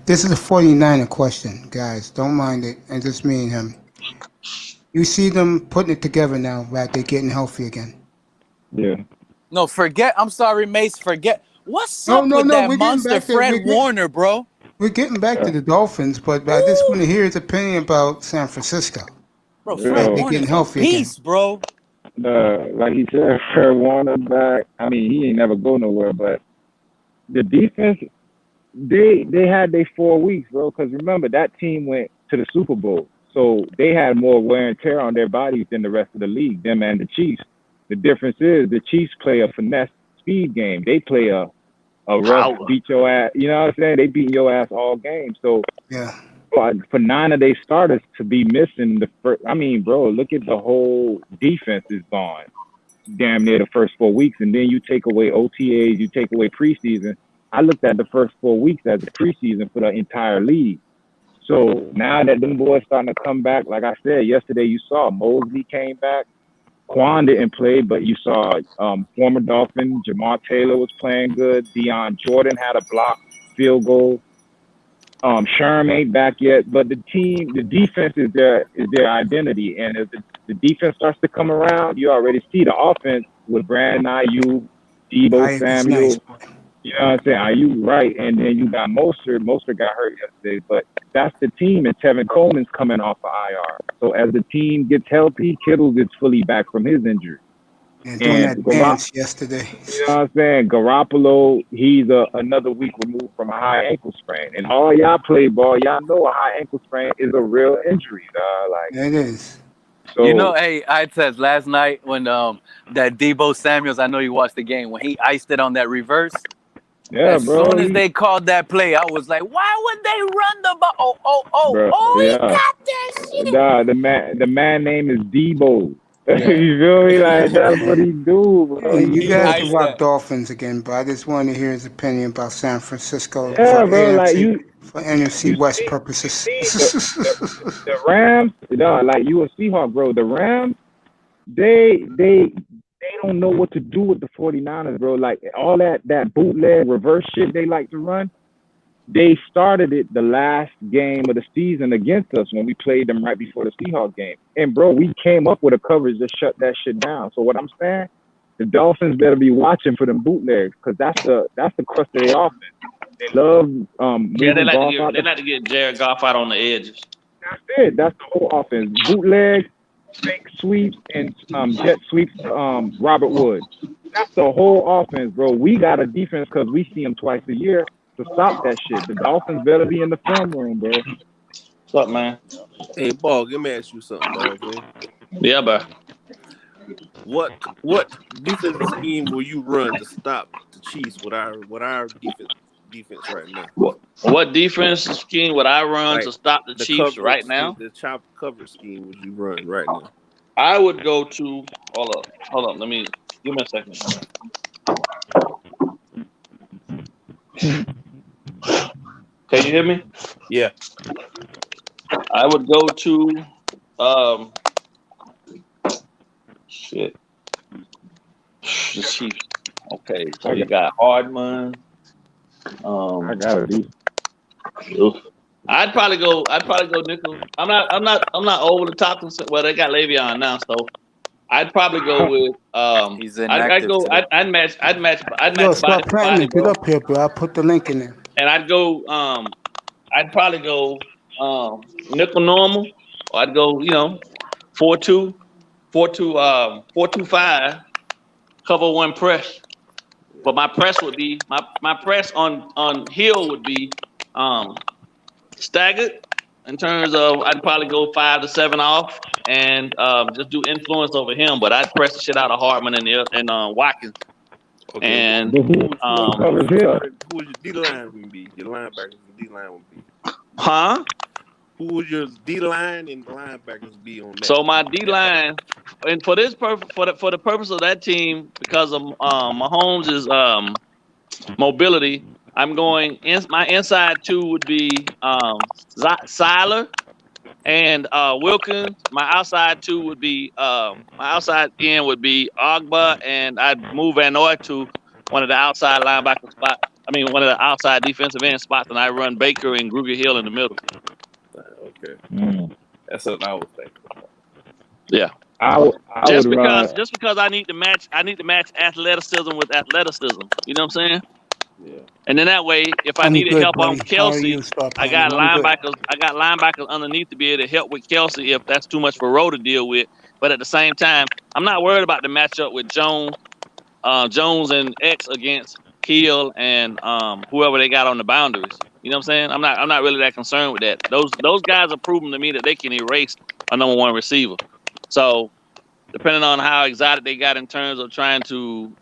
This is a 49er question, guys. Don't mind it, and just me and him. You see them putting it together now, right? They're getting healthy again. Yeah. No, forget. I'm sorry, Mace. Forget. What's up with that monster Fred Warner, bro? We're getting back to the Dolphins, but I just want to hear his opinion about San Francisco. Bro, Fred Warner's getting healthy peace, again. Bro. Like he said, Fred Warner back. I mean, he ain't never go nowhere, but the defense, they had their 4 weeks, bro. Because remember, that team went to the Super Bowl, so they had more wear and tear on their bodies than the rest of the league, them and the Chiefs. The difference is the Chiefs play a finesse speed game. They play a rough, beat your ass. You know what I'm saying? They beat your ass all game. So for 9 of their starters to be missing the first, I mean, bro, look at the whole defense is gone damn near the first 4 weeks. And then you take away OTAs, you take away preseason. I looked at the first 4 weeks as a preseason for the entire league. So now that them boys starting to come back, like I said, yesterday you saw Mosley came back. Quan didn't play, but you saw former Dolphin Jamar Taylor was playing good. Deion Jordan had a blocked field goal. Sherm ain't back yet, but the defense is their identity. And if the defense starts to come around, you already see the offense with Brandon Ayuk, Deebo Samuel. Nice. You know what I'm saying? Ayuk, right? And then you got Mostert. Mostert got hurt yesterday, but that's the team, and Tevin Coleman's coming off of IR. So as the team gets healthy, Kittle gets fully back from his injury. And doing that dance yesterday. You know what I'm saying? Garoppolo, he's another week removed from a high ankle sprain. And all y'all play ball, y'all know a high ankle sprain is a real injury, dog. Like it is. So, hey, I said last night when that Deebo Samuels, I know you watched the game, when he iced it on that reverse. Yeah, as bro. As soon as they called that play, I was like, why would they run the ball? He got that shit. Nah, the man name is Deebo. Yeah. You feel me? Like, that's what he do, bro. You guys can rock Dolphins again, but I just wanted to hear his opinion about San Francisco for NFC West purposes. The Rams, like you a Seahawk, bro. The Rams, they don't know what to do with the 49ers, bro. Like all that bootleg reverse shit they like to run. They started it the last game of the season against us when we played them right before the Seahawks game. And bro, we came up with a coverage that shut that shit down. So what I'm saying, the Dolphins better be watching for them bootlegs because that's the crust of their offense. They love Yeah, moving they like Goff to out. get Jared Goff out on the edges. That's it. That's the whole offense. Bootleg, fake sweeps, and jet sweeps. Robert Woods. That's the whole offense, bro. We got a defense because we see them twice a year to stop that shit. The Dolphins better be in the film room, bro. What's up, man? Hey, Bog, let me ask you something, dog, man. Yeah, bro. What defensive scheme will you run to stop the Chiefs with our defense right now? What defense scheme would I run Like to stop the Chiefs right now? The chop coverage scheme would you run right now? I would go to hold up. Give me a second. Can you hear me? Yeah. I would go to shit. The Chiefs. Okay, so you got Hardman. I got a defense. I'd probably go nickel. I'm not over the top. Well, they got Le'Veon now, so I'd probably go with He's inactive. I'd match Yo, stop body, planning. Get bro. up here, bro. I'll put the link in there. And I'd go I'd probably go nickel normal, or I'd go 4-2, 4-2-5, cover one press. But my press would be my press on Hill would be staggered in terms of I'd probably go 5 to 7 off and just do influence over him. But I'd press the shit out of Hartman and Watkins. Okay. And who would your D line would be? Your linebackers and D line would be. huh? Who would your D line and linebackers be on that? So my D line, and for this purpose, for the purpose of that team, because of Mahomes' mobility, I'm going my inside two would be Seiler and Wilkins. My outside two would be my outside end would be Ogba, and I'd move Van Noy to one of the outside linebacker spots. I mean, one of the outside defensive end spots, and I run Baker and Grugier Hill in the middle. Okay, that's what I was thinking. Yeah. Just because I need to match athleticism with athleticism. You know what I'm saying? Yeah. And then that way, if I needed help on Kelsey, I got linebackers underneath to be able to help with Kelsey if that's too much for Rowe to deal with. But at the same time, I'm not worried about the matchup with Jones and X against Hill and whoever they got on the boundaries. You know what I'm saying? I'm not really that concerned with that. Those guys have proven to me that they can erase a number one receiver. So depending on how exotic they got in terms of trying to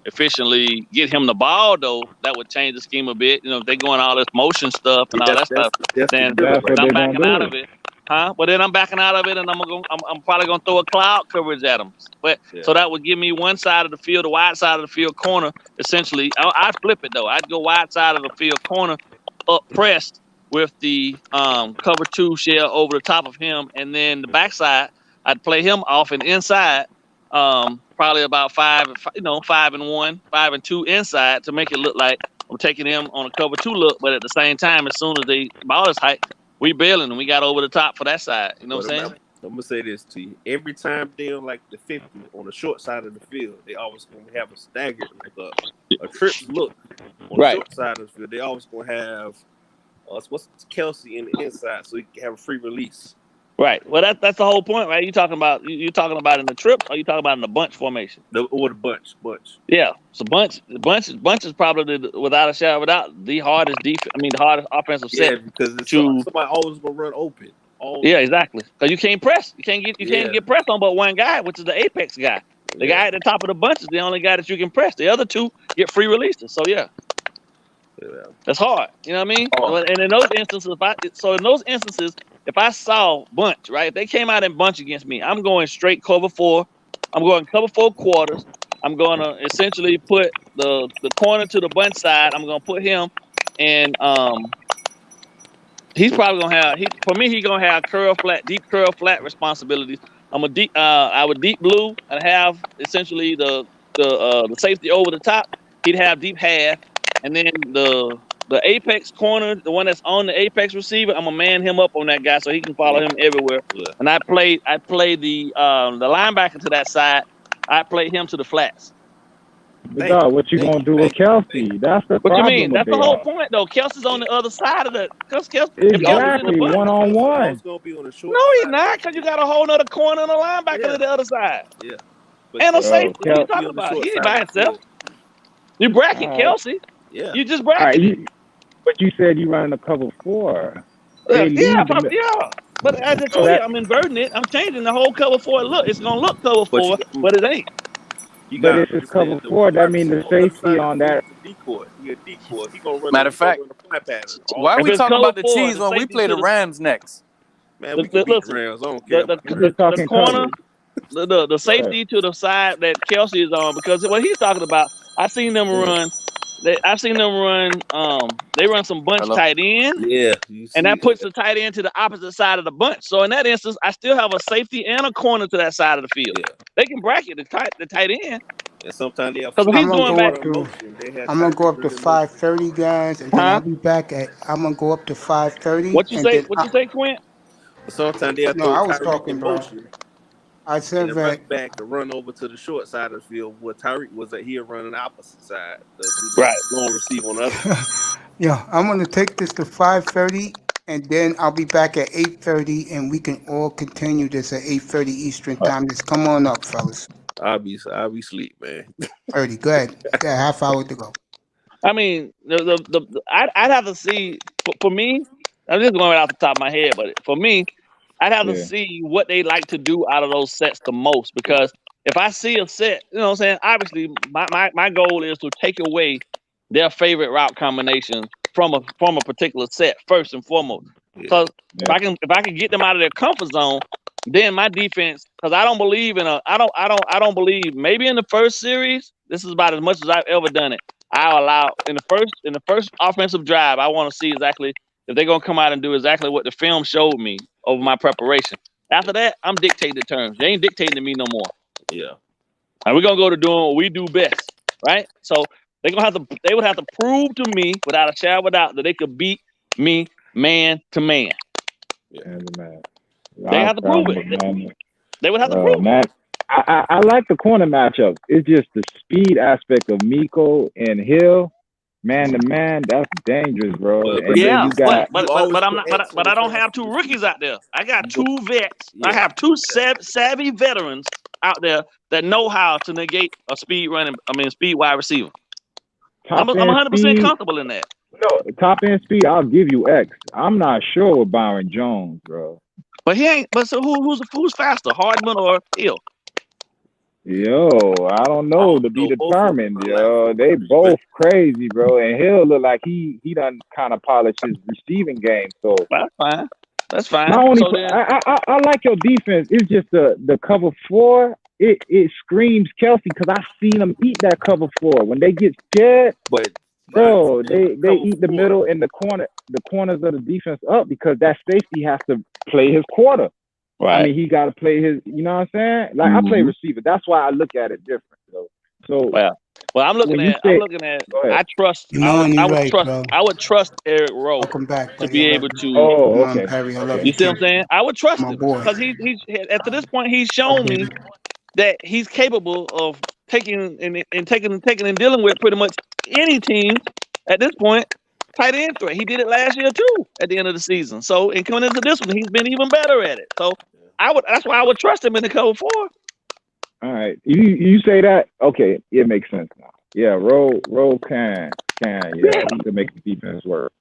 efficiently get him the ball, though, that would change the scheme a bit. If they're going all this motion stuff and all that stuff, then I'm backing out of it. But then I'm backing out of it, and I'm probably gonna throw a cloud coverage at them. But so that would give me one side of the field, the wide side of the field corner. Essentially, I'd flip it though. I'd go wide side of the field corner, up pressed with the cover 2 shell over the top of him, and then the backside I'd play him off and inside, probably about 5 and 1, 5 and 2 inside to make it look like I'm taking him on a cover 2 look. But at the same time, as soon as they ball is height, we bailing and we got over the top for that side. You know what I'm saying? I'm gonna say this to you. Every time they're like the 50 on the short side of the field, they always gonna have a staggered, like a trip look on the short side of the field. They always gonna have what's Kelsey in the inside, so you can have a free release. Right. Well, that's the whole point, right? You talking about in the trip, or you talking about in the bunch formation? The bunch. Yeah. So bunch is probably without a shadow of a doubt the hardest defense. I mean, the hardest offensive set. Yeah, because somebody always gonna run open. Yeah, exactly. Because you can't press. You can't get pressed on but one guy, which is the apex guy. The guy at the top of the bunch is the only guy that you can press. The other two get free releases. So yeah. That's hard. You know what I mean? And in those instances, if I saw bunch, right? If they came out in bunch against me, I'm going straight cover 4. I'm going cover 4 quarters. I'm going to essentially put the corner to the bunch side. I'm going to put him, and he's probably going to have. He's going to have deep curl flat responsibilities. I would deep blue and have essentially the safety over the top. He'd have deep half, and then the apex corner, the one that's on the apex receiver, I'm gonna man him up on that guy so he can follow him everywhere. Yeah. And I play the linebacker to that side. I play him to the flats. But dog, what you gonna do with Kelsey? That's the What you problem mean? with That's the they whole are. point, though. Kelsey's on the other side of the. If Kelsey's in Exactly, the bunch, one-on-one. It's gonna be on the short no, he's side. not, because you got a whole nother corner and a linebacker Yeah. to the other side, Yeah. But and a Kelsey safety. What are you Kelsey talking on the about? short He ain't side by of the himself. field. You bracket All right. Kelsey. Yeah. You just All right, bracketed. but you said you running a cover 4. Yeah, They leave them. yeah. But I just So told you, that I'm inverting it. I'm changing the whole cover 4 look. It's gonna look cover But 4, but it ain't. you But gotta if it's understand cover the 4, that means person the on the other safety side of on the field that. is a decoy. He a decoy. He gonna run Matter of fact, a fly pattern. why are If we it's talking cover about the 4, Chiefs the when we safety play to the Rams next? Man, we can beat listen, the Rams. I don't care. I'm just the talking corner, coverage. the safety to the side that Kelsey is on, because what he's talking about, I seen them run. They run some bunch Hello? tight end, Yeah, you and see. that puts the tight end to the opposite side of the bunch. So in that instance, I still have a safety and a corner to that side of the field. Yeah. They can bracket the tight end, And sometimes they have because if flex he's I'm gonna going go back, up to motion. They have I'm gonna tight go ends up to in motion. 5:30, guys, and then huh? I'll be back at. I'm gonna go up to 5:30, What you and say? then What you say, Quint? But sometimes they'll no, throw I was Tyreek talking, in bro. motion, I and said the that. running back to run over to the short side of the field where Tyreek was at. He'll run on the opposite side to do the Right. long receive on the other side. Yeah, I'm gonna take this to 5:30, and then I'll be back at 8:30, and we can all continue this at 8:30 Eastern time. Just come on up, fellas. I'll be sleep, man. 30. Go ahead. You got a half hour to go. I mean, I'd have to see. For me, I'm just going right off the top of my head, but for me, I'd have to Yeah. see what they like to do out of those sets the most. Because if I see a set, you know what I'm saying? Obviously, my goal is to take away their favorite route combination from a particular set first and foremost. Because if I can get them out of their comfort zone, then my defense, because I don't believe I don't believe, maybe in the first series, this is about as much as I've ever done it. I'll allow in the first offensive drive, I want to see exactly if they're gonna come out and do exactly what the film showed me over my preparation. After that, I'm dictating the terms. They ain't dictating to me no more. Yeah. And we're gonna go to doing what we do best, right? So they would have to prove to me without a shadow of a doubt that they could beat me man to man. Yeah, man. They have to prove it. They would have to prove Man, it. I like the corner matchup. It's just the speed aspect of Miko and Hill, man to man. That's dangerous, bro. But And then you got but I'm not. But I don't have two rookies out there. I got two vets. Yeah. I have two savvy veterans out there that know how to negate a speed wide receiver. I'm 100% comfortable in that. No, top end speed. I'll give you X. I'm not sure with Byron Jones, bro. But he ain't. But so who's faster, Hardman or Hill? Yo, I don't know to be determined. Yo, they both crazy, bro. And Hill look like he done kind of polished his receiving game. So that's fine. That's fine. My only, So then, I like your defense. It's just the cover 4. It screams Kelsey because I've seen them eat that cover 4 when they get scared. But bro, they eat the middle and the corners of the defense up because that safety has to play his quarter. right. I mean, he got to play his. You know what I'm saying? Like I play receiver. That's why I look at it different. So well, I'm looking at. Go ahead. I trust. You know, I would right, trust. bro. I would trust Eric Rowe Welcome back, to buddy. be I able love you. to. Oh, Come on, okay. Perry. I love You see what I'm too. saying? I would trust My him boy. because he's at to this point he's shown me that he's capable of taking and dealing with pretty much any team at this point. Tight end threat. He did it last year too at the end of the season. So and coming into this one, he's been even better at it. So that's why I would trust him in the cover 4. All right. You say that? Okay, it makes sense now. Yeah, Roll can he can make the defense work.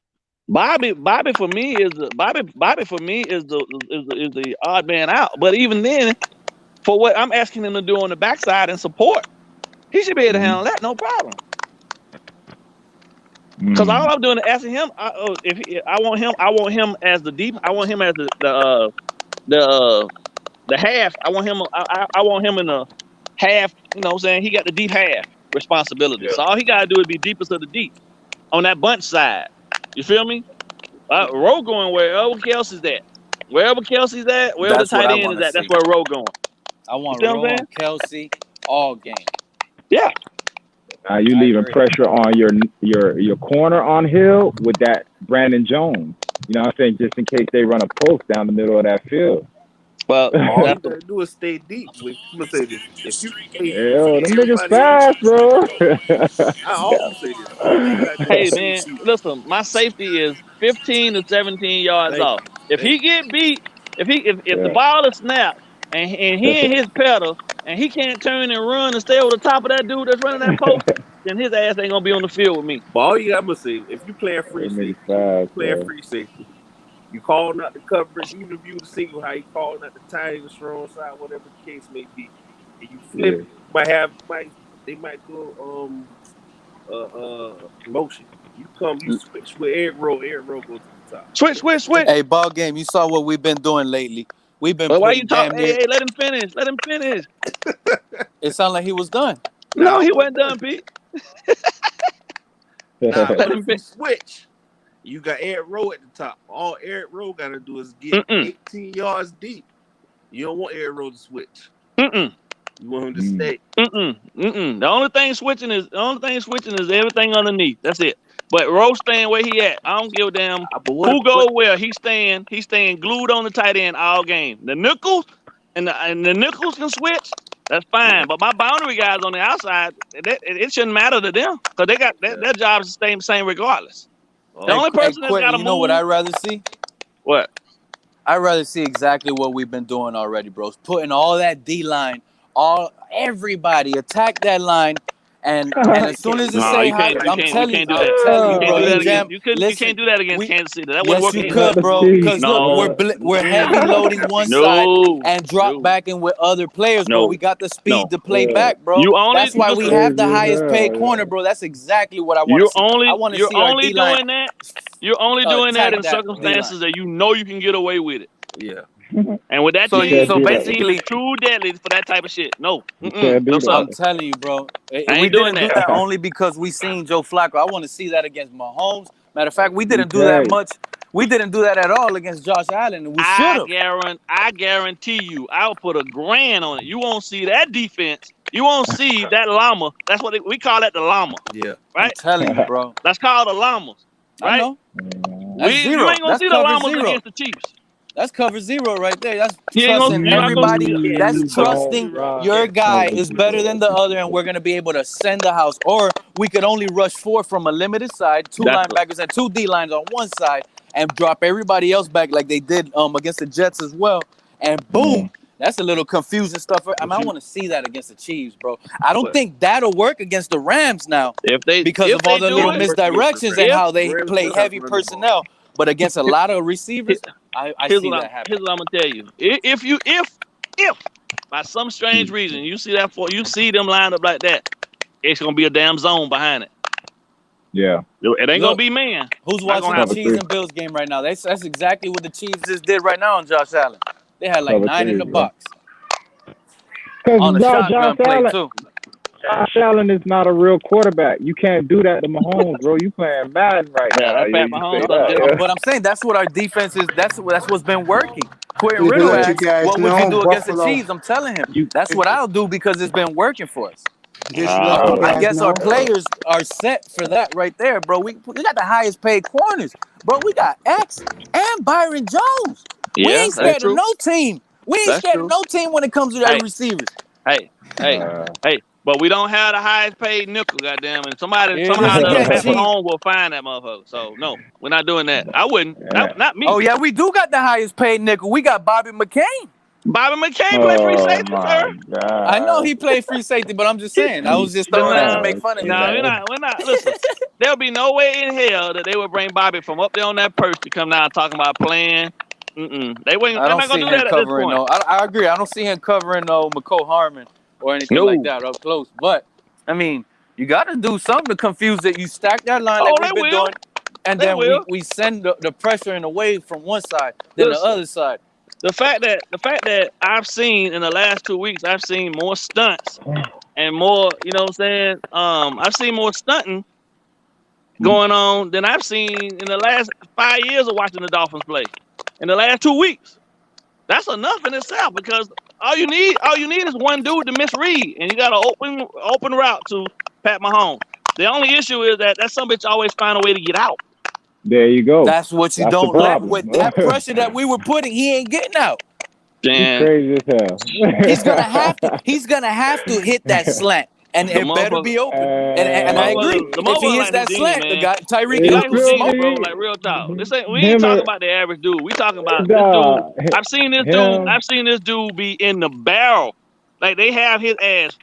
Bobby for me is the odd man out. But even then, for what I'm asking him to do on the backside and support, he should be able to handle that, no problem. Because all I'm doing is asking him. I want him as the deep. I want him as the half. I want him. I want him in the half. You know what I'm saying? He got the deep half responsibility. Yeah. So all he got to do is be deepest of the deep on that bunch side. You feel me? Rowe going wherever Kelsey's at. Wherever Kelsey's at, wherever That's the what tight I end is wanna at, that's see. where Rowe going. I want You see what I'm Rowe saying? and Kelsey all game. Yeah. You I leaving agree. pressure on your corner on Hill with that Brandon Jones. You know what I'm saying? Just in case they run a post down the middle of that field. Well, All you that's gotta do is stay deep. I'm gonna say this: if you stay deep, Yo, them niggas everybody else. fast, bro. I always say this: all you gotta do hey is stay man, deep. listen, my safety is 15 to 17 yards Thank off. you. If Thank he get beat, if the Yeah. ball is snapped and he in his pedal and he can't turn and run and stay over the top of that dude that's running that post, then his ass ain't gonna be on the field with me. But all you gotta say, if you playing free Them niggas safety, fast, bro. you calling out the coverage, even if you the single, how you calling out the tight and strong side, whatever the case may be, and you flip Yeah. it, they might do motion. You switch with Eric Rowe go to the top. Switch. Hey, ball game. You saw what we've been doing lately. We've been But why you putting talk? damn near. Hey, let him finish. Let him finish. It sounded like he was done. No, Nah, he I wasn't done, Pete. Nah, Let but him if you switch, you got Eric Rowe at the top. All Eric Rowe gotta do is get Mm-mm. 18 yards deep. You don't want Eric Rowe to switch. Mm-mm. You want him to stay. The only thing switching is everything underneath. That's it. But Rowe staying where he at. I don't give a damn But what who if go where. He's staying glued on the tight end all game. The nickels and the nickels can switch. That's fine. But my boundary guys on the outside, it shouldn't matter to them because they got their jobs the same regardless. The Hey, only person that's got Quentin, to you know what move. I'd rather see? What? I'd rather see exactly what we've been doing already, bros. Putting all that D line, everybody attack that line, and as soon as it No, say you hi, can't. I'm telling you, Do I'm that. telling You you, can't bro. do He that against. jammed. You couldn't. You Listen, can't do that against we, Kansas City. That wouldn't yes, work you against Not could, the bro. Chiefs. Because look, No. we're heavy loading one side No. and drop back in with other players, bro. No. We got the No. speed to play Yeah. back, bro. You only That's why we listen. have the Crazy as highest paid hell, corner, yeah. bro. That's exactly what I want to see. I want to You're see our only D line doing that. You're only doing that attack in that D line. circumstances that you know you can get away with it. Yeah. And with that So You can't team, do that that. team is basically, too deadly for that type of shit. No. You can't do No, sir. I'm that. telling you, bro. I We ain't doing didn't do that. that only because we seen Joe Flacco. I want to see that against Mahomes. Matter of fact, we You didn't do that can't. much. We didn't do that at all against Josh Allen, and we should have. I guarantee you, I'll put $1,000 on it. You won't see that defense. You won't see that llama. That's what we call that, the llama, Yeah. I'm right? telling you, bro. That's called the llamas, I right? know. That's You zero. ain't gonna That's see the cover llamas zero. against the Chiefs. That's cover zero right there. That's You're trusting not gonna everybody. see it. That's Don't trusting rock your guy cover is better zero. than the other, and we're gonna be able to send the house. Or we could only rush 4 from a limited side, 2 That's linebackers and 2 D lines on one side, and drop everybody else back like they did against the Jets as well. And boom, that's a little confusing stuff. I want to see that against the Chiefs, bro. I don't But think that'll work against the Rams now because of all the little misdirections and how they play heavy personnel. But against a lot of receivers, I see that happen. Here's what I'm gonna tell you. If by some strange reason you see them lined up like that, it's gonna be a damn zone behind it. Yeah. It ain't gonna be man. Who's Not watching gonna the Chiefs and Bills game right now? That's exactly what the Chiefs just did right now on Josh Allen. They had like 9 in the box. On Because the shotgun play too. Josh Allen is not a real quarterback. You can't do that to Mahomes, bro. You playing Madden right now. that Pat You Mahomes say stuff that, different. But I'm saying that's what our defense is. That's what's been working. Quentin Just to Riddle let you asks, guys "What would you know, do against the Buffalo. Chiefs?" I'm telling him, that's what I'll do because it's been working for us. Just to let you I guys guess know. our players are set for that right there, bro. We got the highest paid corners, bro. We got X and Byron Jones. We Yeah, ain't that's scared true. of no team. We ain't That's scared true. of no team when it comes to that receivers. Hey. But we don't have the highest paid nickel, goddamn, and somehow It is again, Pat Chief. Mahomes will find that motherfucker. So no, we're not doing that. I wouldn't. Not me. Oh yeah, we do got the highest paid nickel. We got Bobby McCain. Bobby McCain play free safety, sir. God. I know he played free safety, but I'm just saying. I was just throwing out to make fun of his ass. We're not. Listen, there'll be no way in hell that they would bring Bobby from up there on that perch to come down talking about playing. They're not gonna do that at this point. No, I agree. I don't see him covering no McCole Harmon or anything like that up close. But I mean, you got to do something to confuse it. You stack that line like we've been doing, and then we send the pressure in away from one side, then the other side. The fact that I've seen in the last 2 weeks, I've seen more stunts and more, you know what I'm saying? I've seen more stunting going on than I've seen in the last 5 years of watching the Dolphins play. In the last 2 weeks. That's enough in itself because all you need is one dude to misread, and you got an open route to Pat Mahomes. The only issue is that some bitch always find a way to get out. There you go. That's what you don't let with that pressure that we were putting. He ain't getting out. He's crazy as hell. He's gonna have to hit that slant. And it better be open. And I agree. If he hits that slant, the guy Tyreek He Hill like can Houdini, smoke. bro. Like real talk. We ain't Him talking or- about the average dude. We talking about this Dog, dude. I've seen this dude be in the barrel. Like they have his ass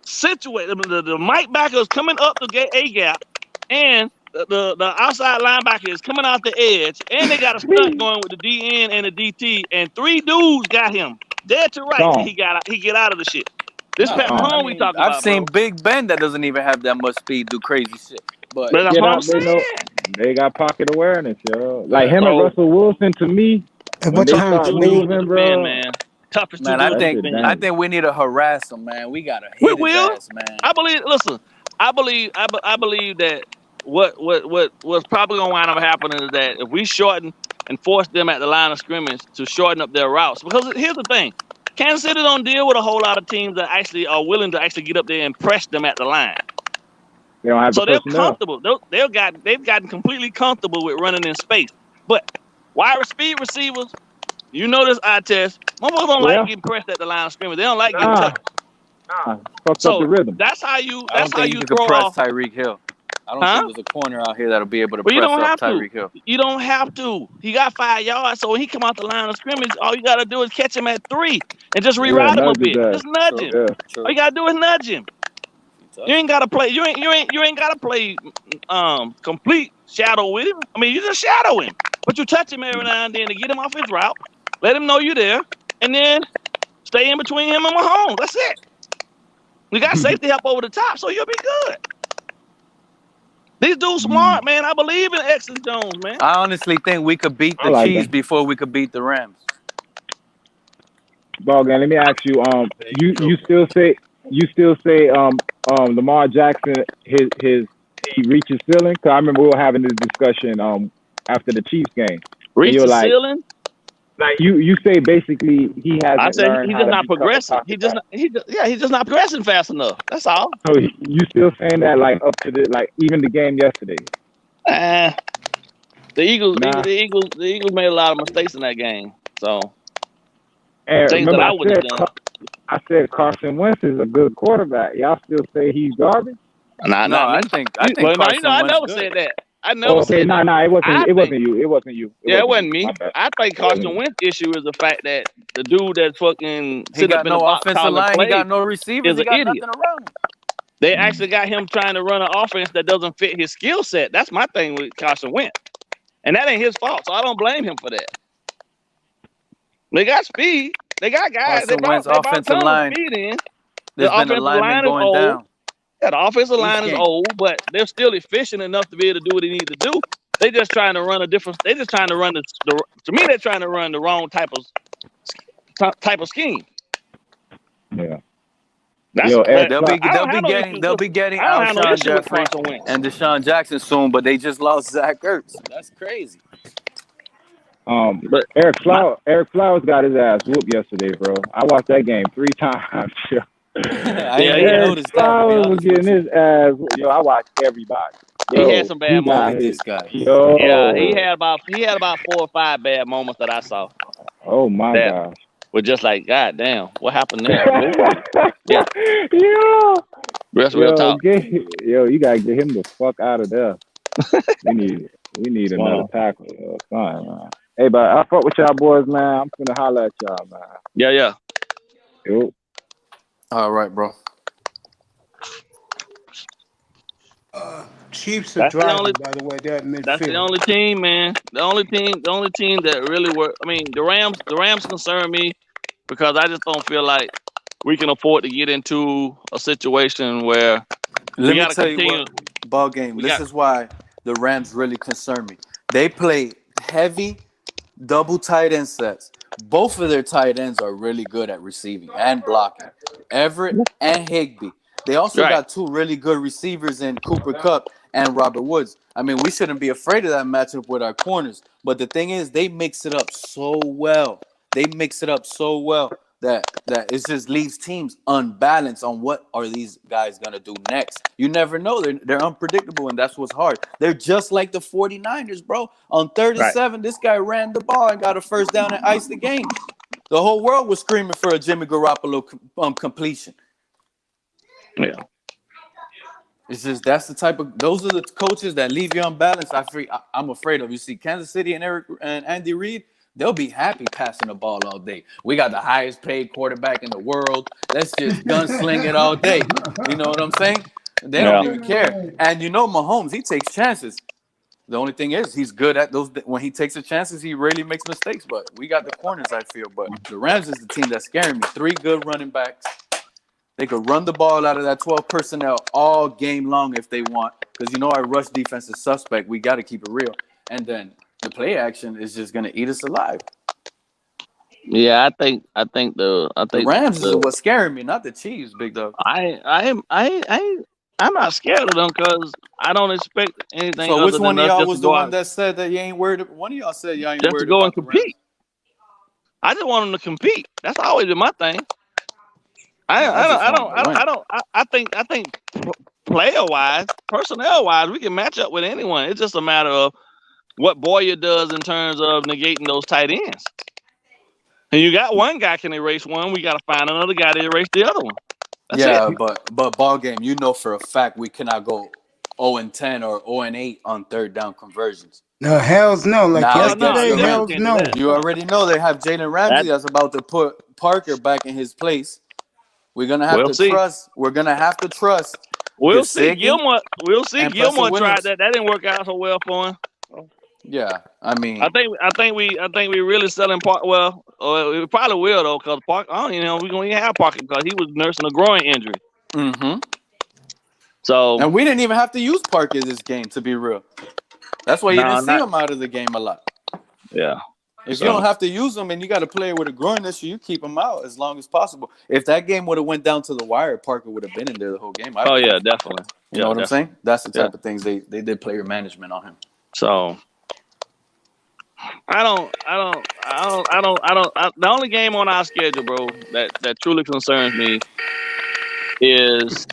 situated. The Mike backer is coming up the A gap, and the outside linebacker is coming out the edge, and they got a stunt going with the DN and the DT, and 3 dudes got him dead to right. Gone. And he get out of the shit. This Pat Mahomes we talking I've about. seen bro. Big Ben that doesn't even have that much speed do crazy shit. But That's Get what I'm out, they saying. They got pocket awareness, yo. Like him and So- Russell Wilson, to me, And when what they time start to Two dudes to moving, defend, bro. man. Toughest man, two I dudes think to defend. I think we need to harass him, man. We gotta We hit his will. ass, man. I believe. Listen, I believe that what's probably gonna wind up happening is that if we shorten and force them at the line of scrimmage to shorten up their routes, because here's the thing, Kansas City don't deal with a whole lot of teams that actually are willing to actually get up there and press them at the line. They don't have So the they're personnel. comfortable. They've gotten completely comfortable with running in space. But wide speed receivers, you know this eye test. Motherfuckers don't like getting pressed at the line of scrimmage. They don't like getting touched. Fucked up So the rhythm. that's how you I don't think you throw can press off. Tyreek Hill. I don't think there's a corner out here that'll be able to Well, you press don't up have Tyreek to. Hill. You don't have to. He got 5 yards, so when he come out the line of scrimmage, all you gotta do is catch him at 3 and just reride him a nudge his bit. ass. Just nudge him. Yeah. All you gotta do is nudge him. You ain't gotta play. You ain't gotta play complete shadow with him. I mean, you just shadow him, but you touch him every now and then to get him off his route. Let him know you're there, and then stay in between him and Mahomes. That's it. You got safety help over the top, so you'll be good. These dudes smart, man. I believe in X and Jones, man. I honestly think we could beat the like Chiefs them. before we could beat the Rams. Ball game. Let me ask you. You still say Lamar Jackson he reaches ceiling? Cause I remember we were having this discussion after the Chiefs game. Reach you're the like- ceiling. Like you say basically he hasn't I said learned he's how just to not become a progressing. pocket He's just not progressing fast enough. That's all. So you still saying that like up to even the game yesterday? The Eagles, Nah. the Eagles made a lot of mistakes in that game. So And things remember that I would have done. I said Carson Wentz is a good quarterback. Y'all still say he's garbage? I think Carson I Wentz never good. said that. I never Okay, said no, that. it wasn't you. It wasn't you. It wasn't me. My bad. I think Carson Wentz's issue is the fact that the dude that's fucking He sitting got up in the no box offensive calling line. He plays got no receivers. is He an got idiot. nothing around him. They actually got him trying to run an offense that doesn't fit his skill set. That's my thing with Carson Wentz. And that ain't his fault, so I don't blame him for that. They got speed. They got guys. Carson Wentz they brought offensive tons of line. speed in. There's The been a offensive lineman line is going old. down. Yeah, the offensive line is game. old, but they're still efficient enough to be able to do what they need to do. They just trying to run a different. They just trying to run to me, they're trying to run the wrong type of scheme. Yeah. That's, Yo, that, They'll be getting I don't have no Alshon issue with Jeffrey Carson Wentz. and Deshaun Jackson soon, but they just lost Zach Ertz. That's crazy. But Eric Flowers got his ass whooped yesterday, bro. I watched that game 3 times. Yo. I ain't even Eric noticed that. Flowers To was be honest getting with his ass whooped. Yo, I watched everybody. Yo, he had some bad he got moments. his- This guy. Yo. Yeah, he had about 4 or 5 bad moments that I saw. Oh my that gosh. were just like, God damn, what happened there? Yeah. Yo. That's real talk. You gotta get him the fuck out of there. we need another tackle. Yo. Fine, man. Hey, but I fuck with y'all boys, man. I'm finna holler at y'all, man. Yeah. Yo. All right, bro. Chiefs are That's the driving, only- by the way. They're at midfield. That's the only team, man. The only team that really work. I mean, the Rams concern me because I just don't feel like we can afford to get into a situation where Let me gotta tell you continue. what, ball game. This is why the Rams really concern me. They play heavy double tight end sets. Both of their tight ends are really good at receiving and blocking. Everett and Higbee. They also got 2 really good receivers in Cooper Kupp and Robert Woods. I mean, we shouldn't be afraid of that matchup with our corners. But the thing is, they mix it up so well. That it just leaves teams unbalanced on what are these guys going to do next. You never know. They're unpredictable, and that's what's hard. They're just like the 49ers, bro. On 3rd and 7, this guy ran the ball and got a first down and iced the game. The whole world was screaming for a Jimmy Garoppolo completion. Yeah. It's just those are the coaches that leave you unbalanced. I'm afraid of. You see, Kansas City and Andy Reid, they'll be happy passing the ball all day. We got the highest paid quarterback in the world. Let's just gunsling it all day. You know what I'm saying? They don't even care. And you know, Mahomes, he takes chances. The only thing is he's good at those. When he takes the chances, he rarely makes mistakes. But we got the corners, I feel. But the Rams is the team that's scaring me. 3 good running backs. They could run the ball out of that 12 personnel all game long if they want. Because you know our rush defense is suspect. We got to keep it real. And then the play action is just going to eat us alive. Yeah, I think the Rams is what's scaring me, not the Chiefs, big dog. I'm not scared of them because I don't expect anything. So other which one than of us y'all just was to the go one out, that said that you ain't worried? One of y'all said y'all ain't just to worried go about and compete? I just want them to compete. That's always been my thing. I think player wise, personnel wise, we can match up with anyone. It's just a matter of what Boyer does in terms of negating those tight ends. And you got one guy can erase one. We got to find another guy to erase the other one. That's it. but ball game, you know for a fact we cannot go 0-10 or 0-8 on third down conversions. No, hells no. Like yesterday, you hells definitely no. can't do that. You already know they have Jalen Ramsey that's about to put Parker back in his place. We're gonna have to trust. We're gonna have to trust. We'll see. Gilmore tried that. That didn't work out so well for him. Yeah, I mean, I think we really selling Park. Well, we probably will though, because Park. I don't even know we're gonna even have Parker because he was nursing a groin injury. Mm-hmm. So and we didn't even have to use Parker this game, to be real. That's why you didn't see him out of the game a lot. Yeah. If you don't have to use him and you got a player with a groin issue, you keep him out as long as possible. If that game would have went down to the wire, Parker would have been in there the whole game. Yeah, definitely. You know what I'm saying? That's the type of things they did player management on him. So the only game on our schedule, bro, that truly concerns me is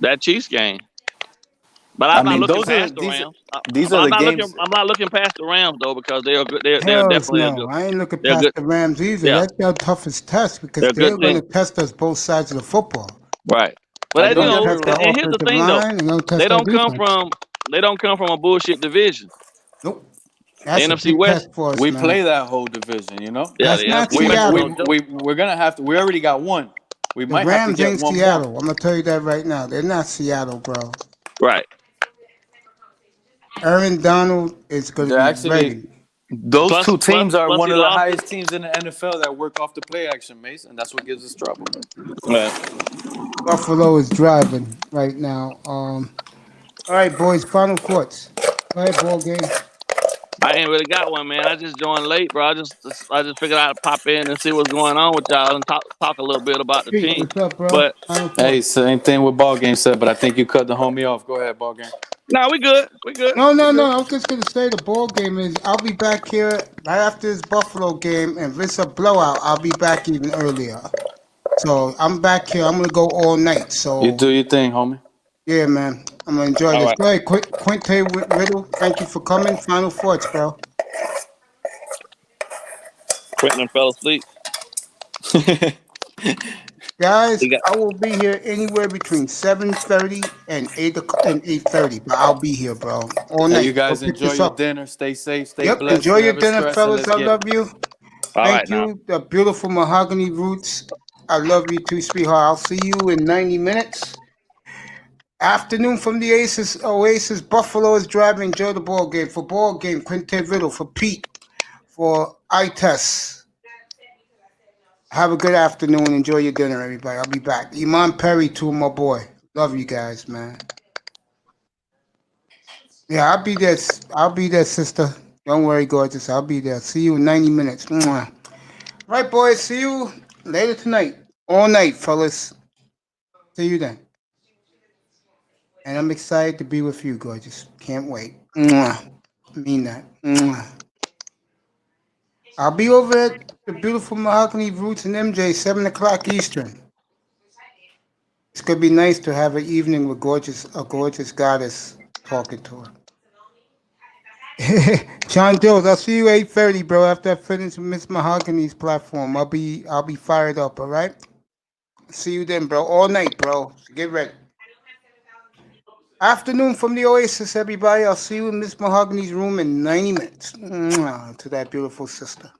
that Chiefs game. But I'm not looking past the Rams. I'm not looking past the Rams though, because they're good. They're definitely no. good. I ain't looking past the Rams either. Yeah. That's their toughest test because they're going to test us both sides of the football. Right. But and here's the thing though, they don't come from a bullshit division. Nope. That's the NFC West. For us, we play that whole division, you know. Yeah, that's not Seattle. We're gonna have to. We already got one. We might have to get one Seattle. more. I'm gonna tell you that right now. They're not Seattle, bro. Right. Aaron Donald is going to be ready. Those two teams are one of the highest teams in the NFL that work off the play action, Mace, and that's what gives us trouble. Yeah. Buffalo is driving right now. All right, boys. Final thoughts. Go ahead, ball game. I ain't really got one, man. I just joined late, bro. I just figured I'd pop in and see what's going on with y'all and talk a little bit about the team. What's up, bro? But hey, same thing with ball game said, but I think you cut the homie off. Go ahead, ball game. No, we good. We good. No. I was just gonna say the ball game is. I'll be back here right after this Buffalo game, and if it's a blowout, I'll be back even earlier. So I'm back here. I'm gonna go all night. So you do your thing, homie. Yeah, man. I'm gonna enjoy this. Right. Go ahead, Quinte Riddle. Thank you for coming. Final thoughts, bro. Quentin fell asleep. Guys, I will be here anywhere between 7:30 and 8:30, but I'll be here, bro. All night. You guys enjoy your dinner. Stay safe. Stay blessed. Enjoy your dinner, fellas. I love you. Thank you. Now. The beautiful mahogany roots. I love you too, sweetheart. I'll see you in 90 minutes. Afternoon from the Oasis. Buffalo is driving. Enjoy the ball game. For ball game, Quinte Riddle. For Pete. For iTest. Have a good afternoon. Enjoy your dinner, everybody. I'll be back. Iman Perry, too, my boy. Love you guys, man. Yeah, I'll be there. I'll be there, sister. Don't worry, gorgeous. I'll be there. See you in 90 minutes. Mwah. Right, boys. See you later tonight. All night, fellas. See you then. And I'm excited to be with you, gorgeous. Can't wait. Mwah. I mean that. Mwah. I'll be over at the beautiful Mahogany Roots and MJ, 7 o'clock Eastern. It's going to be nice to have an evening with a gorgeous goddess talking to her. John Dills, I'll see you 8:30, bro. After I finish Miss Mahogany's platform, I'll be fired up. All right. See you then, bro. All night, bro. Get ready. Afternoon from the Oasis, everybody. I'll see you in Miss Mahogany's room in 90 minutes. Mwah, to that beautiful sister.